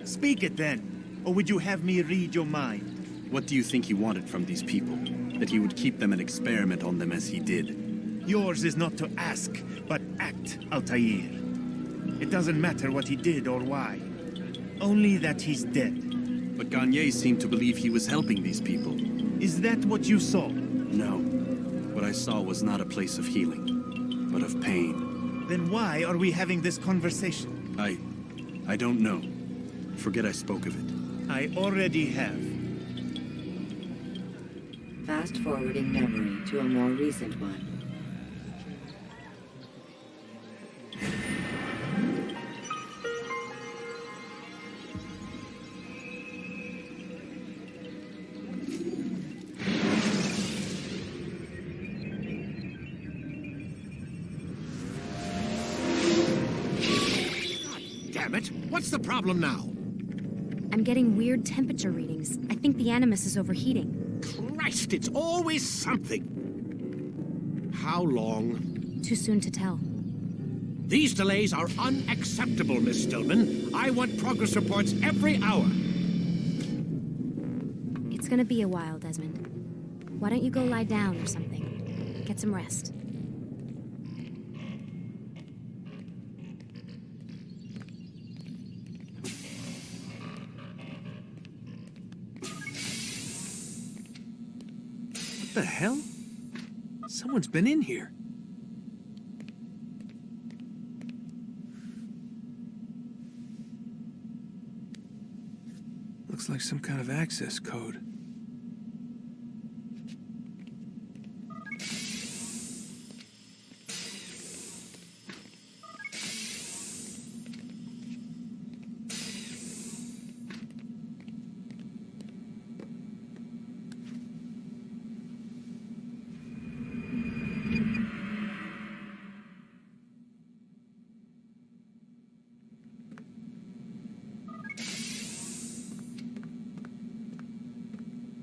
Speak it then, or would you have me read your mind? What do you think he wanted from these people? That he would keep them and experiment on them as he did? Yours is not to ask, but act, Altair. It doesn't matter what he did or why. Only that he's dead. But Gagne seemed to believe he was helping these people. Is that what you saw? No. What I saw was not a place of healing, but of pain. Then why are we having this conversation? I don't know. Forget I spoke of it. I already have. Fast-forwarding memory to a more recent one. Damn it! What's the problem now? I'm getting weird temperature readings. I think the Animus is overheating. Christ, it's always something. How long? Too soon to tell. These delays are unacceptable, Miss Stillman. I want progress reports every hour. It's gonna be a while, Desmond. Why don't you go lie down or something? Get some rest. What the hell? Someone's been in here. Looks like some kind of access code.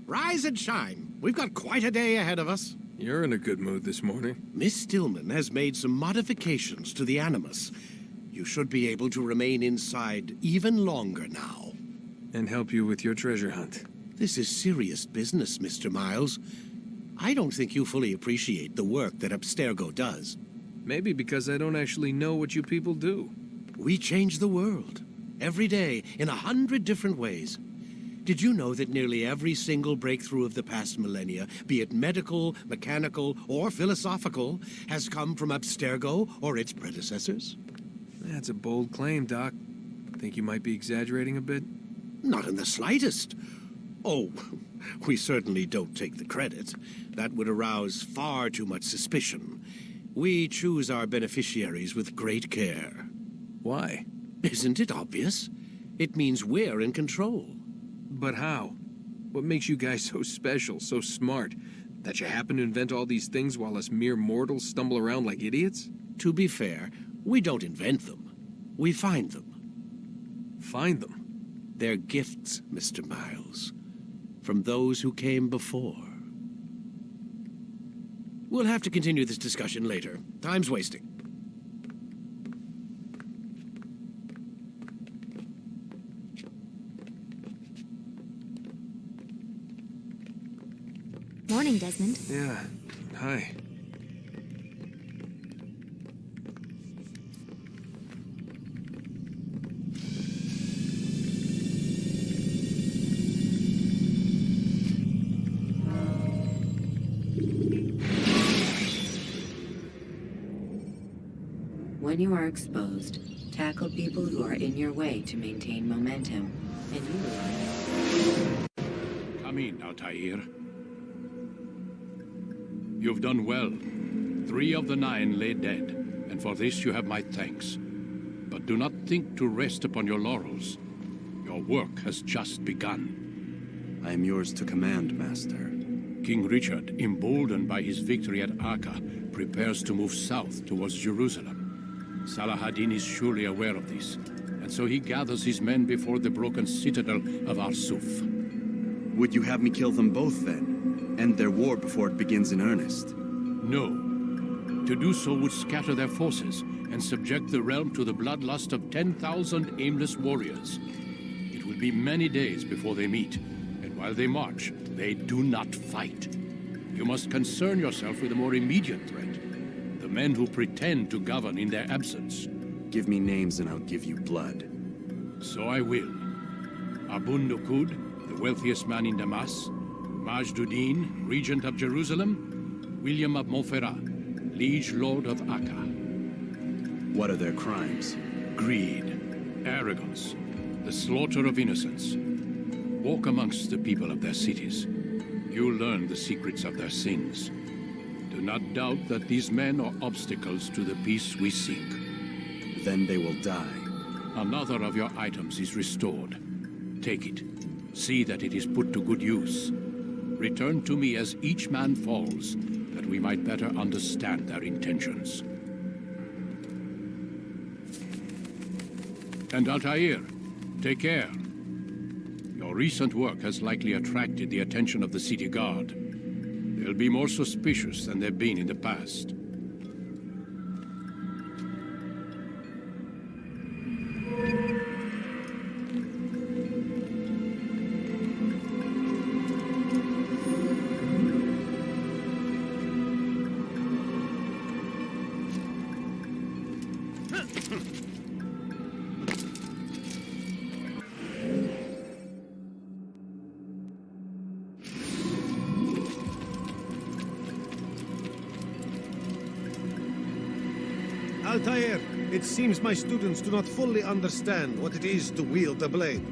Rise and shine. We've got quite a day ahead of us. You're in a good mood this morning. Miss Stillman has made some modifications to the Animus. You should be able to remain inside even longer now. And help you with your treasure hunt. This is serious business, Mr. Miles. I don't think you fully appreciate the work that Abstergo does. Maybe because I don't actually know what you people do. We change the world. Every day, in 100 different ways. Did you know that nearly every single breakthrough of the past millennia, be it medical, mechanical, or philosophical, has come from Abstergo or its predecessors? That's a bold claim, Doc. Think you might be exaggerating a bit? Not in the slightest. Oh, we certainly don't take the credit. That would arouse far too much suspicion. We choose our beneficiaries with great care. Why? Isn't it obvious? It means we're in control. But how? What makes you guys so special, so smart? That you happen to invent all these things while us mere mortals stumble around like idiots? To be fair, we don't invent them. We find them. Find them? They're gifts, Mr. Miles. From those who came before. We'll have to continue this discussion later. Time's wasting. Morning, Desmond. Yeah. Hi. When you are exposed, tackle people who are in your way to maintain momentum, and you will. Come in, Altair. You've done well. 3 of the 9 lay dead, and for this you have my thanks. But do not think to rest upon your laurels. Your work has just begun. I am yours to command, Master. King Richard, emboldened by his victory at Acre, prepares to move south towards Jerusalem. Salah-ad-Din is surely aware of this, and so he gathers his men before the broken citadel of Arsuf. Would you have me kill them both, then? End their war before it begins in earnest? No. To do so would scatter their forces and subject the realm to the bloodlust of 10,000 aimless warriors. It will be many days before they meet, and while they march, they do not fight. You must concern yourself with a more immediate threat. The men who pretend to govern in their absence. Give me names and I'll give you blood. So I will. Abun Nukud, the wealthiest man in Damas. Majduddin, regent of Jerusalem. William of Montferrat, liege lord of Acre. What are their crimes? Greed, arrogance, the slaughter of innocents. Walk amongst the people of their cities. You'll learn the secrets of their sins. Do not doubt that these men are obstacles to the peace we seek. Then they will die. Another of your items is restored. Take it. See that it is put to good use. Return to me as each man falls, that we might better understand their intentions. And Altair, take care. Your recent work has likely attracted the attention of the city guard. They'll be more suspicious than they've been in the past. Altair, it seems my students do not fully understand what it is to wield a blade.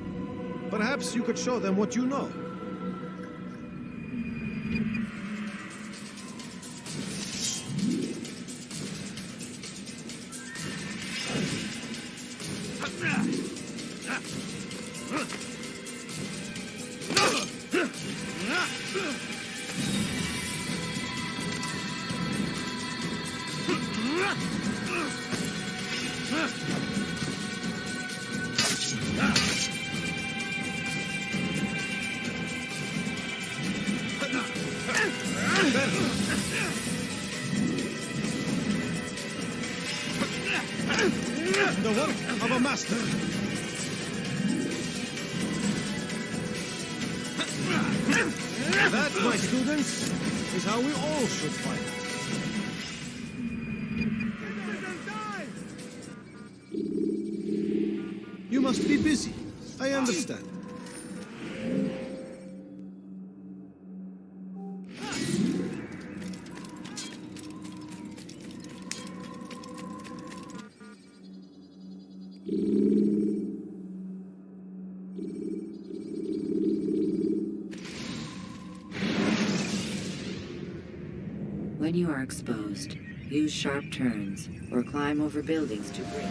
Perhaps you could show them what you know. The work of a master. That, my students, is how we all should fight. You must be busy. I understand. When you are exposed, use sharp turns or climb over buildings to break.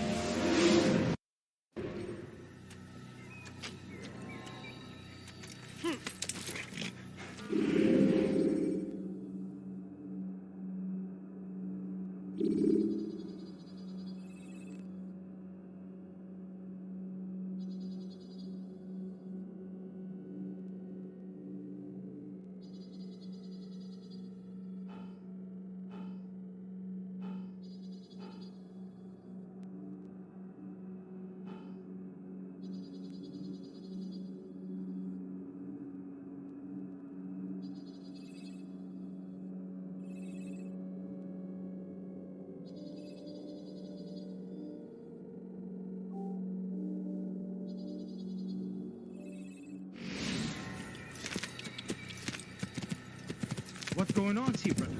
What's going on, T-Brother?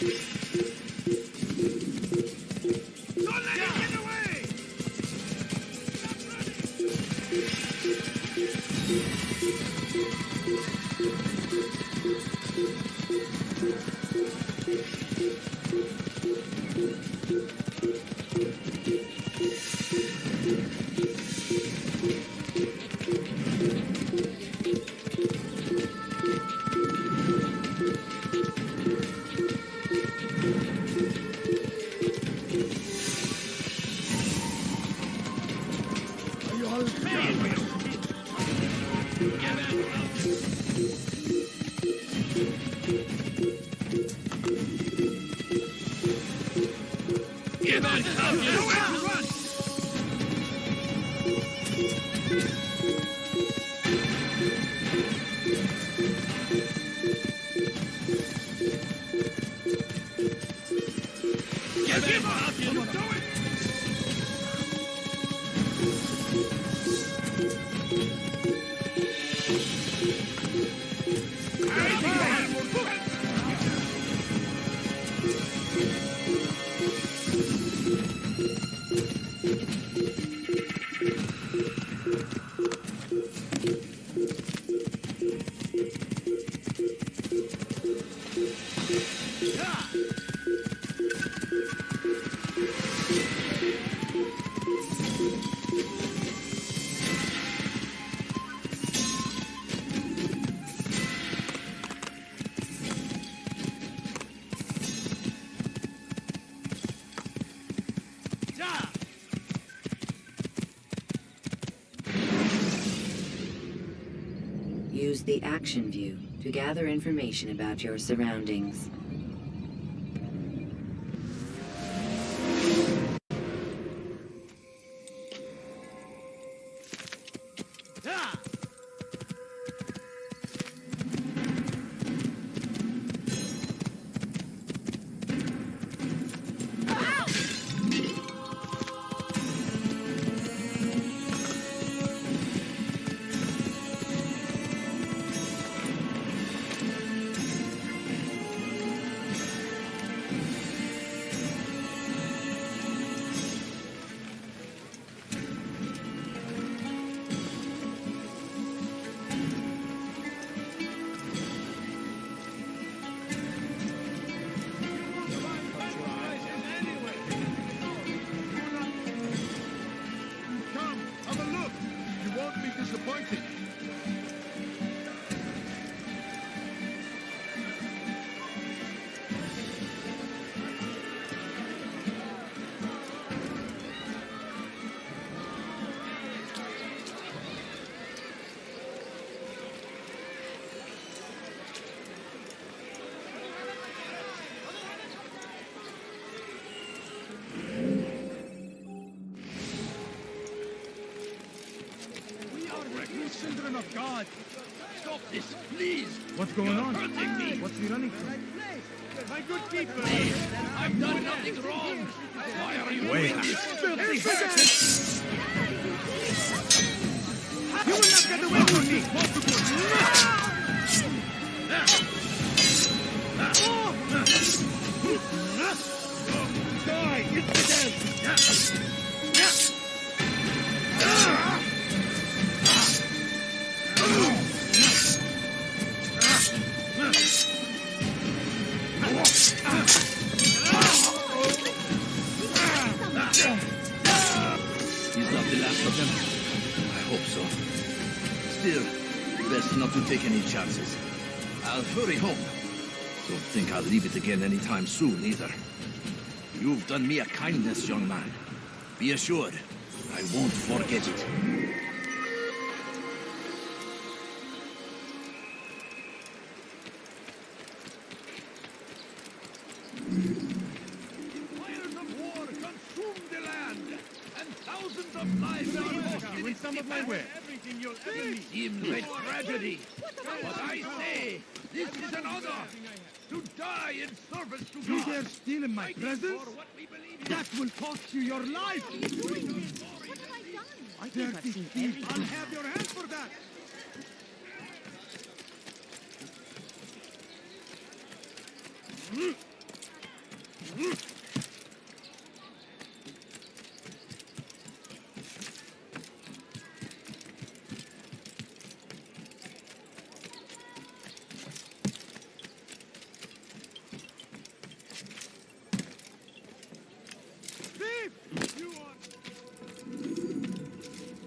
Don't let him get away! Use the action view to gather information about your surroundings. Come, have a look. You won't be disappointed. Children of God! Stop this, please! What's going on? Hurting me! What's he running from? My good people! I've done nothing wrong! Why are you Wait. doing this? Filthy bastard! You will not get away from me! Die, infidel! He's not the last of them. I hope so. Still, best not to take any chances. I'll hurry home. Don't think I'll leave it again anytime soon, either. You've done me a kindness, young man. Be assured, I won't forget it. Fires of war consume the land, and thousands of lives are lost in its defense. Everything you'll ever It need. seems a tragedy, but I say this is an honor to die in service to You God. dare steal in my presence? For what we believe in. That will cost you your life! What are you doing this? What have I done? I think I've seen everything. I'll have your hand for that!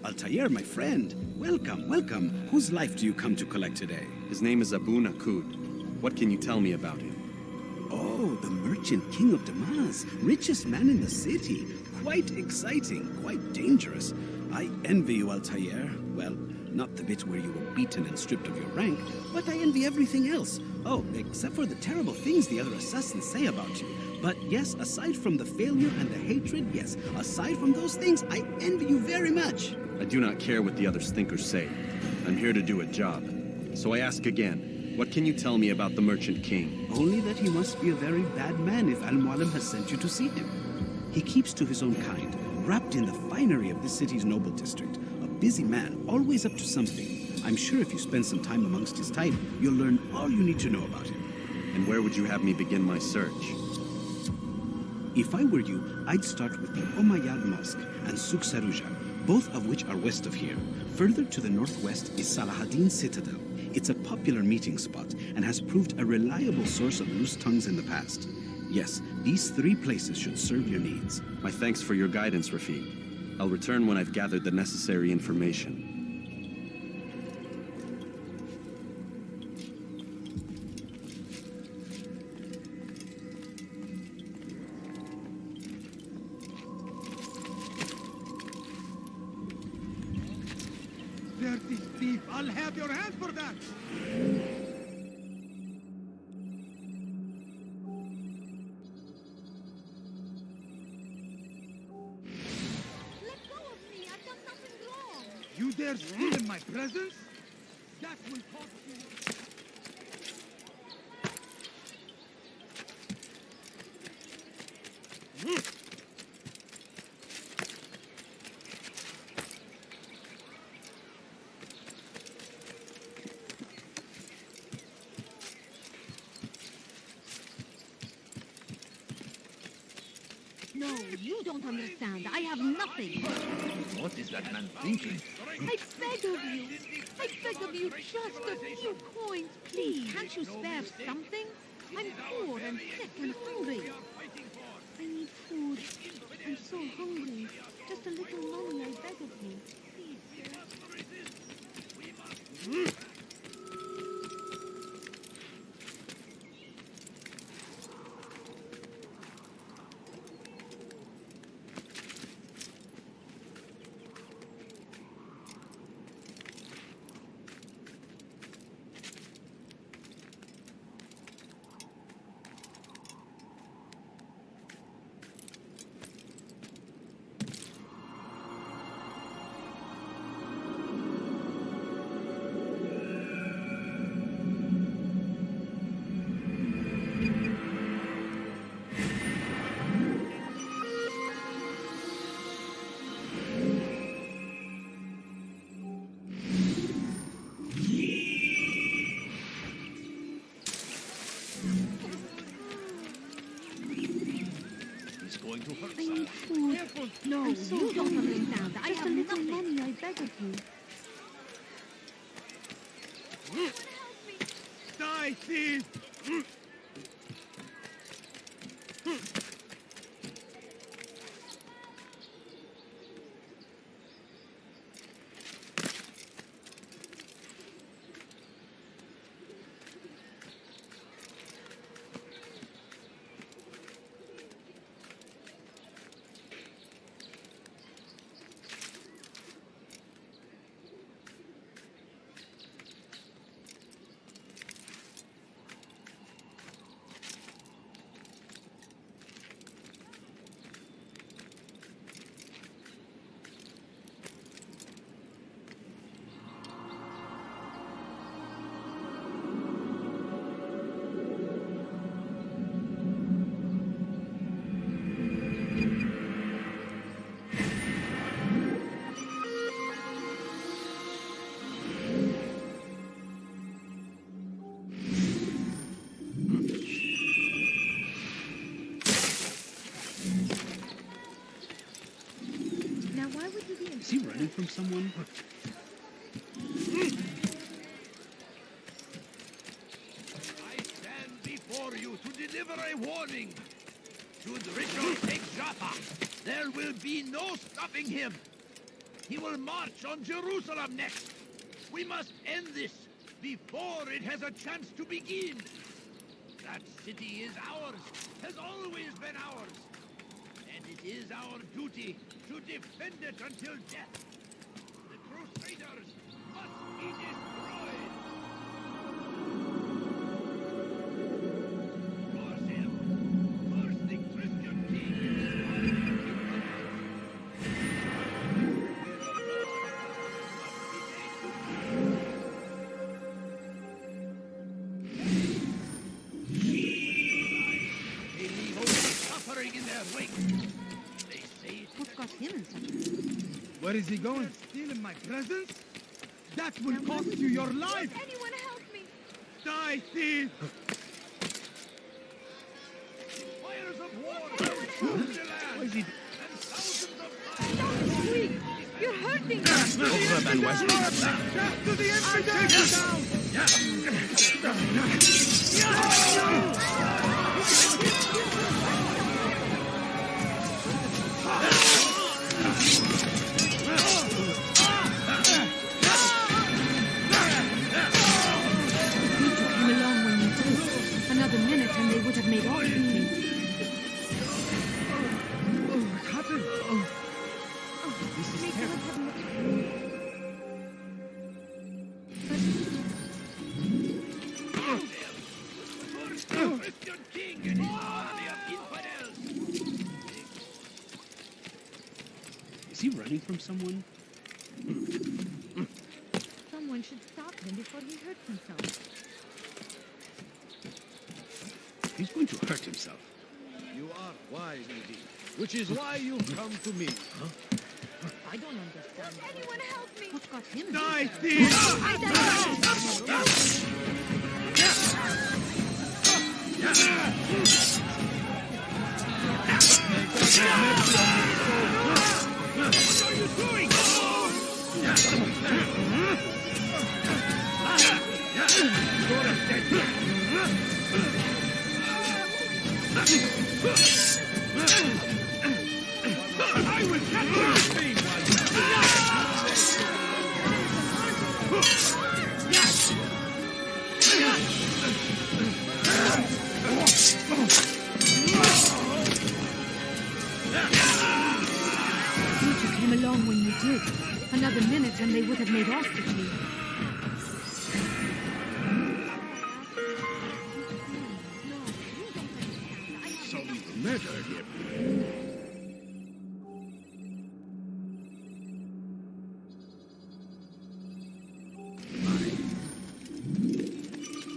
Altair, my friend. Welcome, welcome. Whose life do you come to collect today? His name is Abu Nakud. What can you tell me about him? Oh, the merchant king of Damas. Richest man in the city. Quite exciting, quite dangerous. I envy you, Altair. Well, not the bit where you were beaten and stripped of your rank, but I envy everything else. Oh, except for the terrible things the other assassins say about you. But yes, aside from the failure and the hatred, yes, aside from those things, I envy you very much. I do not care what the others think or say. I'm here to do a job. So I ask again, what can you tell me about the Merchant King? Only that he must be a very bad man if Al-Mualim has sent you to see him. He keeps to his own kind, wrapped in the finery of this city's noble district. A busy man, always up to something. I'm sure if you spend some time amongst his type, you'll learn all you need to know about him. And where would you have me begin my search? If I were you, I'd start with the Umayyad Mosque and Souk Saruja, both of which are west of here. Further to the northwest is Salahaddin Citadel. It's a popular meeting spot and has proved a reliable source of loose tongues in the past. Yes, these three places should serve your needs. My thanks for your guidance, Rafiq. I'll return when I've gathered the necessary information. Dirty thief! I'll have your hand for that! Let go of me! I've done nothing wrong! You dare steal in my presence? That will cost you... No, you don't understand. I have nothing. What is that man thinking? I beg of you. I beg of you, just a few coins, please. Can't you spare something? I'm poor and sick and hungry. I need food. I'm so hungry. Just a little money, I beg of you. Please. Going to hurt I need food. Careful. No, you don't understand. I have little money, I beg of you. Die, thief! Is he running from someone? I stand before you to deliver a warning. Should Richard take Jaffa, there will be no stopping him. He will march on Jerusalem next. We must end this before it has a chance to begin. That city is ours, has always been ours. And it is our duty to defend it until death. The Crusaders must be destroyed. Force him. Force the Christian king. They leave only suffering in their wake. They say What got him in such a... Where is he going? Stealing my presents? That will cost you your life! Anyone help me! Die, thief! fires of war consume the land. What is he? And thousands of Don't squeak! You're hurting me! Over and west. To the infidels! You took him along when you did. Another minute and they would have made off with me. What happened? This is terrible. Christian king and his army of infidels. Is he running from someone? Someone should stop him before he hurts himself. He's going to hurt himself. You are wise indeed, which is why you've come to me. I don't understand. Anyone help me! What got him? Die, What are you doing? I will catch you! You took him along when you did. Another minute and they would have made off with me. So we murdered him.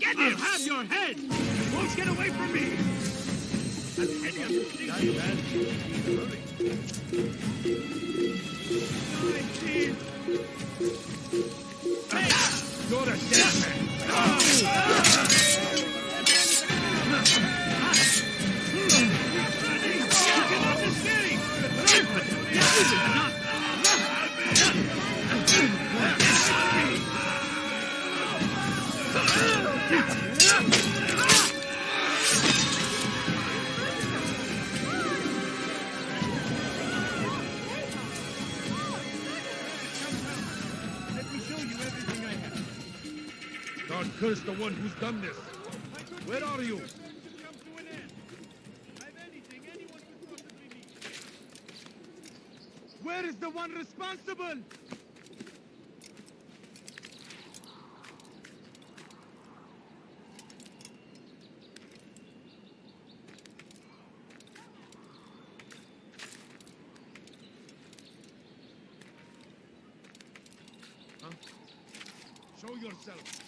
Get him! Have your head! You won't get away from me! I'll head him. Die, man. Hey! You're a dead man! Let me show you everything I have. God curse the one who's done this. Where are you? Where is the one responsible? Show yourself.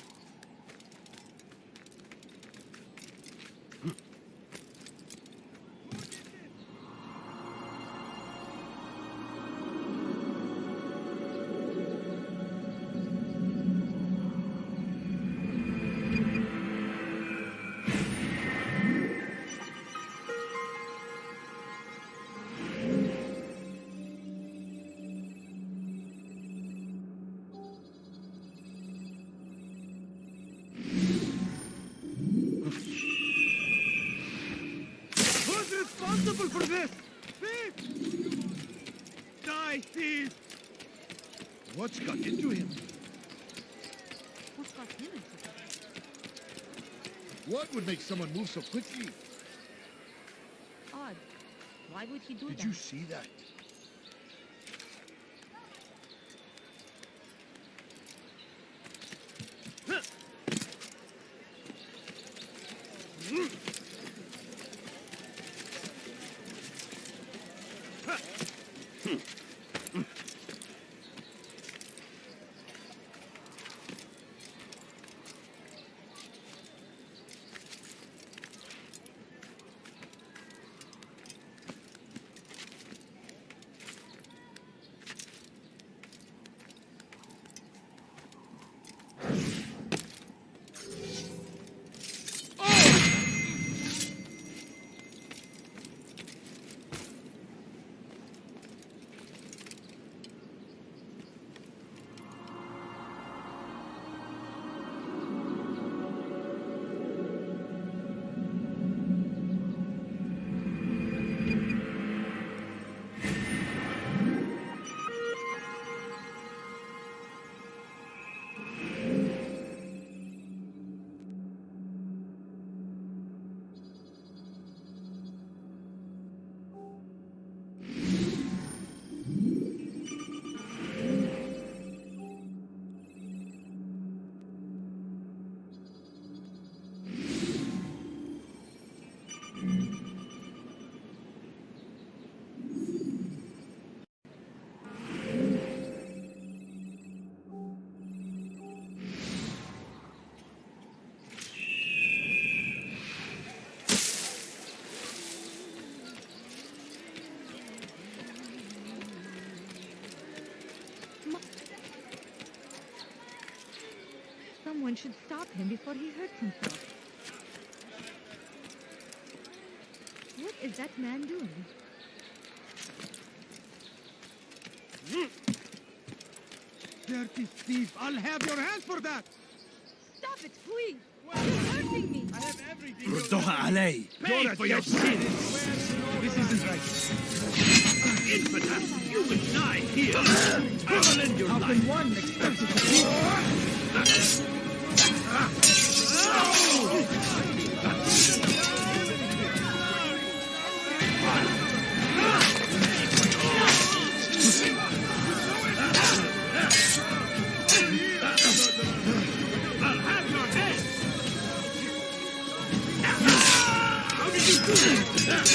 responsible for this! Thief! Die, thief! What's got into him? What's got him into it? What would make someone move so quickly? Odd. Why would he do that? Did you see that? Someone should stop him before he hurts himself. What is that man doing? Dirty thief! I'll have your hands for that! Stop it, please! You're hurting me! I have everything. ردوها علي. Pay for your sins! This isn't right. Infidel! You will die here! Travel in your How life! can one expect to compete? I'll have your head! How did you do this?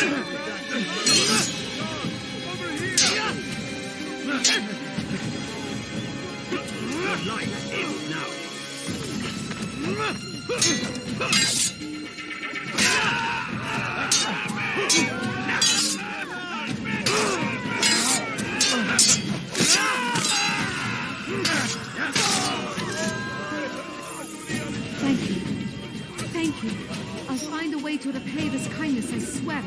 Your life ends now. Thank you. Thank you. I'll find a way to repay this kindness, I swear it.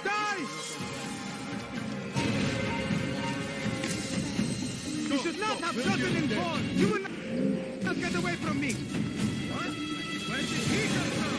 Die! You should not have gotten involved! You will not get away from me! What? Where did he come from?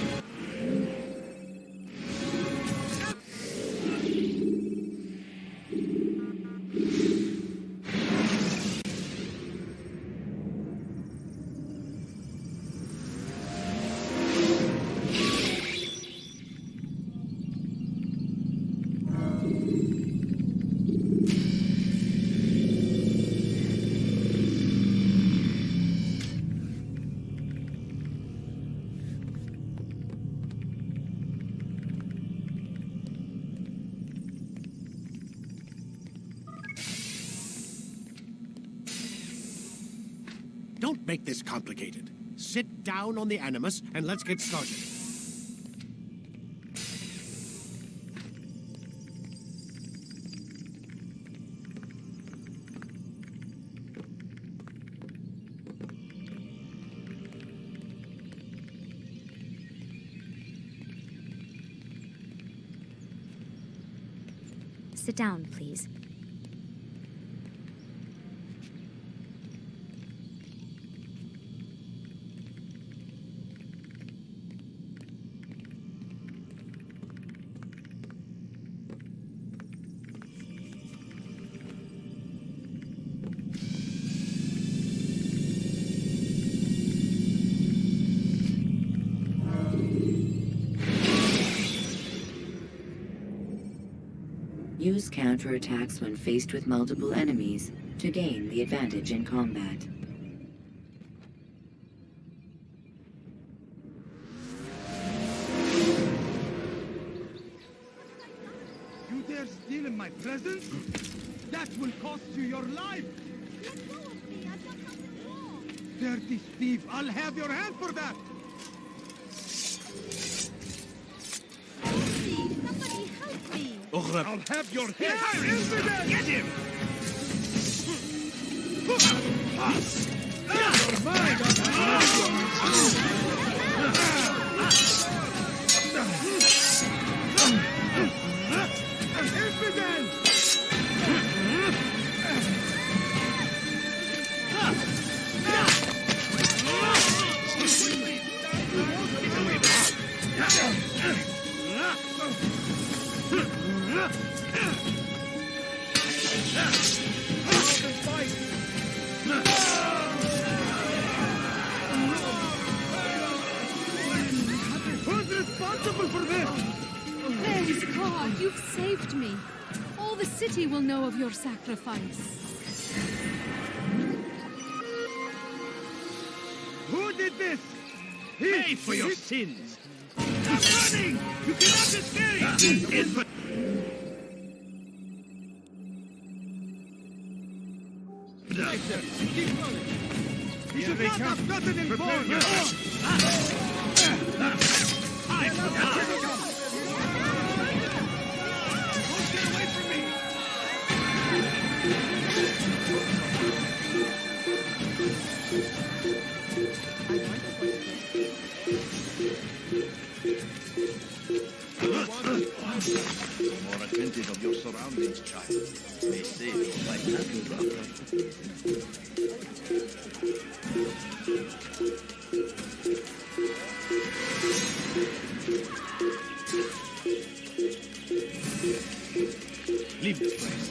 Don't make this complicated. Sit down on the Animus and let's get started. Sit down, please. Use counterattacks when faced with multiple enemies to gain the advantage in combat. You dare steal in my presence? That will cost you your life! Let go of me! I've done nothing wrong! Dirty thief! I'll have your hand for that! Help me! Somebody help me! I'll have your head! Infidel! Get him! Who's responsible for this? Praise God, you've saved me. All the city will know of your sacrifice. Who did this? Pay for your sins! Stop running! You cannot escape! Right there. Keep going. You should not have gotten involved. More attentive of your surroundings, child. They say you like that, Leave this place.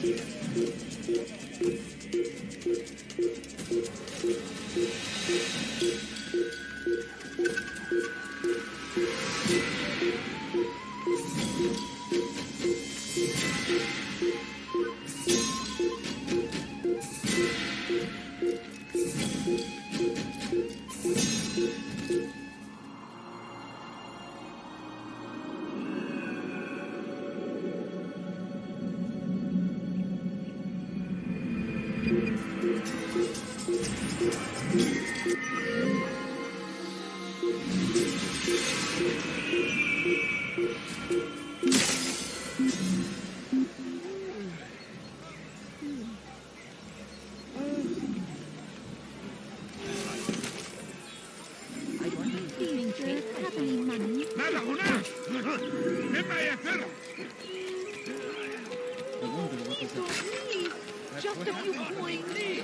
Just a few coins, please.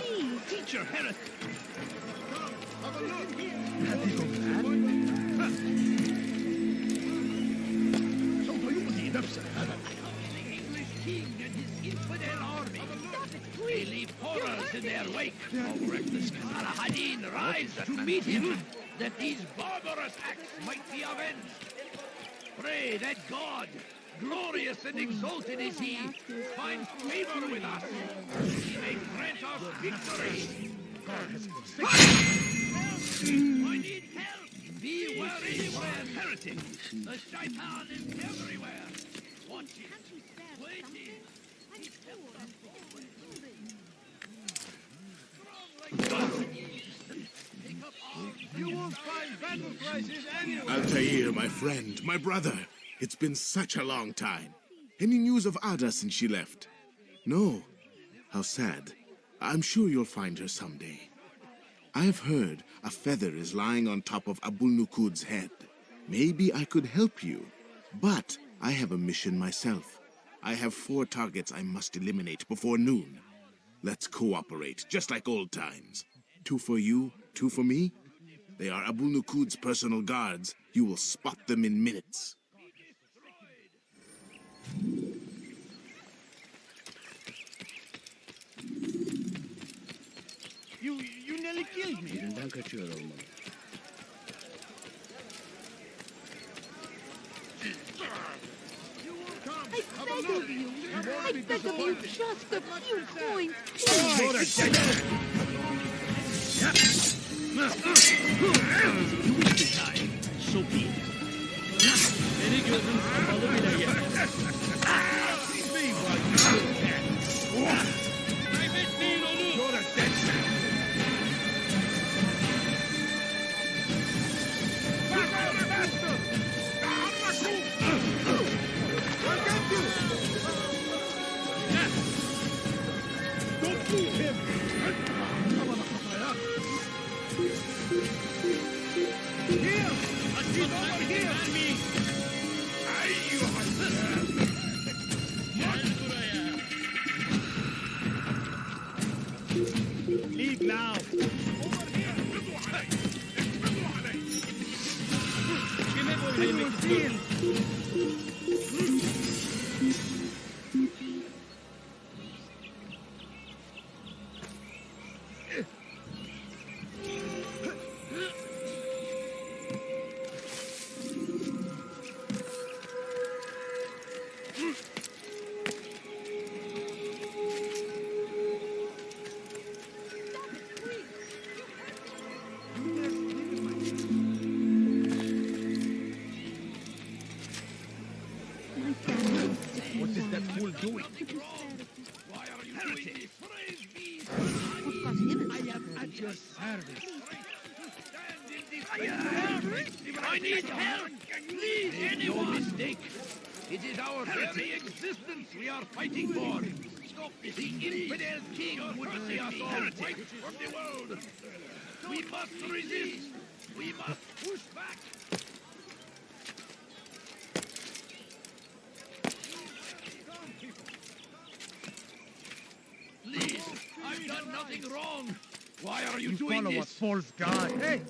Teacher, heretic. The English king and his infidel army. They leave horrors in their wake. Oh, reckless Saladin rides to meet him, that these barbarous acts might be avenged. Pray that God, glorious and exalted is he, find favor with us. He may grant us victory. I need help. Be wary, heretics. The shaitan is everywhere. Watching, waiting. You won't find battle prizes anywhere. Altair, my friend, my brother. It's been such a long time. Any news of Ada since she left? No. How sad. I'm sure you'll find her someday. I've heard a feather is lying on top of Abul Nukud's head. Maybe I could help you. But I have a mission myself. I have 4 targets I must eliminate before noon. Let's cooperate, just like old times. 2 for you, 2 for me. They are Abul Nukud's personal guards. You will spot them in minutes. You nearly killed me. Birinden kaçıyor olmalı. You won't I beg of you. I beg of you just a few coins. You're a dead. You wish to die. So be it. Beni gözüm kapalı bile yeter. Me while you still can. Kaybetmeyin onu. You're a dead man. Don't move him! Here! He's over here! Leave now! Over here! What is that fool doing? Why are you doing this? Praise be! I am at your service. I need help! Please, anyone! No mistake. It is our very existence we are fighting for. Stop this. The infidel king would see us all wiped from the world. We must resist. We must push back. Please, I've done nothing wrong. Why are you doing follow this? a false god. Hey,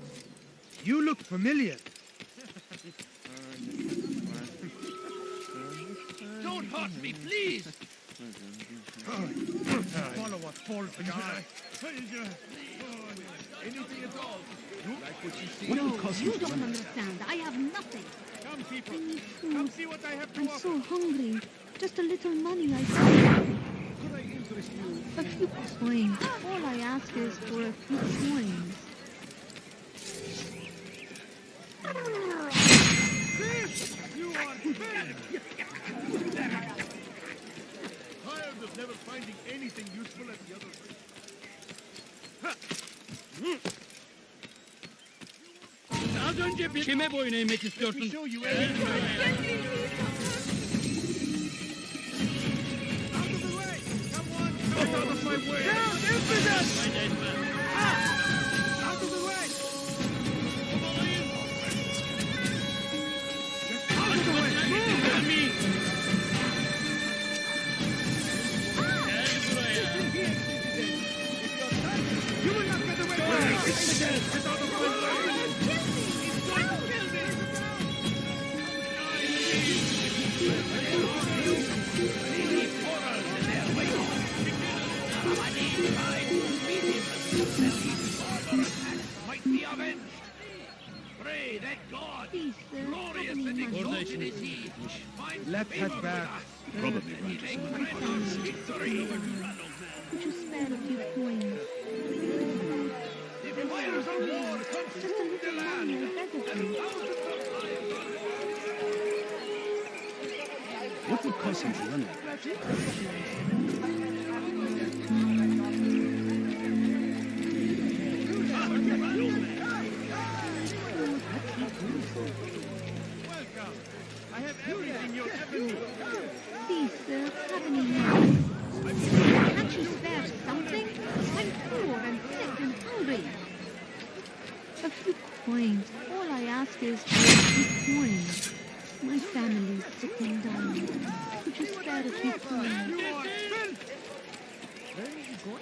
you look familiar. Don't hurt me, please. Follow a false god. Anything at all. Like what you see. No, you don't understand. I have nothing. Come, people. I need food. Come see what I have to I'm offer. so hungry. Just a little money, I think. Could I interest you? A few coins. All I ask is for a few coins. You are bad. Tired of never finding anything useful at the other place. Az önce bir... Kime boyun eğmek istiyorsun? Show you everything. Out of the way! Come on! Get out of my way! Down, infidels! Out of the way! Get out of the way! Move! You will not get away from me! Get out of my way! Might be avenged. Pray that God, glorious and exalted is He, finds Let's favor head with back. us. Probably And He may grant us victory. Could you spare a few coins? The fires of war consume the land. And thousands of lives are What would cause him to run like that? Welcome. I have everything you'll ever need. Please, sir, have any money? Can't you spare something? I'm poor and sick and hungry. A few coins. All I ask is for a few coins. My family's sick and dying. Could you spare a few coins? You are filth!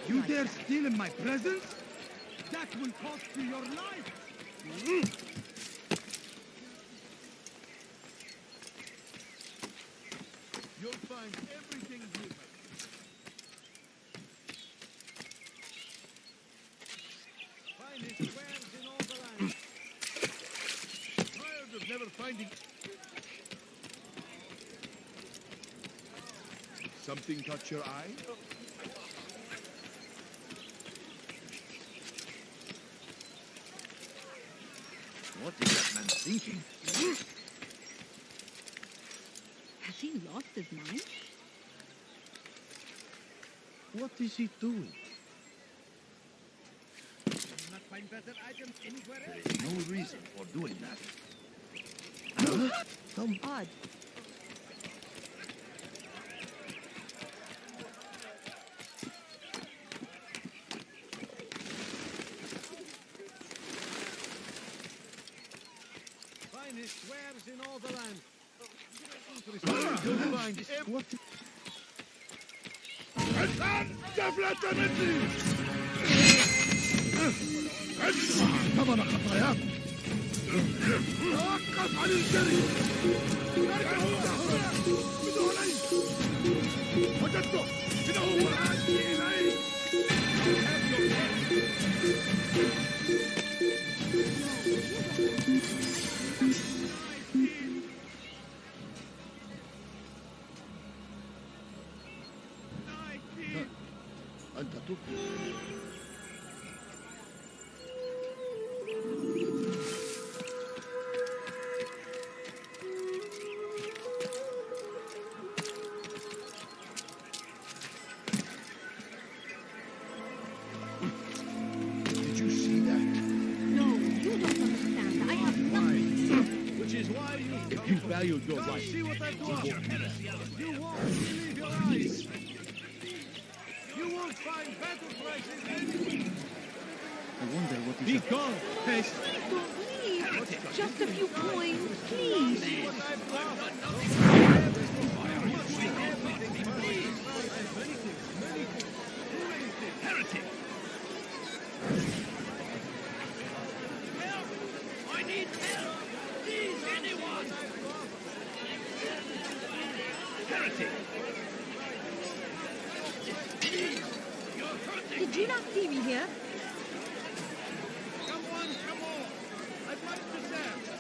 You dare steal in my presence? That will cost you your life! You'll find everything here. Finest wares in all the land. Tired of never finding... Something caught your eye? What is that man thinking? Has he lost his mind? What is he doing? Not find better items anywhere There else. is no reason for doing that. Some odd. Finest wares in all the land. You'll find what طبعا خطاياك توقف عن الجري. وجدته إنه معادي إليك أنت تبكي. Did you see that? No, you don't understand. I have nothing. Which is why you If you valued your come life, see what I've got. You won't believe your eyes. You won't find better prices anywhere. I wonder what is Be up. gone, pest. Please don't leave. Just a few coins, please. What I've got. Heretic! Help! I need help! Please, anyone! Heretic! Please! You're hurting Did you not see me here? Come on, come on! I'd like to serve.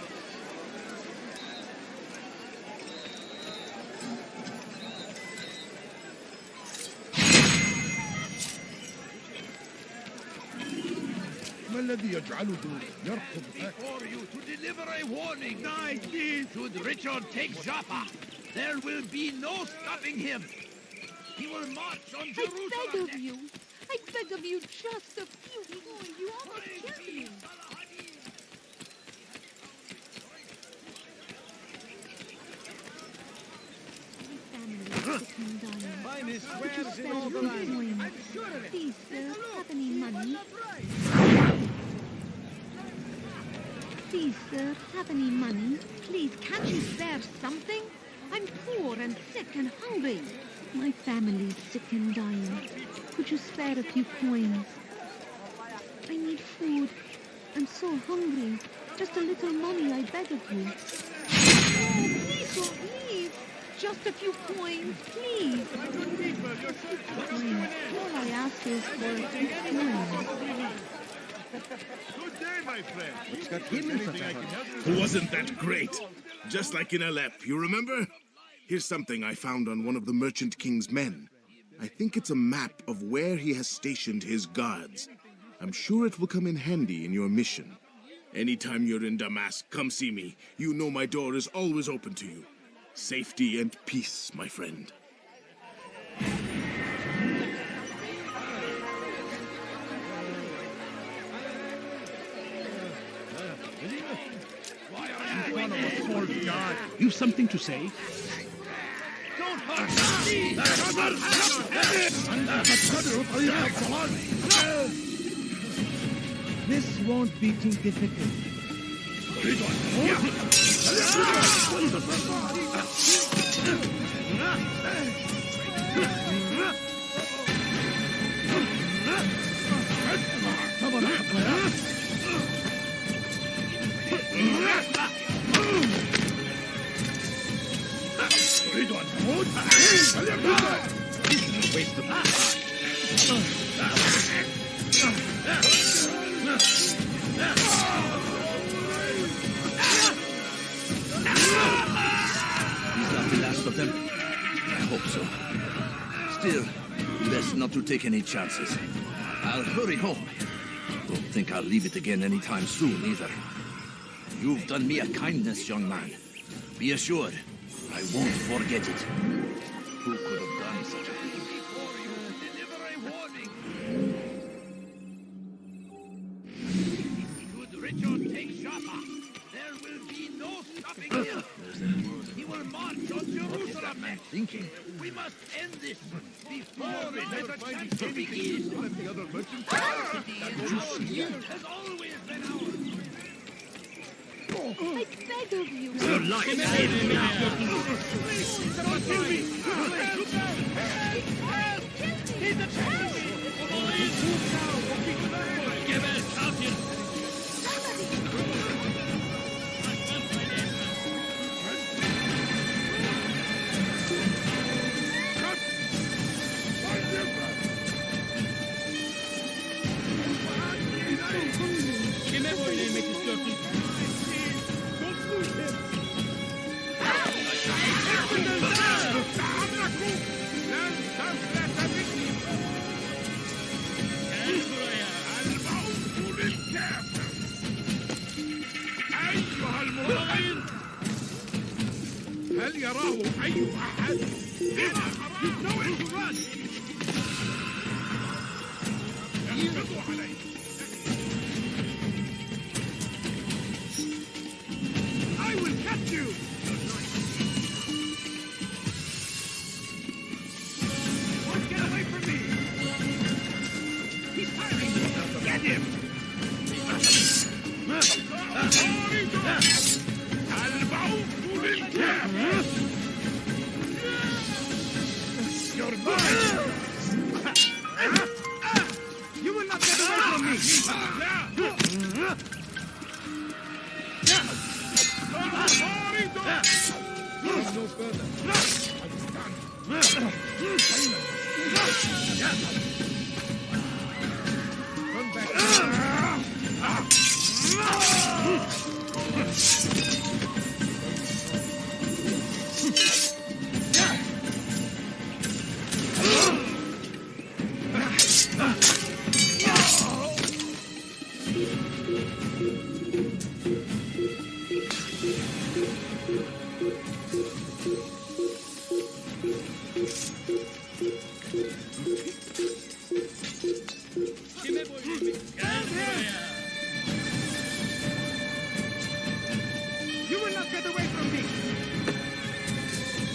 ما الذي يجعله يركض هكذا؟ For you to deliver a warning. Should Richard take Jaffa, there will be no stopping him. He will march on I Jerusalem. beg of you. I beg of you just a few coins. You almost killed me. Finest Could you wares spare in all a the few land. coins? I'm sure of it. Please, sir, have any money? Please, sir, have any money? Please, can't you spare something? I'm poor and sick and hungry. My family's sick and dying. Could you spare a few coins? I need food. I'm so hungry. Just a little money, I beg of you. Oh, please don't leave. Just a few coins, please. All I ask is for a few coins. Good day, my friend. What's got him in such a hurry? Wasn't that great? Just like in Aleppo, you remember? Here's something I found on one of the Merchant King's men. I think it's a map of where he has stationed his guards. I'm sure it will come in handy in your mission. Anytime you're in Damascus, come see me. You know my door is always open to you. Safety and peace, my friend. Why are you Son of a sword god. You've something to say? Don't hurt me! This won't be too difficult. Waste of time. He's not the last of them. I hope so. Still, best not to take any chances. I'll hurry home. Don't think I'll leave it again anytime soon, either. You've done me a kindness, young man. Be assured, I won't forget it. Who could have done such a thing? Before you deliver a warning. Should Richard take Joppa, there will be no stopping him. He will march on Jerusalem next. Thinking. We must end this before it has a chance to begin. Our yield has always been ours. I beg of you. Your life is He's attacking me! Give us champion! Kime boyun eğmek istiyorsun? Gel buraya. أيها المراهن هل يراه أي أحد؟ He's nowhere to run! ينقضوا عليه I will catch you! Don't get away from me! He's firing! Get him! الموت للكافر! You're mine! You will not get away from me! No further. Run back. Kime boyun eğmek istiyorsun? Gel buraya. You will not get away from me!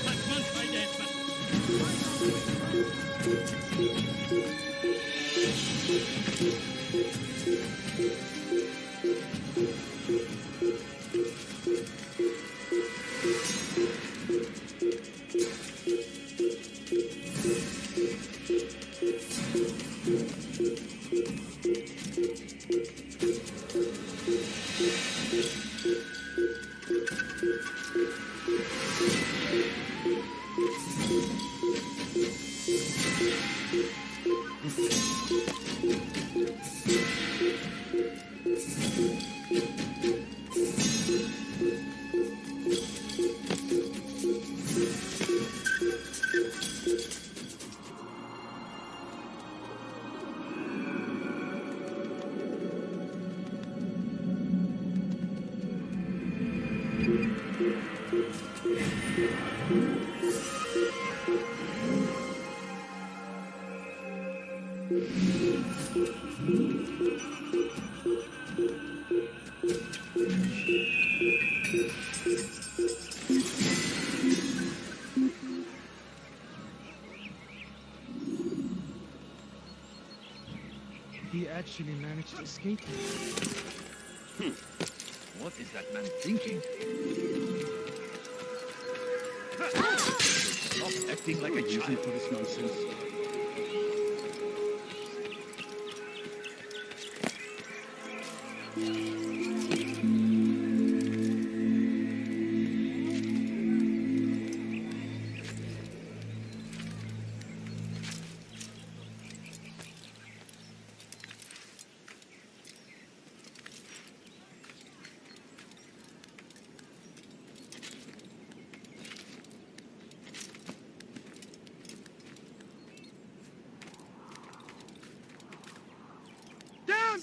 Kaçman fayda etmez. He actually managed to escape. What is that man thinking? Stop acting like a child for this nonsense.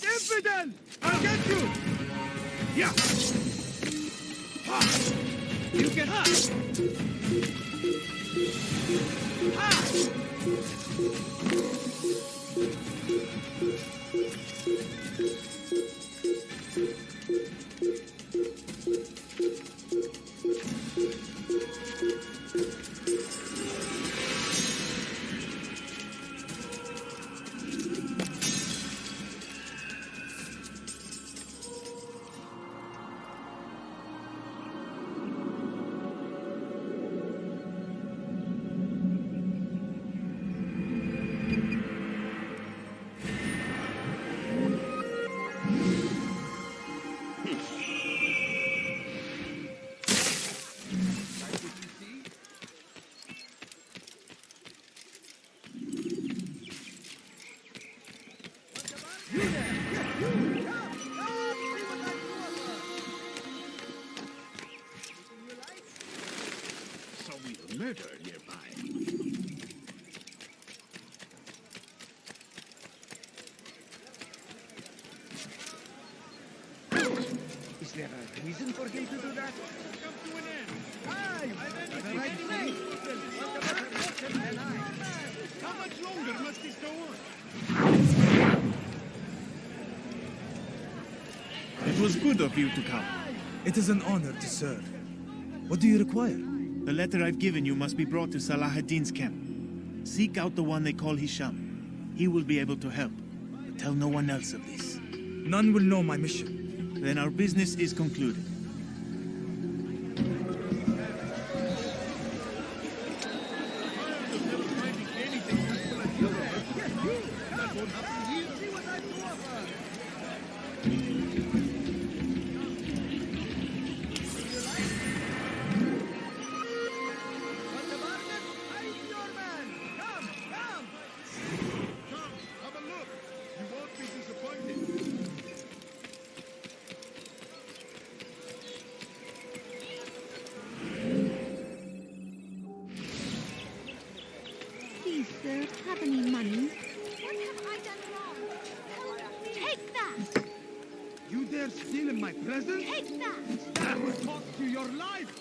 infidel! I'll get you! Yeah! Ha! You get... Ha! So we'll murder nearby. Is there a reason for him to do that? Come to an end. The right place. How much longer must this go on? It was good of you to come. It is an honor to serve. What do you require? The letter I've given you must be brought to Salah ad-Din's camp. Seek out the one they call Hisham. He will be able to help. But tell no one else of this. None will know my mission. Then our business is concluded. Please, sir, have any money? What have I done wrong? Take that! You dare steal in my presence? Take that! That will cost you your life!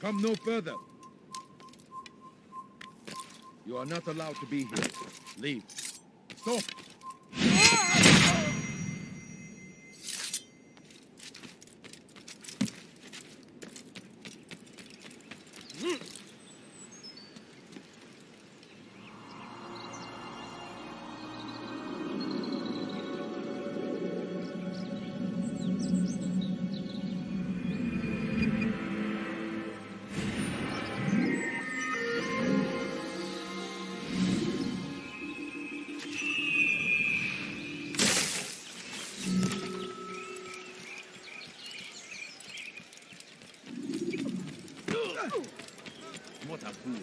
Come no further. You are not allowed to be here. Leave. Stop!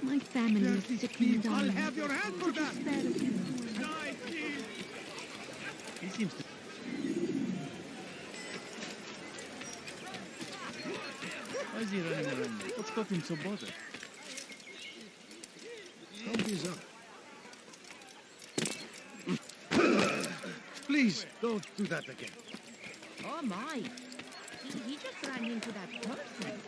My family is sickly and dying. I'll have your hand for that! Die, please! He seems to... Why is he running around? What's got him so bothered? Come ease up. Please, don't do that again. Oh my! He just ran into that person.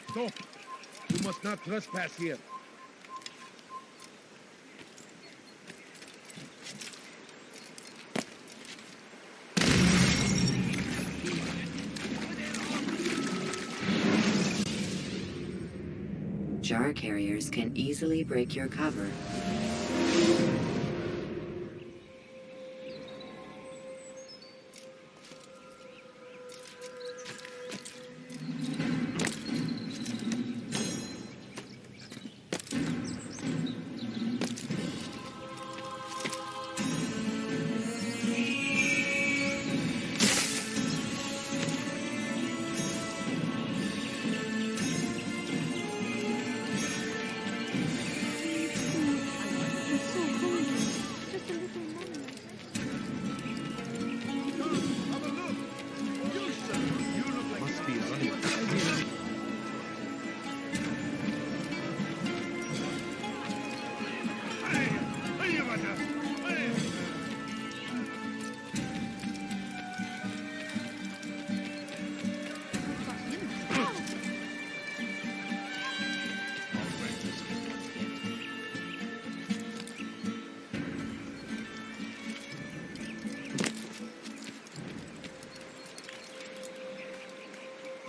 Stop! You must not trespass here. Jar carriers can easily break your cover.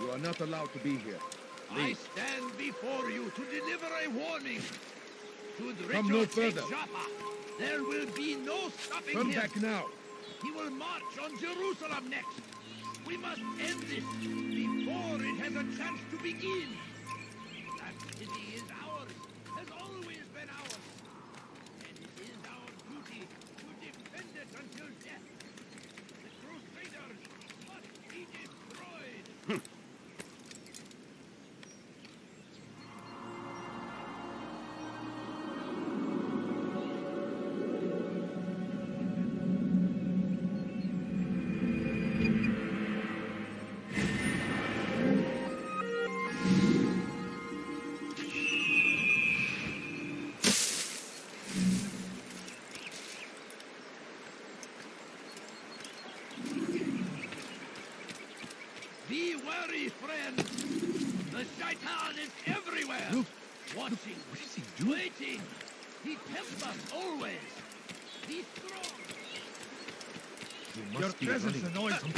You are not allowed to be here. I stand before you to deliver a warning. Should Come Richard no take further. Joppa, there will be no stopping Come him. back now. He will march on Jerusalem next. We must end this before it has a chance to begin. That city is ours, has always been ours. And it is our duty to defend it until death. The Crusaders must be destroyed. Be wary, friends. The Shaitan is everywhere. Look. Watching. What is he doing? Waiting. He tempts us always. Be strong. Your presence annoys him.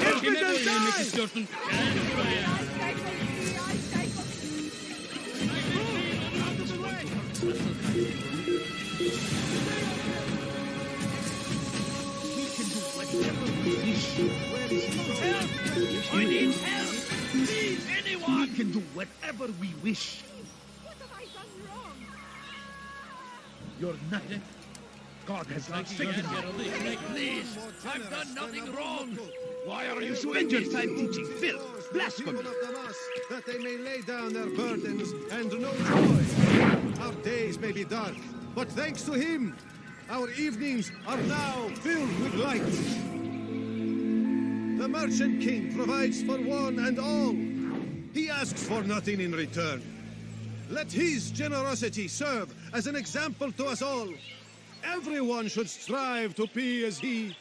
Help! I need help! Please, anyone! We can do whatever we wish. What have I done wrong? You're nothing. God has not taken you. Please, I've done nothing wrong. Why are you You doing spend your this? time teaching filth, blasphemy. That they may lay down their burdens and know joy. Our days may be dark, but thanks to him, our evenings are now filled with light. The Merchant King provides for one and all. He asks for nothing in return. Let his generosity serve as an example to us all. Everyone should strive to be as he.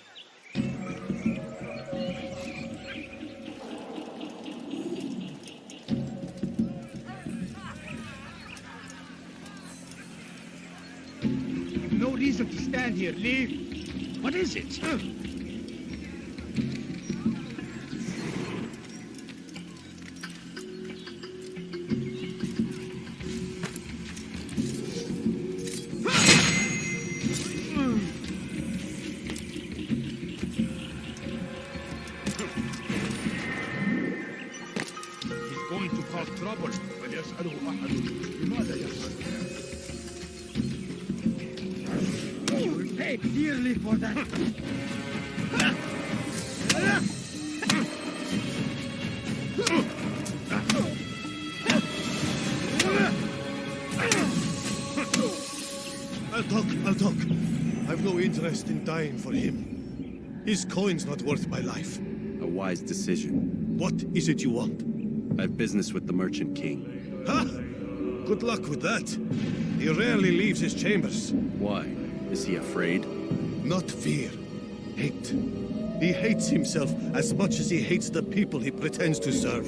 reason to stand here. Leave. What is it? He's going to cause trouble. فليسأله أحد لماذا يفعل. You will pay dearly for that. I'll talk. I've no interest in dying for him. His coin's not worth my life. A wise decision. What is it you want? I have business with the Merchant King. Huh? Good luck with that. He rarely leaves his chambers. Why? Is he afraid? Not fear. Hate. He hates himself as much as he hates the people he pretends to serve.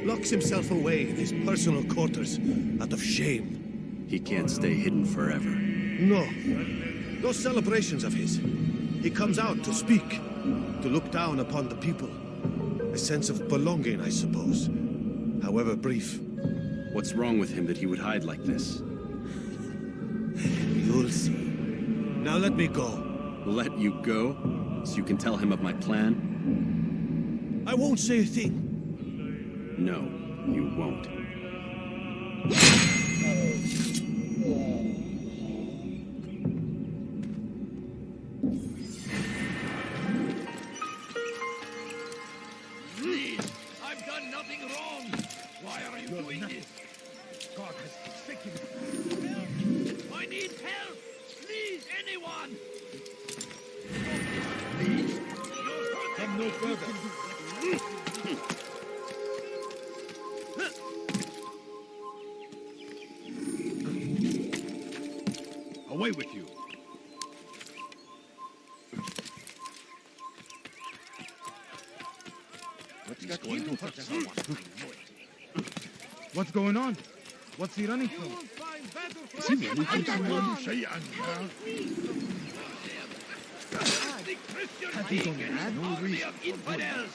Locks himself away in his personal quarters out of shame. He can't stay hidden forever. No. Those celebrations of his. He comes out to speak, to look down upon the people. A sense of belonging, I suppose. However brief. What's wrong with him that he would hide like this? You'll see. Now let me go. Let you go? So you can tell him of my plan? I won't say a thing. No, you won't. Please, I've done nothing wrong. Why are you doing this? God has forsaken me. I need help. Please, anyone. Come no further. Away with you. What's going to hurt someone? What's going on? What's he running from? Is he running from someone? The Christian king and his army of infidels.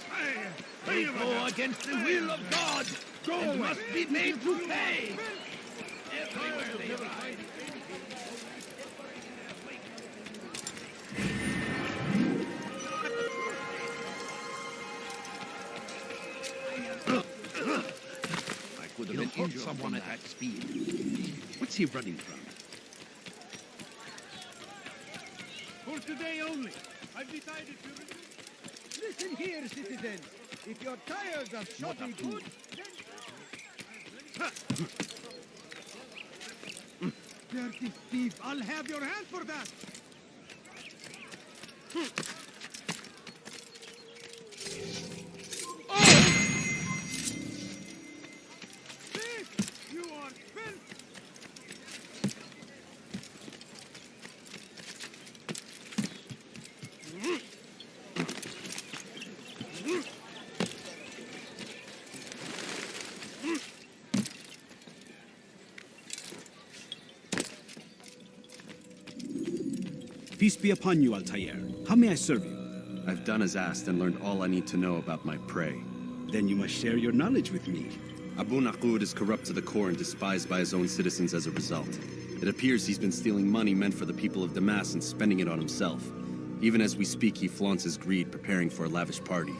They go against the will of God. And must be made to pay. Everywhere they ride. I could have been injured someone at that speed. What's he running from? For today only, I've decided to... Listen here, citizens. If you're tired of shopping goods, then... Dirty thief, I'll have your hand for that! You are filth! Peace be upon you, Altair. How may I serve you? I've done as asked and learned all I need to know about my prey. Then you must share your knowledge with me. Abu Naqud is corrupt to the core and despised by his own citizens as a result. It appears he's been stealing money meant for the people of Damas and spending it on himself. Even as we speak, he flaunts his greed, preparing for a lavish party.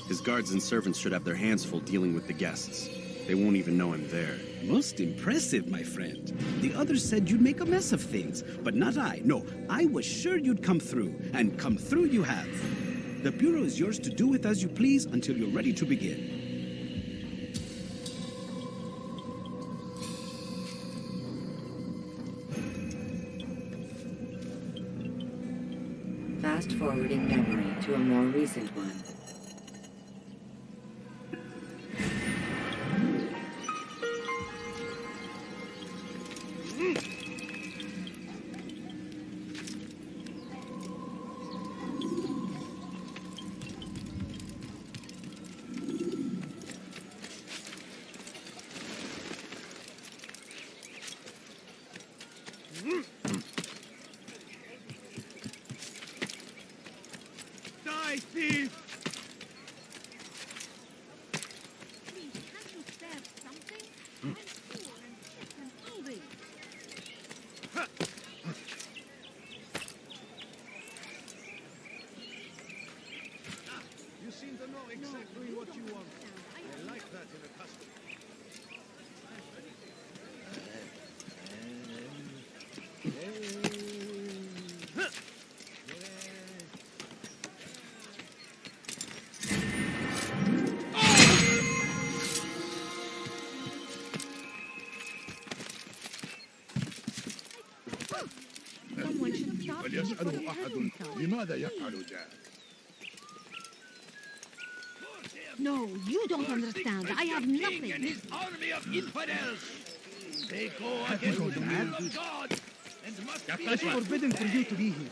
His guards and servants should have their hands full dealing with the guests. They won't even know I'm there. Most impressive, my friend. The others said you'd make a mess of things, but not I. No, I was sure you'd come through, and come through you have. The Bureau is yours to do with as you please until you're ready to begin. Fast-forwarding memory to a more recent one. You seem to know exactly what you want. I like that in a customer. Someone should stop him before وليسأله he hurts أحد himself. لماذا يفعل ذلك؟ No, you don't understand. I have And nothing. his army of infidels. They go against the will of God and must be It's forbidden for you to be here.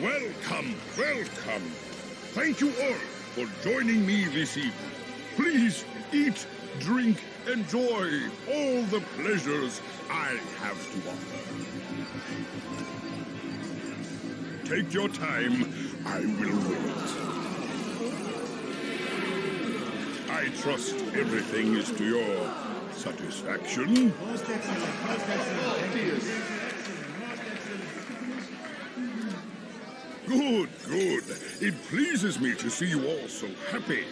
Welcome, welcome. Thank you all for joining me this evening. Please eat, drink, enjoy all the pleasures I have to offer. Take your time. I will wait. I trust everything is to your satisfaction. Most excellent. Most excellent. Thank you. Good, good. It pleases me to see you all so happy.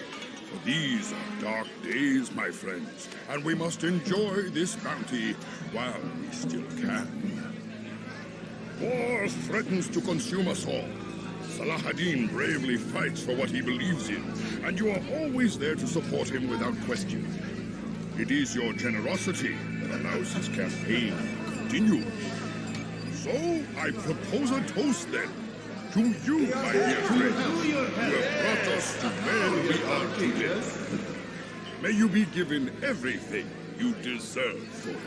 For these are dark days, my friends, and we must enjoy this bounty while we still can. War threatens to consume us all. Salah ad-Din bravely fights for what he believes in, and you are always there to support him without question. It is your generosity that allows his campaign to continue. So, I propose a toast then. To you, my dear friends, who have brought us to where we are today. May you be given everything you deserve for it.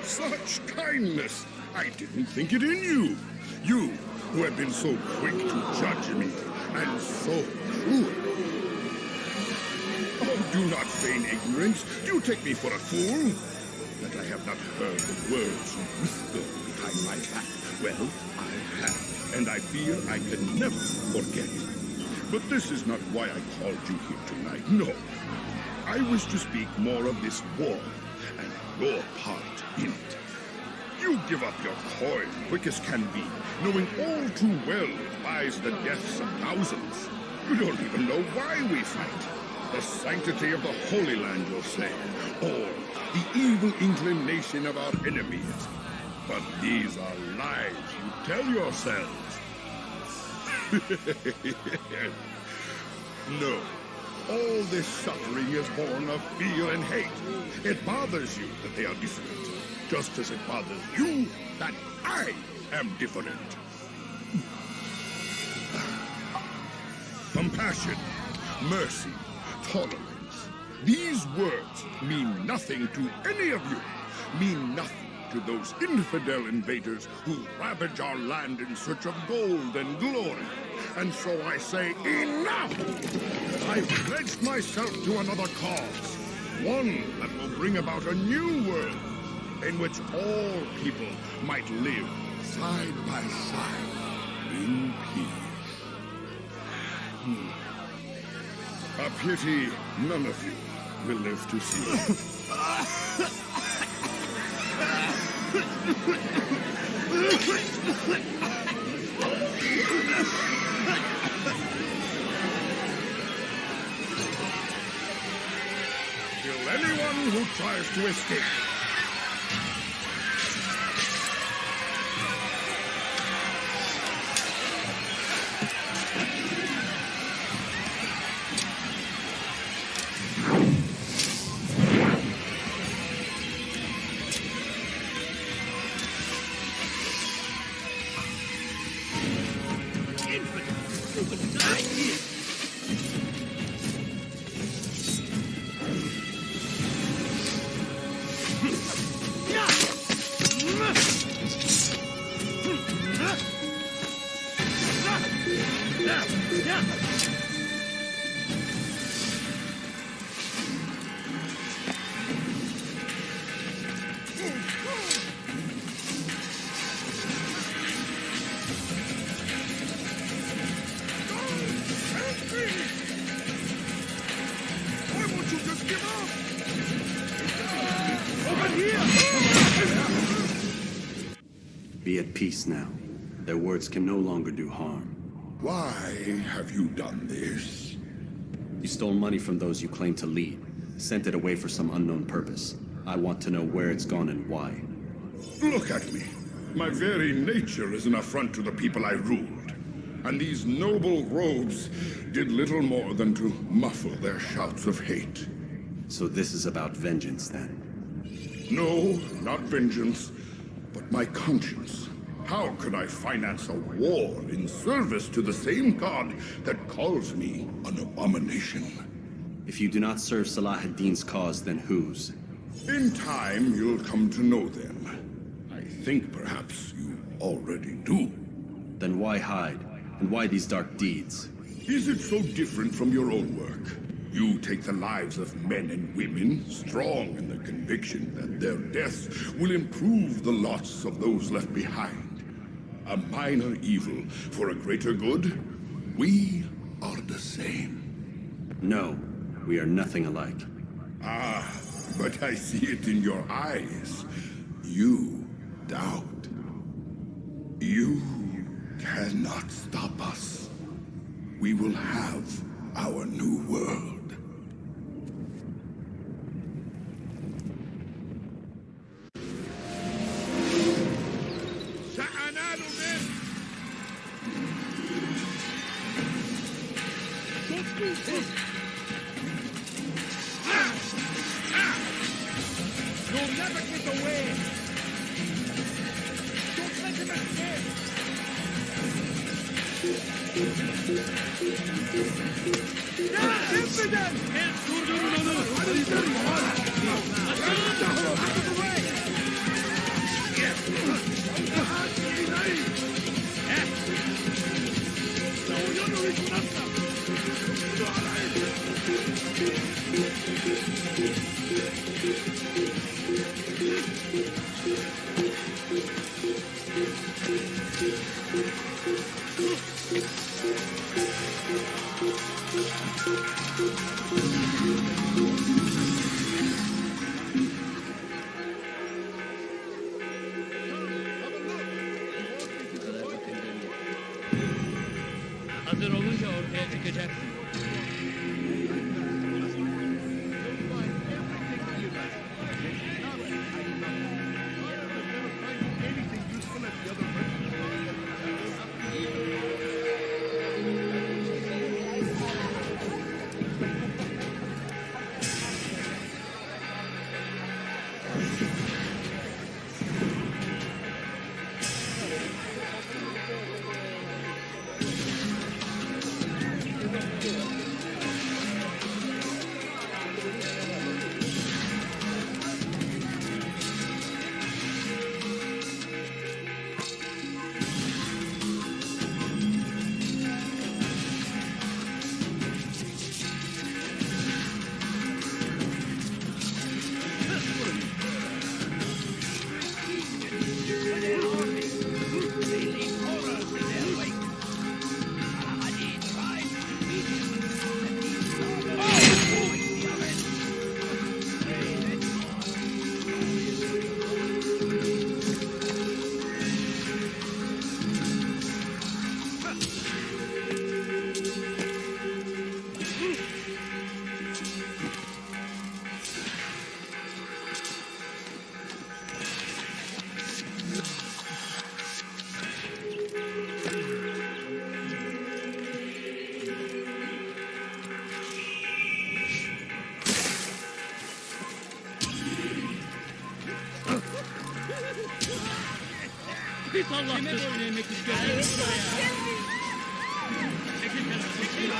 Such kindness! I didn't think it in you. You, who have been so quick to judge me, and so cruel. Oh, do not feign ignorance. Do you take me for a fool? That I have not heard the words you whisper behind my back. Well, I have, and I fear I can never forget. But this is not why I called you here tonight. No. I wish to speak more of this war, and your part in it. You give up your coin quick as can be, knowing all too well it buys the deaths of thousands. You don't even know why we fight. The sanctity of the Holy Land, you'll say, or the evil inclination of our enemies. But these are lies you tell yourselves. No, all this suffering is born of fear and hate. It bothers you that they are different, just as it bothers you that I am different. Compassion, mercy, tolerance. These words mean nothing to any of you. Mean nothing to those infidel invaders who ravage our land in search of gold and glory. And so I say, enough! I've pledged myself to another cause. One that will bring about a new world in which all people might live side by side in peace. A pity none of you will live to see it. Kill anyone who tries to escape. Be at peace now. Their words can no longer do harm. Why have you done this? You stole money from those you claim to lead, sent it away for some unknown purpose. I want to know where it's gone and why. Look at me. My very nature is an affront to the people I ruled. And these noble robes did little more than to muffle their shouts of hate. So this is about vengeance, then? No, not vengeance, but my conscience. How could I finance a war in service to the same god that calls me an abomination? If you do not serve Salah ad-Din's cause, then whose? In time, you'll come to know them. I think perhaps you already do. Then why hide? And why these dark deeds? Is it so different from your own work? You take the lives of men and women, strong in the conviction that their deaths will improve the lots of those left behind. A minor evil for a greater good? We are the same. No, we are nothing alike. Ah, but I see it in your eyes. You doubt. You cannot stop us. We will have our new world. You'll never get away! Don't let him escape! Impident! Durdurun onu! Out of the way! Hazır olunca ortaya çıkacaksın. Bir sallah kime boyun eğmek istiyorsun? Çekil kenara, çekil.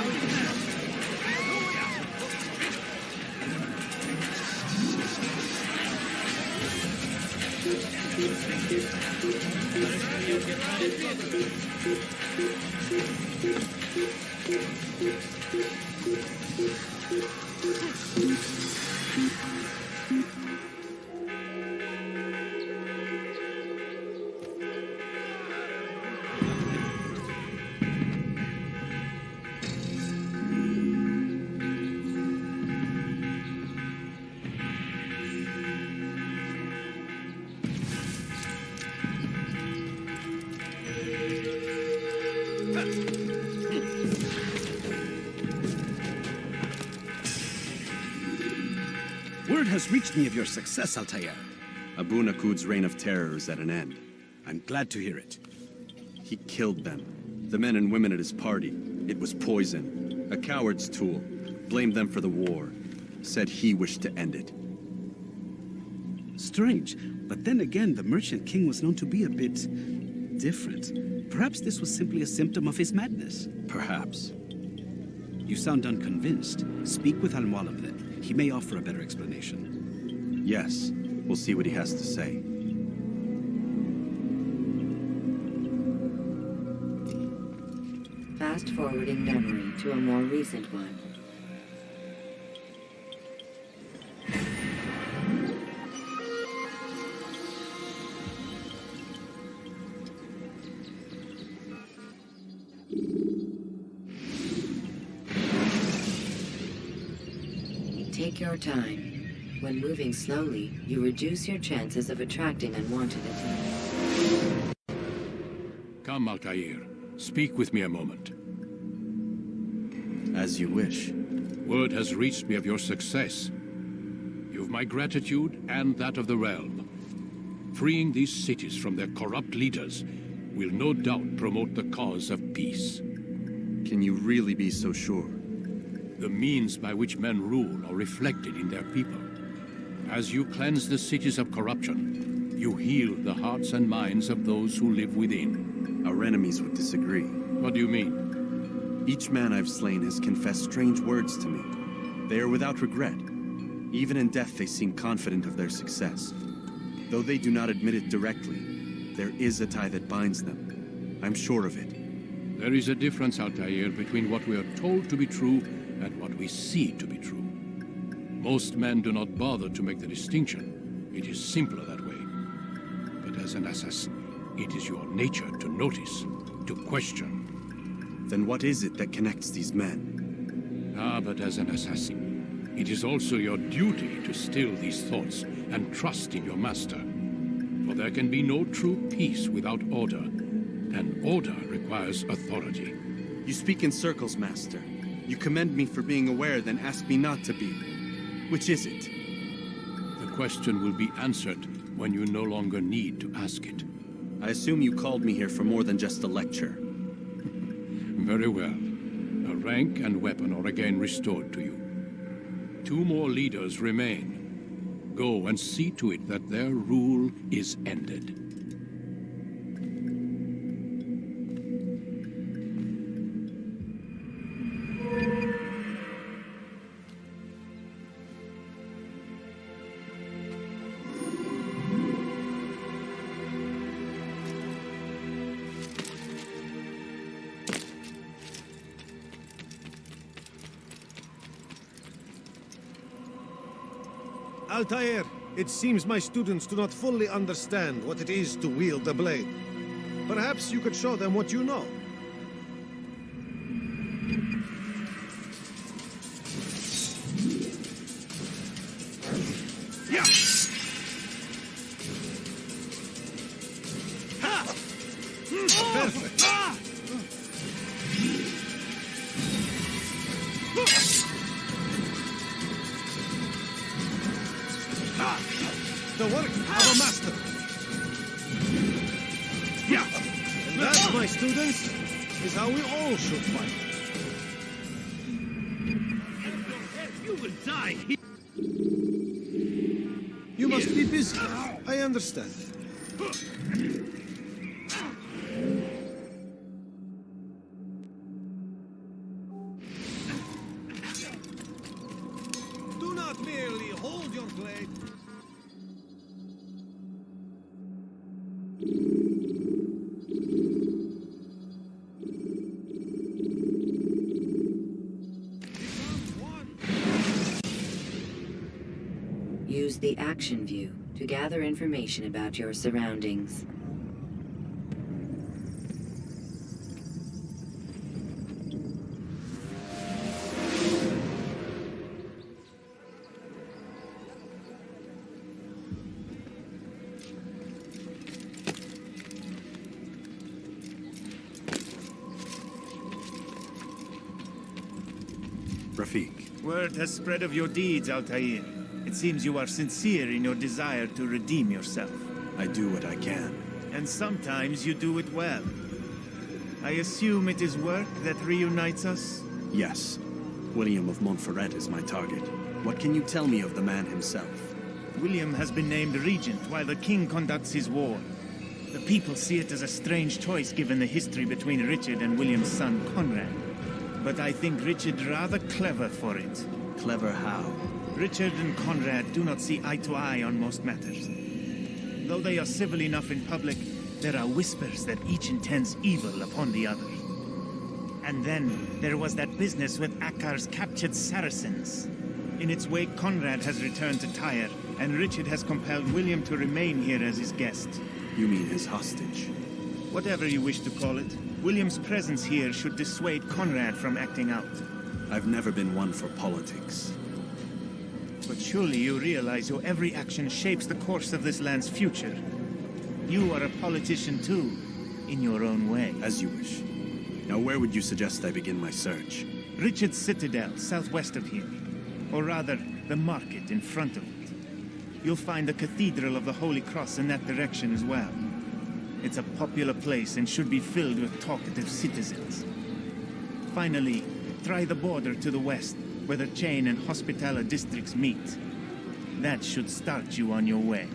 Word has reached me of your success, Altair. Abu Nakud's reign of terror is at an end. I'm glad to hear it. He killed them. The men and women at his party. It was poison. A coward's tool. Blamed them for the war. Said he wished to end it. Strange, but then again, the Merchant King was known to be a bit different. Perhaps this was simply a symptom of his madness. Perhaps. You sound unconvinced. Speak with Al-Mualim then. He may offer a better explanation. Yes. We'll see what he has to say. Fast-forwarding memory to a more recent one. Take your time. When moving slowly, you reduce your chances of attracting unwanted attention. Come, Altair. Speak with me a moment. As you wish. Word has reached me of your success. You've my gratitude and that of the realm. Freeing these cities from their corrupt leaders will no doubt promote the cause of peace. Can you really be so sure? The means by which men rule are reflected in their people. As you cleanse the cities of corruption, you heal the hearts and minds of those who live within. Our enemies would disagree. What do you mean? Each man I've slain has confessed strange words to me. They are without regret. Even in death they seem confident of their success. Though they do not admit it directly, there is a tie that binds them. I'm sure of it. There is a difference, Altair, between what we are told to be true and what we see to be true. Most men do not bother to make the distinction. It is simpler that way. But as an assassin, it is your nature to notice, to question. Then what is it that connects these men? But as an assassin, it is also your duty to still these thoughts and trust in your master. For there can be no true peace without order, and order requires authority. You speak in circles, Master. You commend me for being aware, then ask me not to be. Which is it? The question will be answered when you no longer need to ask it. I assume you called me here for more than just a lecture. Very well. A rank and weapon are again restored to you. 2 more leaders remain. Go and see to it that their rule is ended. Altair, it seems my students do not fully understand what it is to wield the blade. Perhaps you could show them what you know. Yeah. Ha! Perfect. The work of a master. Yeah. And that, my students, is how we all should fight. You will die. You must be busy. I understand. Do not merely hold your blade. Use the action view to gather information about your surroundings. Rafik. Word has spread of your deeds, Altair. It seems you are sincere in your desire to redeem yourself. I do what I can. And sometimes you do it well. I assume it is work that reunites us? Yes. William of Montferrat is my target. What can you tell me of the man himself? William has been named regent while the king conducts his war. The people see it as a strange choice given the history between Richard and William's son, Conrad. But I think Richard rather clever for it. Clever how? Richard and Conrad do not see eye to eye on most matters. Though they are civil enough in public, there are whispers that each intends evil upon the other. And then there was that business with Akkar's captured Saracens. In its wake, Conrad has returned to Tyre, and Richard has compelled William to remain here as his guest. You mean his hostage? Whatever you wish to call it, William's presence here should dissuade Conrad from acting out. I've never been one for politics. But surely you realize your every action shapes the course of this land's future. You are a politician too, in your own way. As you wish. Now where would you suggest I begin my search? Richard's Citadel, southwest of here. Or rather, the market in front of it. You'll find the Cathedral of the Holy Cross in that direction as well. It's a popular place and should be filled with talkative citizens. Finally, try the border to the west, where the Chain and Hospitaller districts meet. That should start you on your way.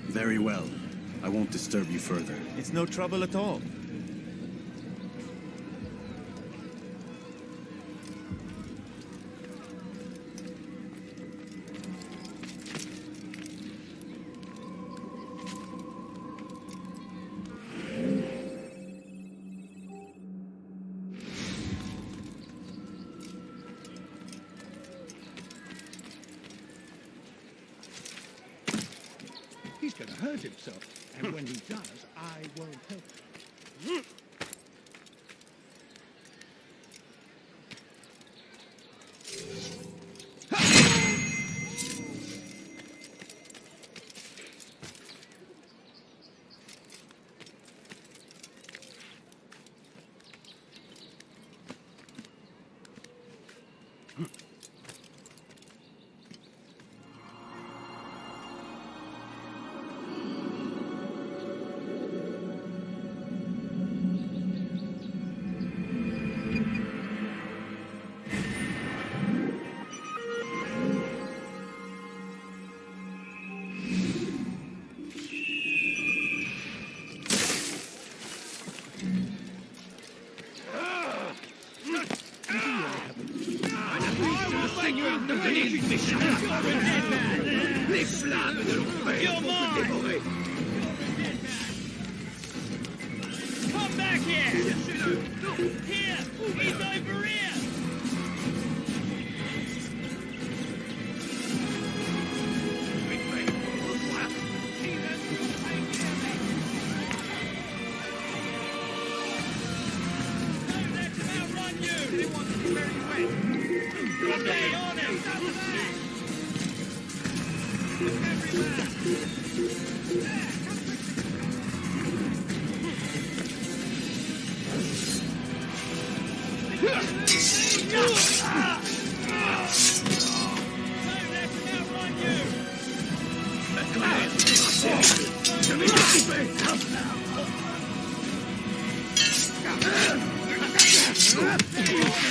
Very well. I won't disturb you further. It's no trouble at all. He's gonna hurt himself, and when he does, I won't help him. Les flammes de l'enfer vont te dévorer. Come back here! Here! He's over here! Don't let him outrun you! They want to see where he went. Stay on him!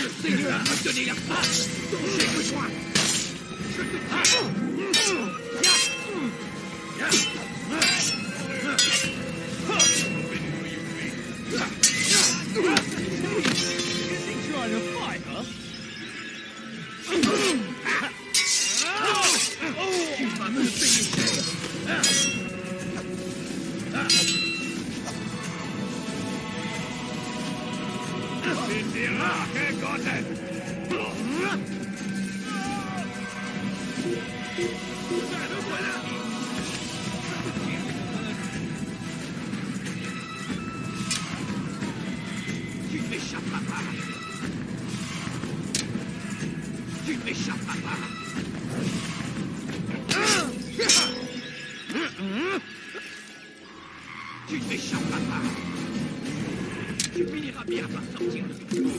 Le Seigneur m'a donné la force dont j'ai besoin. Je Trying to fight, huh? Tu vas me le payer cher. In die Rache Gottes! Tu m'échappes, papa! Tu m'échappes, papa! Tu m'échappes, papa! Tu finiras bien par sortir de ce trou.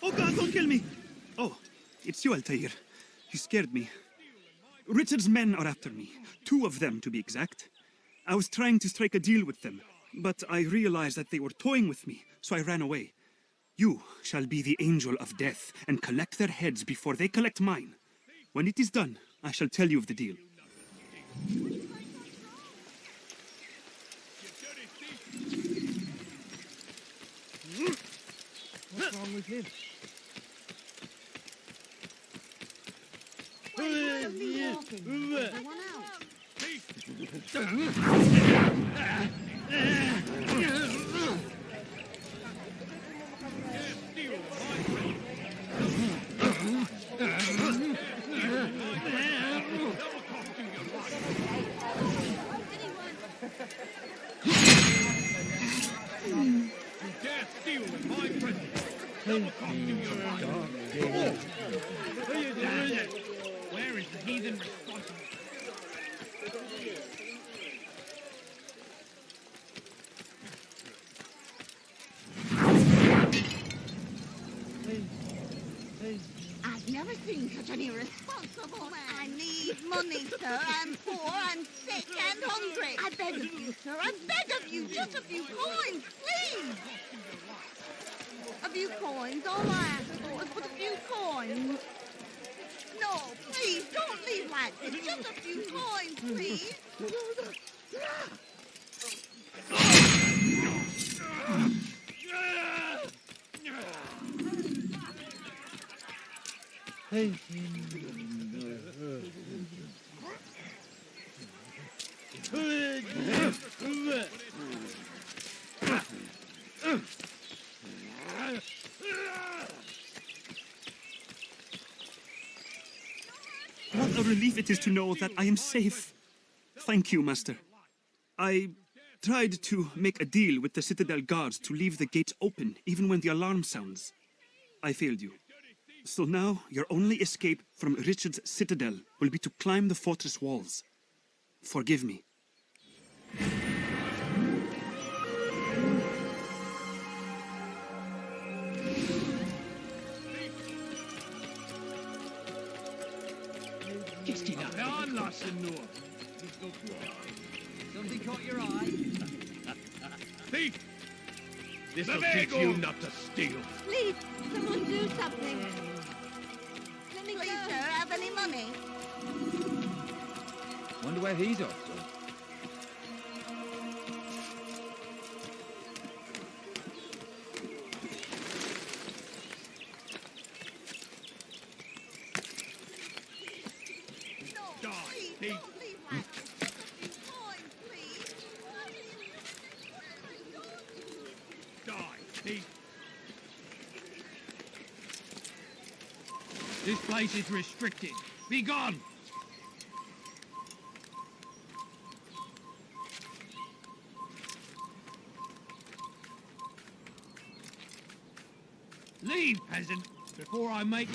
Oh God, don't kill me! Oh, it's you, Altair. You scared me. Richard's men are after me. 2 of them, to be exact. I was trying to strike a deal with them, but I realized that they were toying with me, so I ran away. You shall be the angel of death and collect their heads before they collect mine. When it is done, I shall tell you of the deal. What's wrong with him? Where is the heathen responsible? I've never seen such an irresponsible man. I need money, sir. I'm poor, I'm sick and hungry. I beg of you, sir. I beg of you. Just a few coins, please. A few coins. All I ask for is but a few coins. No, please, don't leave like this. Just a few coins, please. What a relief it is to know that I am safe. Thank you, Master. I tried to make a deal with the Citadel guards to leave the gates open even when the alarm sounds. I failed you. So now your only escape from Richard's Citadel will be to climb the fortress walls. Forgive me. Something caught your eye? Thief! This'll teach you not to steal. Please, someone do something. Let me please, sir, have any money? Wonder where he's off to. This place is restricted. Be gone! Leave, peasant, before I make...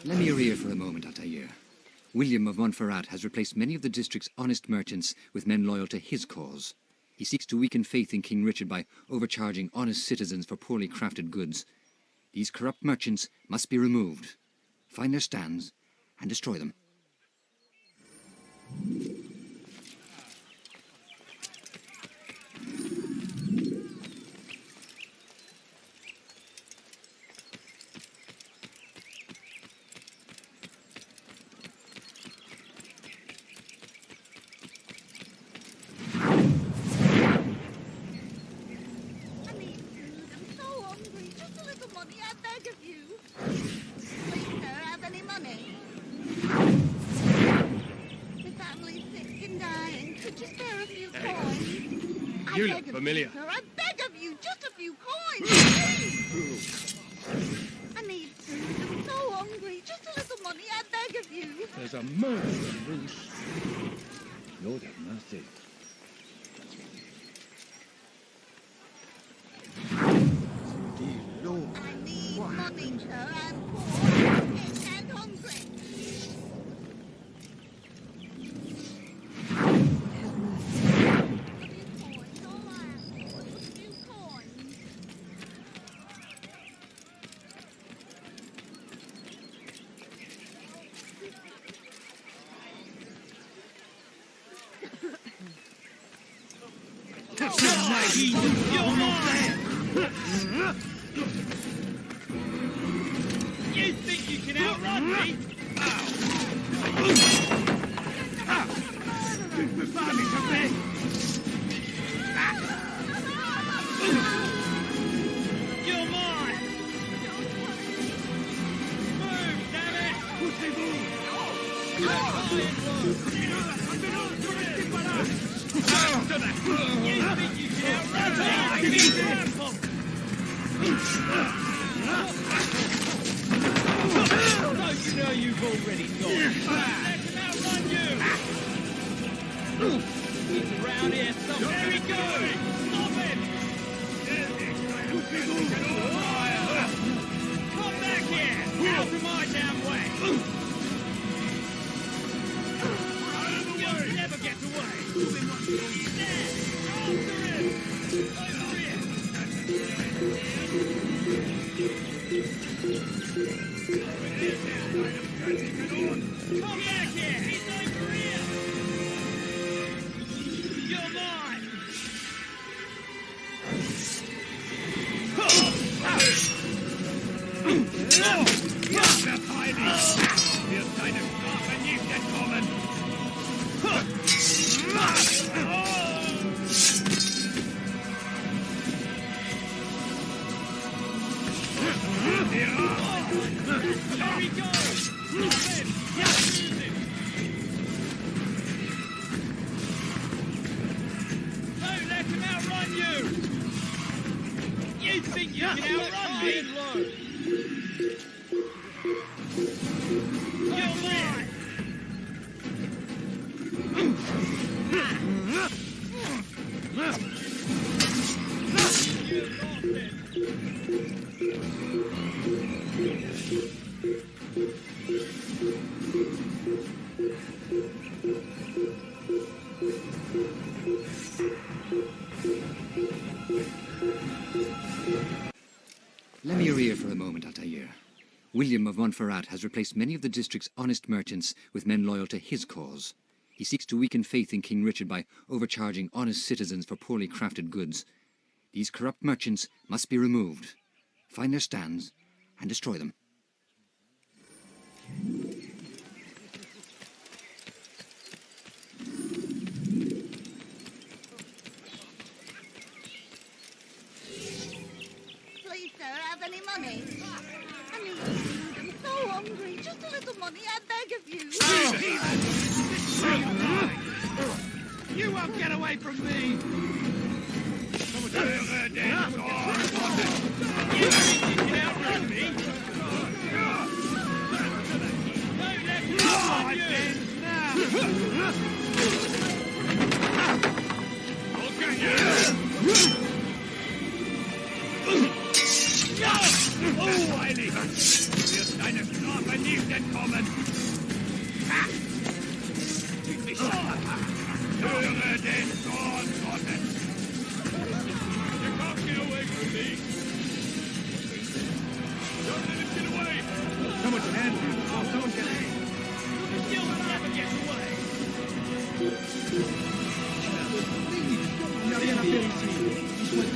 Lend me your ear for a moment, Altair. William of Montferrat has replaced many of the district's honest merchants with men loyal to his cause. He seeks to weaken faith in King Richard by overcharging honest citizens for poorly crafted goods. These corrupt merchants must be removed. Find their stands and destroy them. You look familiar. I beg of you, just a few coins, please. I need food. I'm so hungry. Just a little money, I beg of you. There's a murderer loose. Lord have mercy. Dear Lord. I need money, sir. I'm poor, sick, and hungry. You think you can outrun me? You're mine! Move, damn it! You think you can outrun me? Be careful! Don't you know you've already gone? Let him outrun you! He's around here somewhere. There he goes! Stop him! Come back here! Out of my damn way! You'll never get away! There! After him! Over here! Come back here! He's over here! You're mine! Stop hiding! Hier ist deine Strafe nicht entkommen! There he goes! Stop him! Yes, lose him! Don't let him outrun you! You think you can outrun me? You're mine! You lost it! Lend me your ear for a moment, Altair. William of Montferrat has replaced many of the district's honest merchants with men loyal to his cause. He seeks to weaken faith in King Richard by overcharging honest citizens for poorly crafted goods. These corrupt merchants must be removed. Find their stands and destroy them. sir, have any money? I need food. I'm so hungry. Just a little money, I beg of you. You won't get away from me! Oh, Eilig! Wirst deine Strafe nicht entkommen! Höre den Zorn Gottes! You can't get away from me! Don't let him get away! Someone can handle you. Oh, someone can handle you. You'll never get away! N'a rien à faire ici. Je souhaite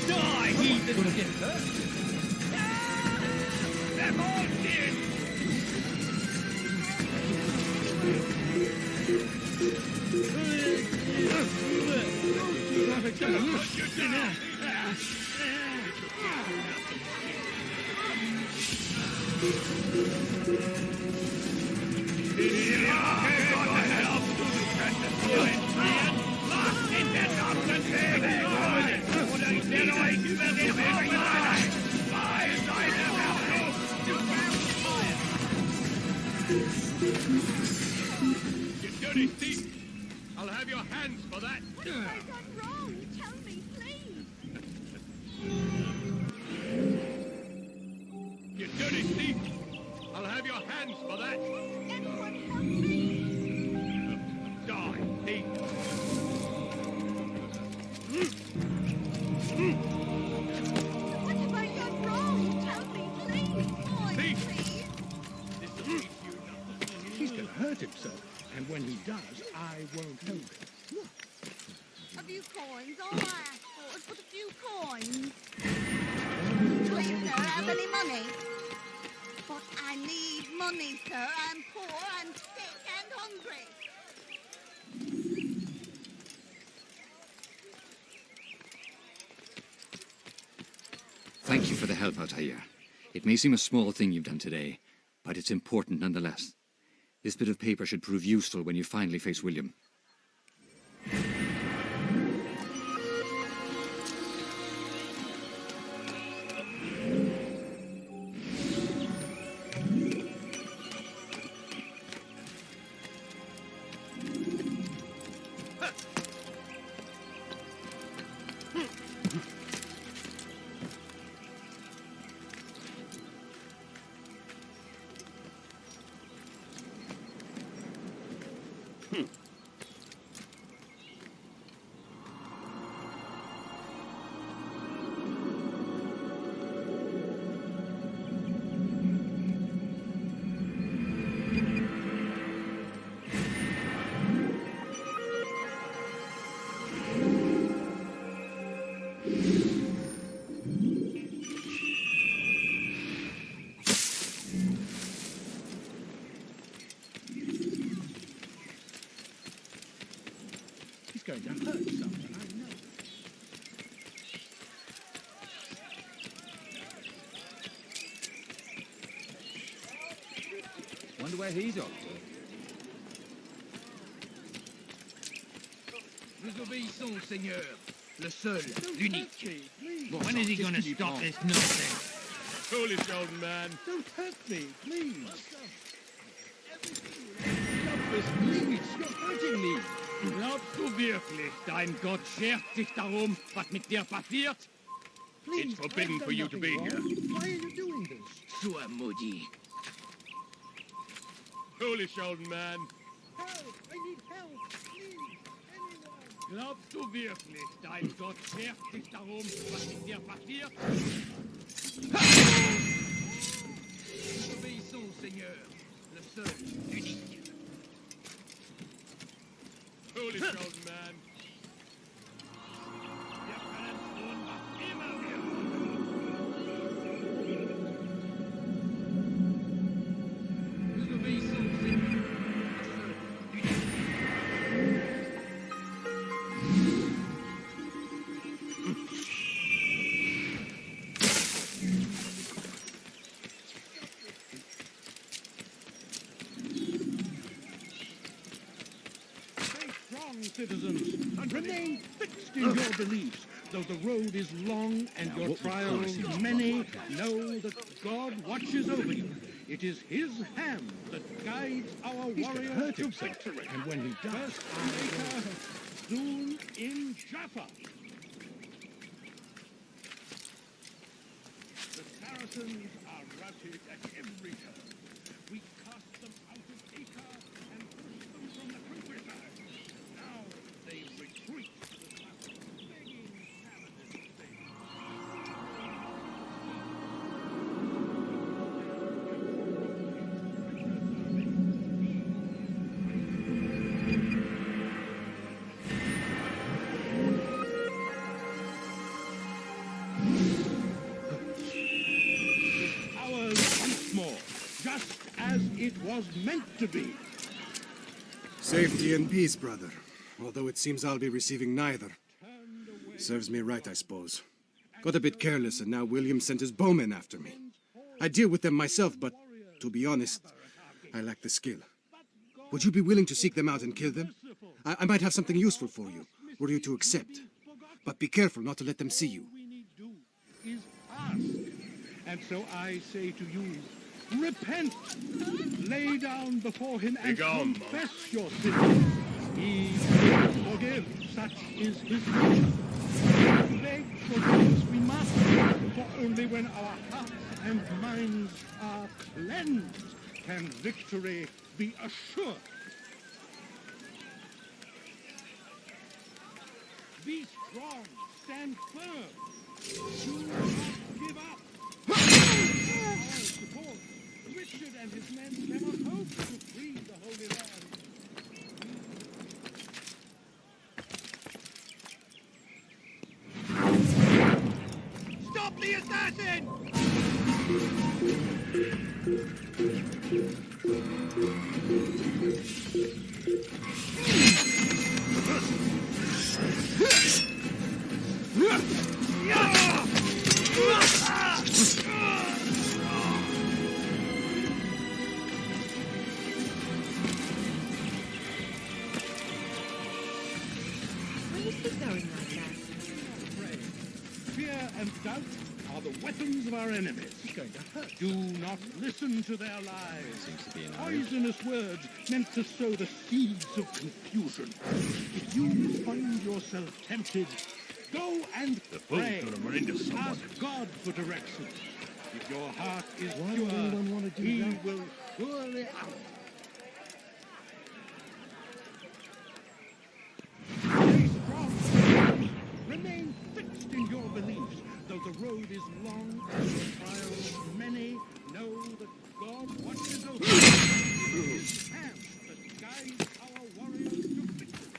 Die, heathen! They're all dead! You dirty thief! I'll have your hands for that! What have I done wrong? Tell me, please. You dirty thief! I'll have your hands for that! Anyone help me? Die, thief! What have I done wrong? Tell me, please. Boy, Thief! please. This'll teach you nothing. He's gonna hurt himself. And when he does, I won't help him. A few coins. All I ask for is but a few coins. Please, sir, have any money? But I need money, sir. I'm poor, I'm sick and hungry. Thank you for the help, Altair. It may seem a small thing you've done today, but it's important nonetheless. This bit of paper should prove useful when you finally face William. He's going to hurt someone, I know. Wonder where he's off to. Vous obéissons, Seigneur. Le seul, l'unique. When is he gonna stop this nonsense? Foolish old man! Don't hurt me, please. Stop this, please. You're hurting me. Glaubst du wirklich, dein Gott schert sich darum, was mit dir passiert? Please, It's forbidden I've for you done to be nothing here. wrong. Why are you doing this? Sois maudit. Foolish old man! Help! I need help! Please! Anyone! Glaubst du wirklich, dein Gott schert sich darum, was mit dir passiert? Nous obéissons, Seigneur. Le seul, l'unique. Foolish old man! Wir können tun, was immer wir wollen. Nous obéissons, Seigneur. Le seul, l'unique. Remain fixed in your beliefs, though the road is long and your trials many. Know that God watches over you. It is His hand that guides our warriors to victory. And when He does, soon in Jaffa. The Saracens are routed at every turn. We cast them out of Acre and push them from the countryside. Now they retreat to the south, begging Saladin's favor. Ours once more, just as it was meant to be. Safety and peace, brother. Although it seems I'll be receiving neither. Serves me right, I suppose. Got a bit careless, and now William sent his bowmen after me. I deal with them myself, but to be honest, I lack the skill. Would you be willing to seek them out and kill them? I might have something useful for you, were you to accept. But be careful not to let them see you. Is ask. And so I say to you, repent! Lay down before him and confess your sins. He will forgive. Such is his nature. Beg forgiveness we must, for only when our hearts and minds are cleansed can victory be assured. Be strong, stand firm. Do not give up. Our support. Richard and his men cannot hope to free the Holy Land. Stop the assassin! Where is he going like that? Fear and doubt are the weapons of our enemies. He's going to hurt. Do not listen to their lies. Seems to be an Poisonous words meant to sow the seeds of confusion. If you find yourself tempted, go and pray. Ask God for direction. If your heart is pure, He will surely answer. Stay strong. Remain fixed in your beliefs. Though the road is long and the trials many, know that God watches over you. His hand that guides our warriors to victory.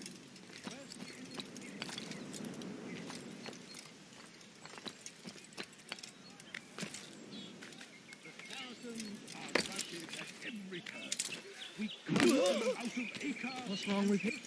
The Saracens are routed at every turn. We cut them out of Acre. What's wrong with him?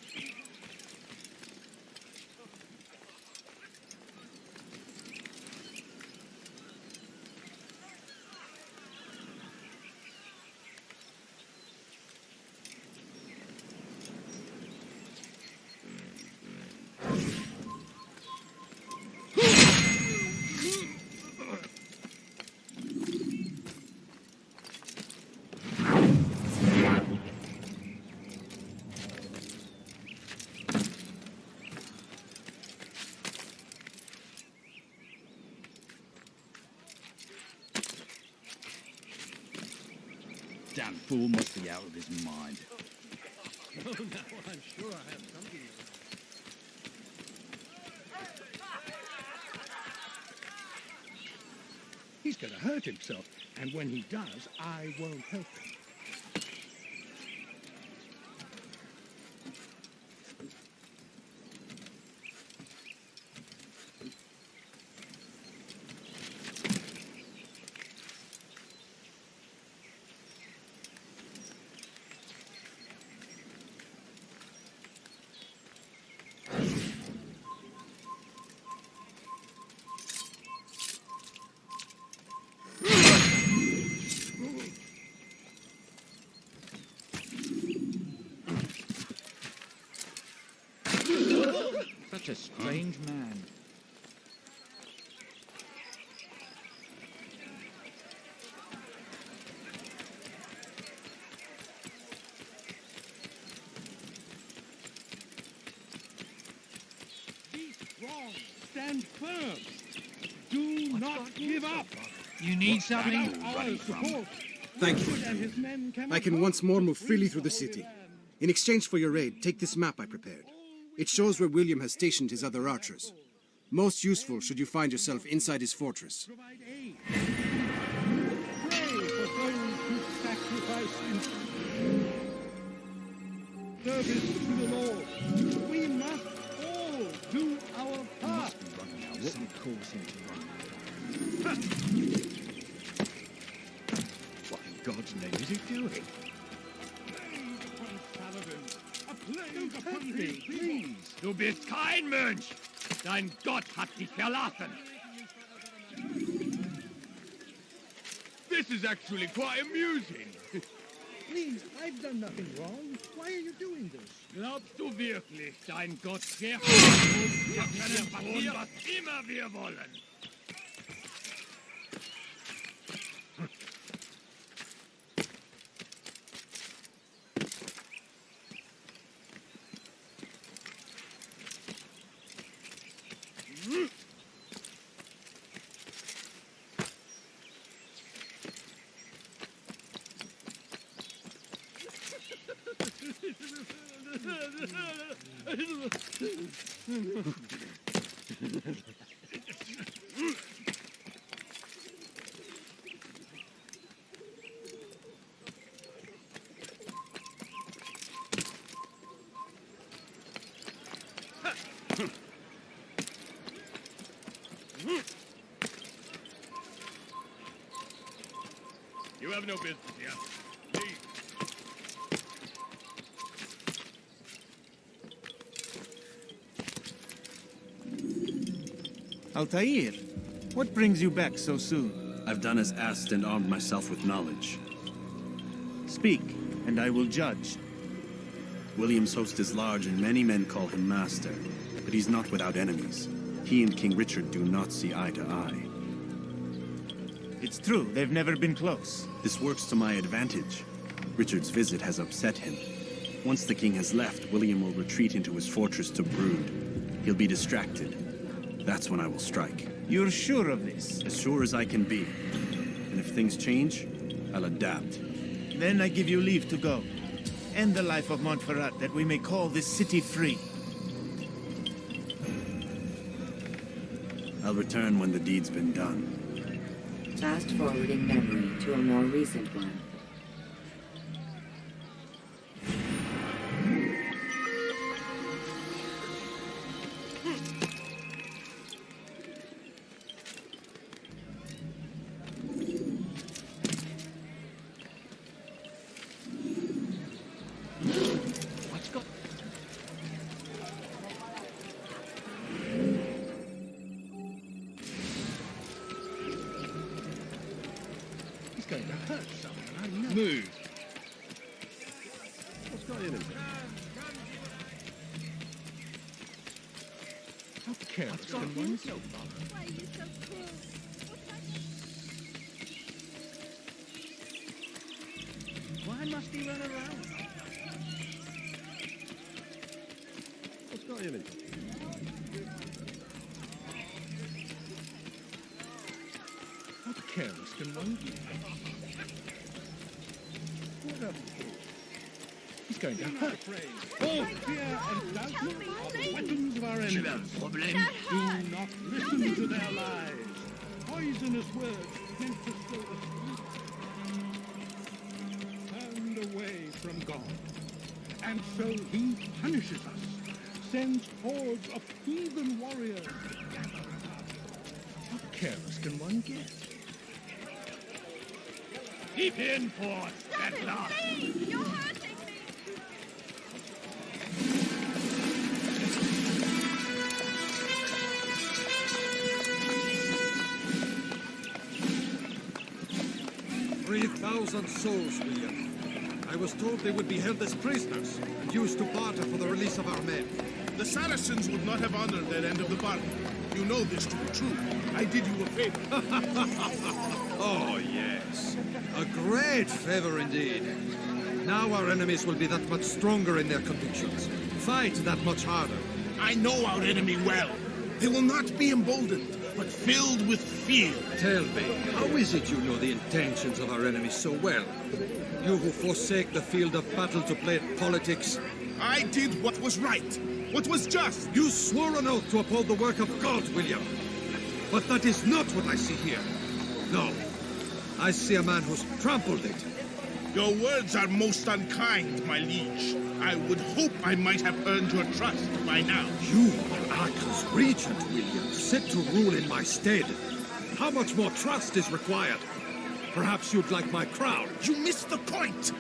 Damn fool must be out of his mind. Oh, now I'm sure I have something. He's going to hurt himself, and when he does, I won't help him. What a strange man. Be strong. Stand firm. Do not give up. You need something? Our support. Thank you. Richard and his men cannot I can once more move freely through the city. In exchange for your aid, take this map I prepared. It shows where William has stationed his other archers. Most useful should you find yourself inside his fortress. provide aid. Pray for those who sacrifice in service to the Lord. We must all do our part. What would cause him to run? What in God's name is he doing? Plague upon thee, please. Du bist kein Mönch! Dein Gott hat dich verlassen! This is actually quite amusing. Please, I've done nothing wrong. Why are you doing this? Glaubst du wirklich, dein Gott schert uns? Wir können tun, was immer wir wollen! You have no business here. Leave. Altair, what brings you back so soon? I've done as asked and armed myself with knowledge. Speak, and I will judge. William's host is large, and many men call him master. But he's not without enemies. He and King Richard do not see eye to eye. It's true, they've never been close. This works to my advantage. Richard's visit has upset him. Once the king has left, William will retreat into his fortress to brood. He'll be distracted. That's when I will strike. You're sure of this? As sure as I can be. And if things change, I'll adapt. Then I give you leave to go. End the life of Montferrat, that we may call this city free. I'll return when the deed's been done. Fast-forwarding memory to a more recent one. What's got... He's going to hurt someone, I know. Move. What's got in him? How careless can one be? Why are you so cruel? Why must he run around? What's got in him? How careless can one be? What a fool. He's going to hurt. All fear and doubt are the weapons of our enemies. Do not listen to their lies. Poisonous words meant to sow us. Turned away from God. And so he punishes us, sends hordes of heathen warriors. How careless can one get? Keep in, Fort! At last! You're hurting me! 3,000 souls, William. I was told they would be held as prisoners and used to barter for the release of our men. The Saracens would not have honored their end of the bargain. You know this to be true. I did you a favor. Oh, yes. A great favor indeed. Now our enemies will be that much stronger in their convictions. Fight that much harder. I know our enemy well. They will not be emboldened, but filled with fear. Tell me, how is it you know the intentions of our enemies so well? You who forsake the field of battle to play at politics. I did what was right, what was just. You swore an oath to uphold the work of God, William. But that is not what I see here. No. I see a man who's trampled it. Your words are most unkind, my liege. I would hope I might have earned your trust by now. You are Arka's regent, William, set to rule in my stead. How much more trust is required? Perhaps you'd like my crown. You missed the point.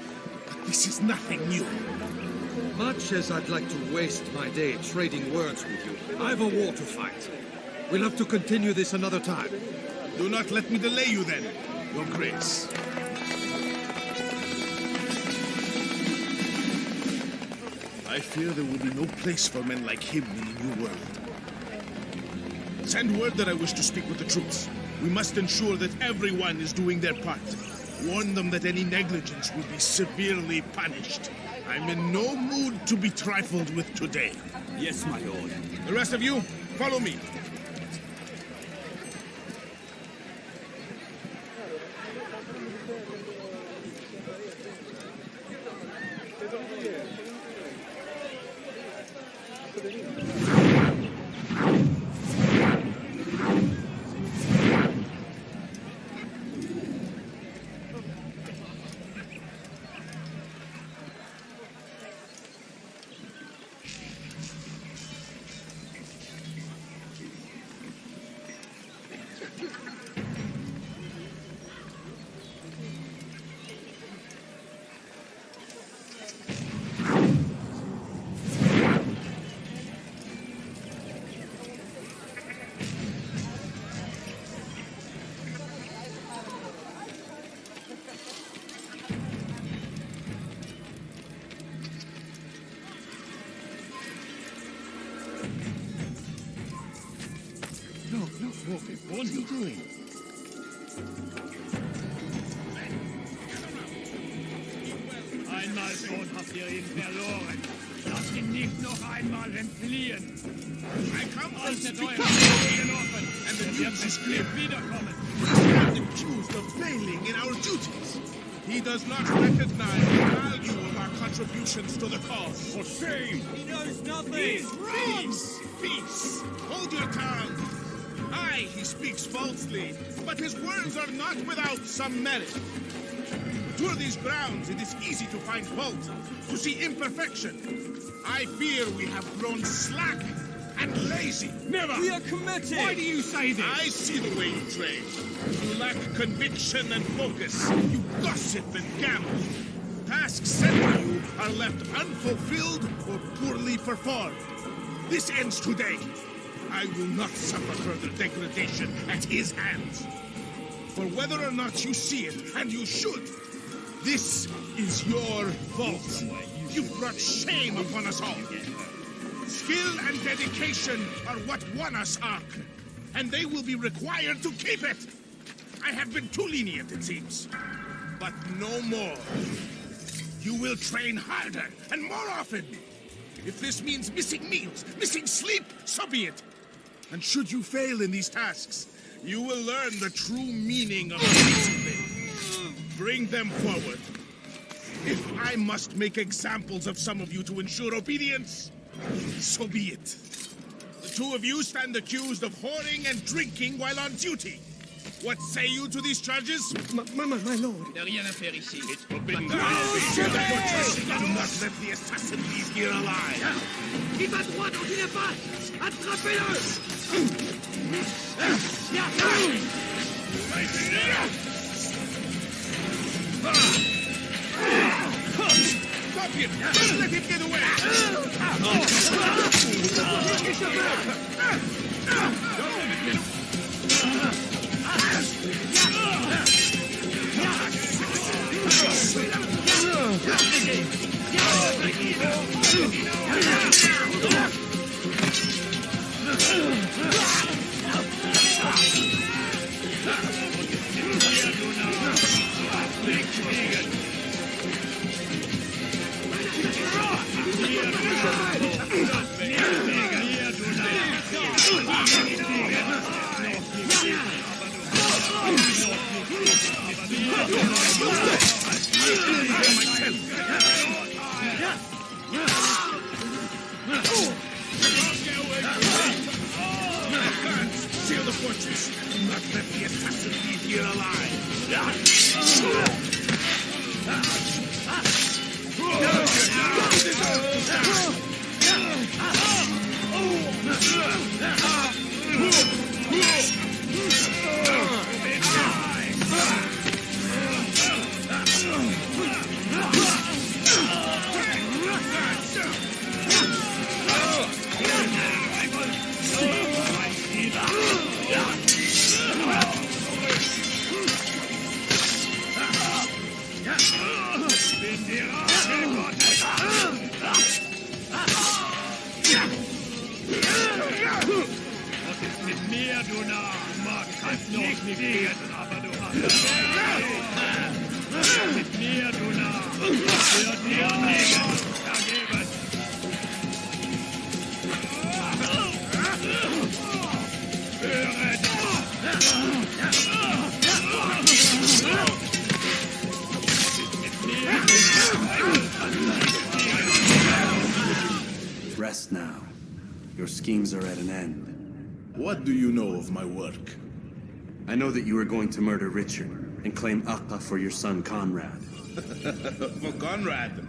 This is nothing new. Much as I'd like to waste my day trading words with you, I've a war to fight. We'll have to continue this another time. Do not let me delay you then, Your Grace. I fear there will be no place for men like him in the New World. Send word that I wish to speak with the troops. We must ensure that everyone is doing their part. Warn them that any negligence will be severely punished. I'm in no mood to be trifled with today. Yes, my lord. The rest of you, follow me. What are you doing? Einmal schon habt ihr ihn verloren. Lasst ihn nicht noch einmal entfliehen. I come Aus der Teuer offen, and the news is clear. Wiederkommen. We are accused of failing in our duties. He does not recognize the value of our contributions to the cause. For shame! He knows nothing! He's wrong! Peace! Peace! Hold your tongue! Aye, he speaks falsely, but his words are not without some merit. To these grounds, it is easy to find fault, to see imperfection. I fear we have grown slack and lazy. Never! We are committed! Why do you say this? I see the way you trade. You lack conviction and focus. You gossip and gamble. Tasks sent to you are left unfulfilled or poorly performed. This ends today. I will not suffer further degradation at his hands. For whether or not you see it, and you should, this is your fault. You've brought shame upon us all. Skill and dedication are what won us Ark, and they will be required to keep it. I have been too lenient, it seems. But no more. You will train harder and more often. If this means missing meals, missing sleep, so be it. And should you fail in these tasks, you will learn the true meaning of discipline. Bring them forward. If I must make examples of some of you to ensure obedience, so be it. The two of you stand accused of whoring and drinking while on duty. What say you to these charges? My lord. Il n'y a rien à faire ici. It's forbidden. Do not let the assassin leave here alive. Il va droit dans une impasse. Attrapez-le! Stop him! Don't let him get away! Seal the fortress! Not let the assassin leave here alive! Mit mir, du Narr! Mag kannst nicht gehen, aber du hast es. Mit mir, du Narr! Wird dir nicht vergeben! Rest now. Your schemes are at an end. What do you know of my work? I know that you are going to murder Richard and claim Akka for your son Conrad. For Conrad,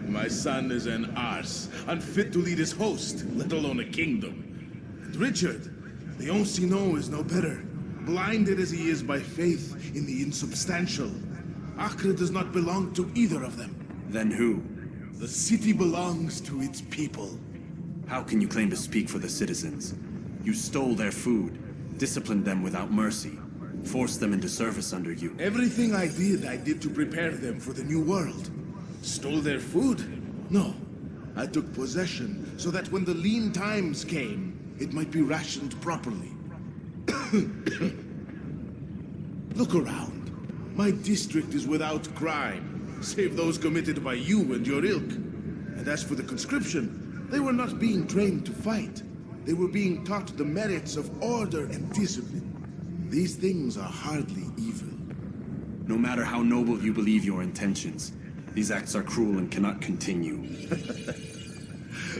my son is an arse, unfit to lead his host, let alone a kingdom. And Richard, the Ancien is no better, blinded as he is by faith in the insubstantial. Acre does not belong to either of them. Then who? The city belongs to its people. How can you claim to speak for the citizens? You stole their food, disciplined them without mercy, forced them into service under you. Everything I did to prepare them for the new world. Stole their food? No. I took possession so that when the lean times came, it might be rationed properly. Look around. My district is without crime, save those committed by you and your ilk. And as for the conscription, they were not being trained to fight. They were being taught the merits of order and discipline. These things are hardly evil. No matter how noble you believe your intentions, these acts are cruel and cannot continue.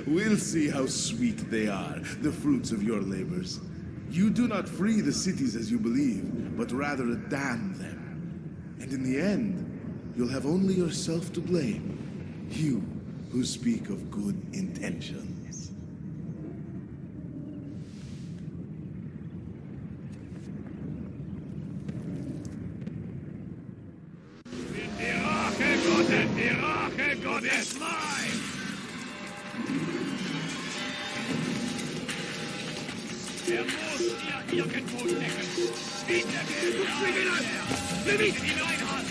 We'll see how sweet they are, the fruits of your labors. You do not free the cities as you believe, but rather damn them. And in the end, you'll have only yourself to blame. You who speak of good intentions. Die Rache Gottes mein! Muss dir irgendwo stecken. Hinter mir! Nimm ihn hinein!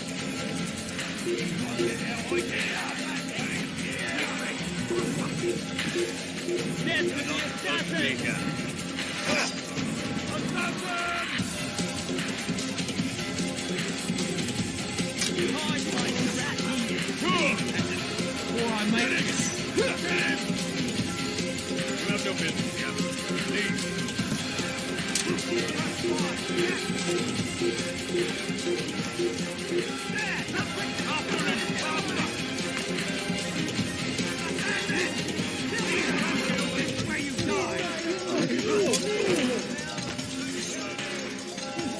Der heute Jetzt wird ihr fertig! Oh, mate. You have no business here. Leave. Where you die.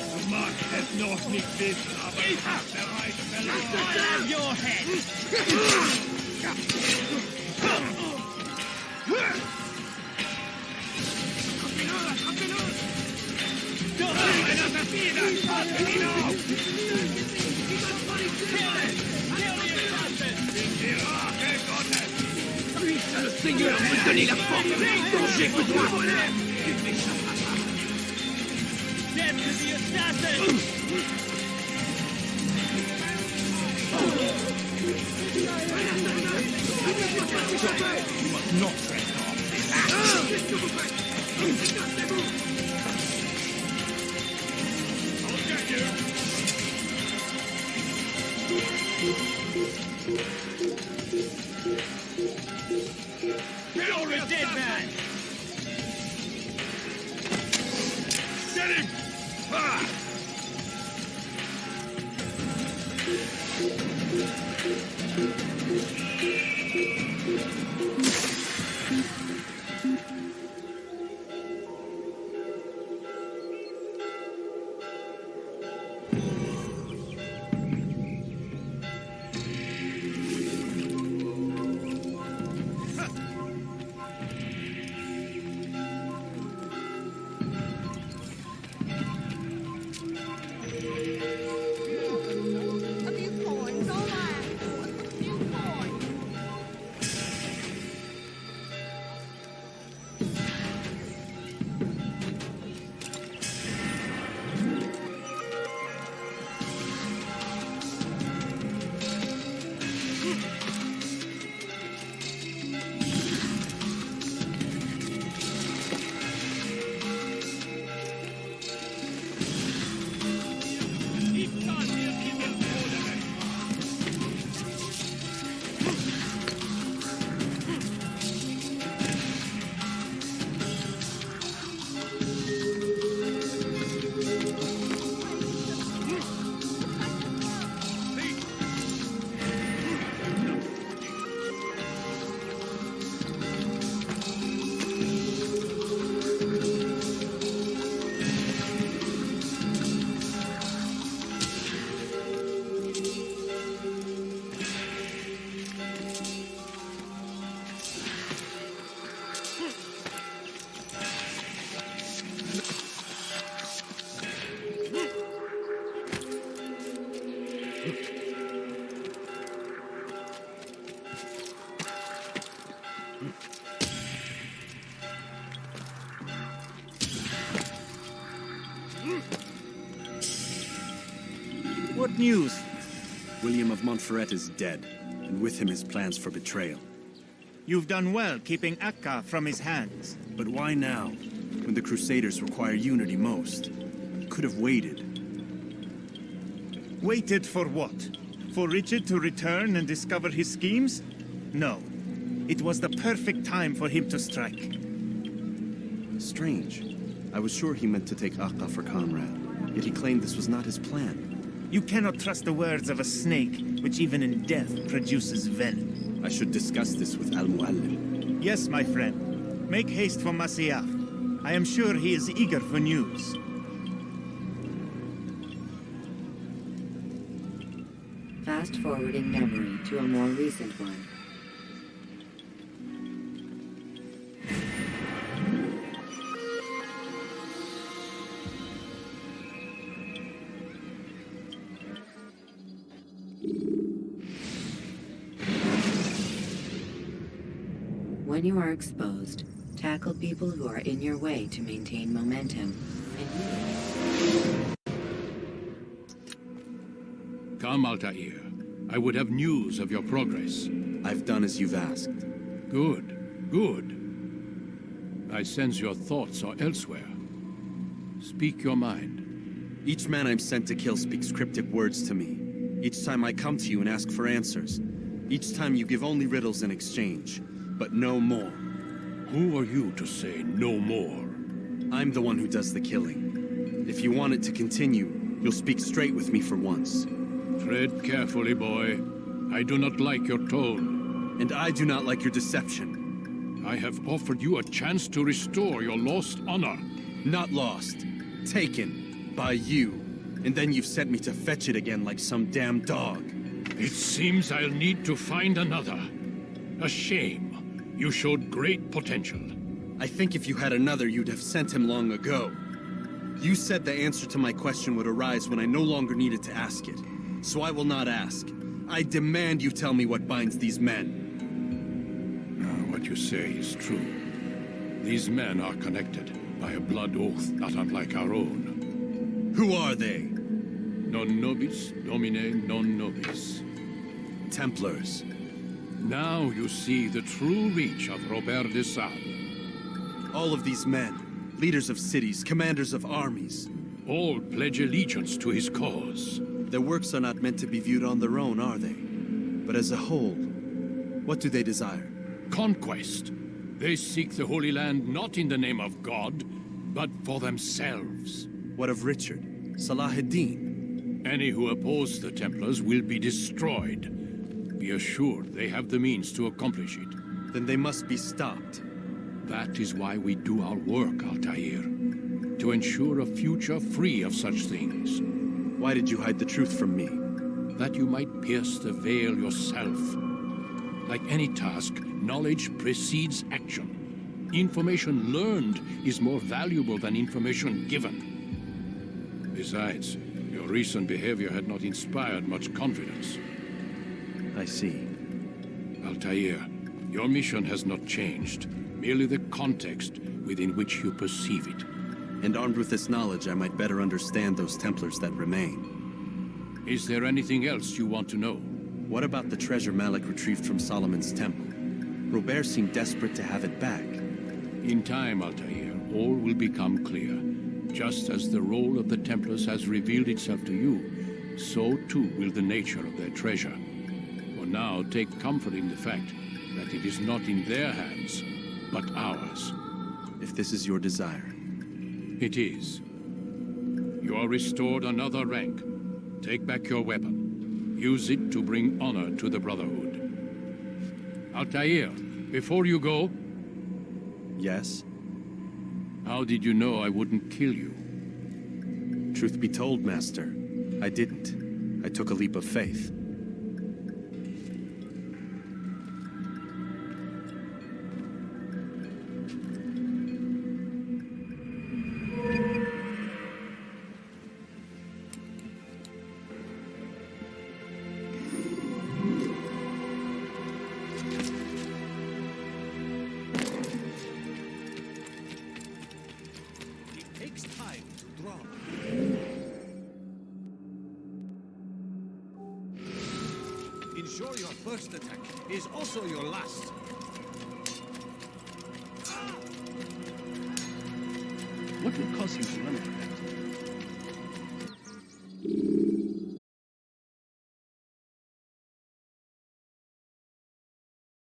Du magst es noch nicht wissen, aber ich hab bereits verloren. Your head. Seigneur me donner la force dont j'ai besoin. Death to the assassin! You must not tread on this. What news? William of Montferrat is dead, and with him his plans for betrayal. You've done well keeping Akka from his hands. But why now, when the Crusaders require unity most? You could have waited. Waited for what? For Richard to return and discover his schemes? No. It was the perfect time for him to strike. Strange. I was sure he meant to take Akka for Conrad, yet he claimed this was not his plan. You cannot trust the words of a snake, which even in death produces venom. I should discuss this with Al-Mu'allim. Yes, my friend. Make haste for Masyaf. I am sure he is eager for news. Fast-forwarding memory to a more recent one. When you are exposed, tackle people who are in your way to maintain momentum. Come, Altair. I would have news of your progress. I've done as you've asked. Good, good. I sense your thoughts are elsewhere. Speak your mind. Each man I'm sent to kill speaks cryptic words to me. Each time I come to you and ask for answers. Each time you give only riddles in exchange, but no more. Who are you to say no more? I'm the one who does the killing. If you want it to continue, you'll speak straight with me for once. Tread carefully, boy. I do not like your tone. And I do not like your deception. I have offered you a chance to restore your lost honor. Not lost. Taken. By you. And then you've sent me to fetch it again like some damn dog. It seems I'll need to find another. A shame. You showed great potential. I think if you had another, you'd have sent him long ago. You said the answer to my question would arise when I no longer needed to ask it. So I will not ask. I demand you tell me what binds these men. What you say is true. These men are connected by a blood oath not unlike our own. Who are they? Non nobis, domine non nobis. Templars. Now you see the true reach of Robert de Sade. All of these men, leaders of cities, commanders of armies. All pledge allegiance to his cause. Their works are not meant to be viewed on their own, are they? But as a whole, what do they desire? Conquest. They seek the Holy Land not in the name of God, but for themselves. What of Richard? Salah ad-Din? Any who oppose the Templars will be destroyed. Be assured they have the means to accomplish it. Then they must be stopped. That is why we do our work, Altair. To ensure a future free of such things. Why did you hide the truth from me? That you might pierce the veil yourself. Like any task, knowledge precedes action. Information learned is more valuable than information given. Besides, your recent behavior had not inspired much confidence. I see. Altair, your mission has not changed. Merely the context within which you perceive it. And armed with this knowledge, I might better understand those Templars that remain. Is there anything else you want to know? What about the treasure Malik retrieved from Solomon's temple? Robert seemed desperate to have it back. In time, Altair, all will become clear. Just as the role of the Templars has revealed itself to you, so too will the nature of their treasure. For now, take comfort in the fact that it is not in their hands, but ours. If this is your desire. It is. You are restored another rank. Take back your weapon. Use it to bring honor to the Brotherhood. Altair, before you go... Yes? How did you know I wouldn't kill you? Truth be told, Master, I didn't. I took a leap of faith. ensure your first attack is also your last. What would cause him to run from that?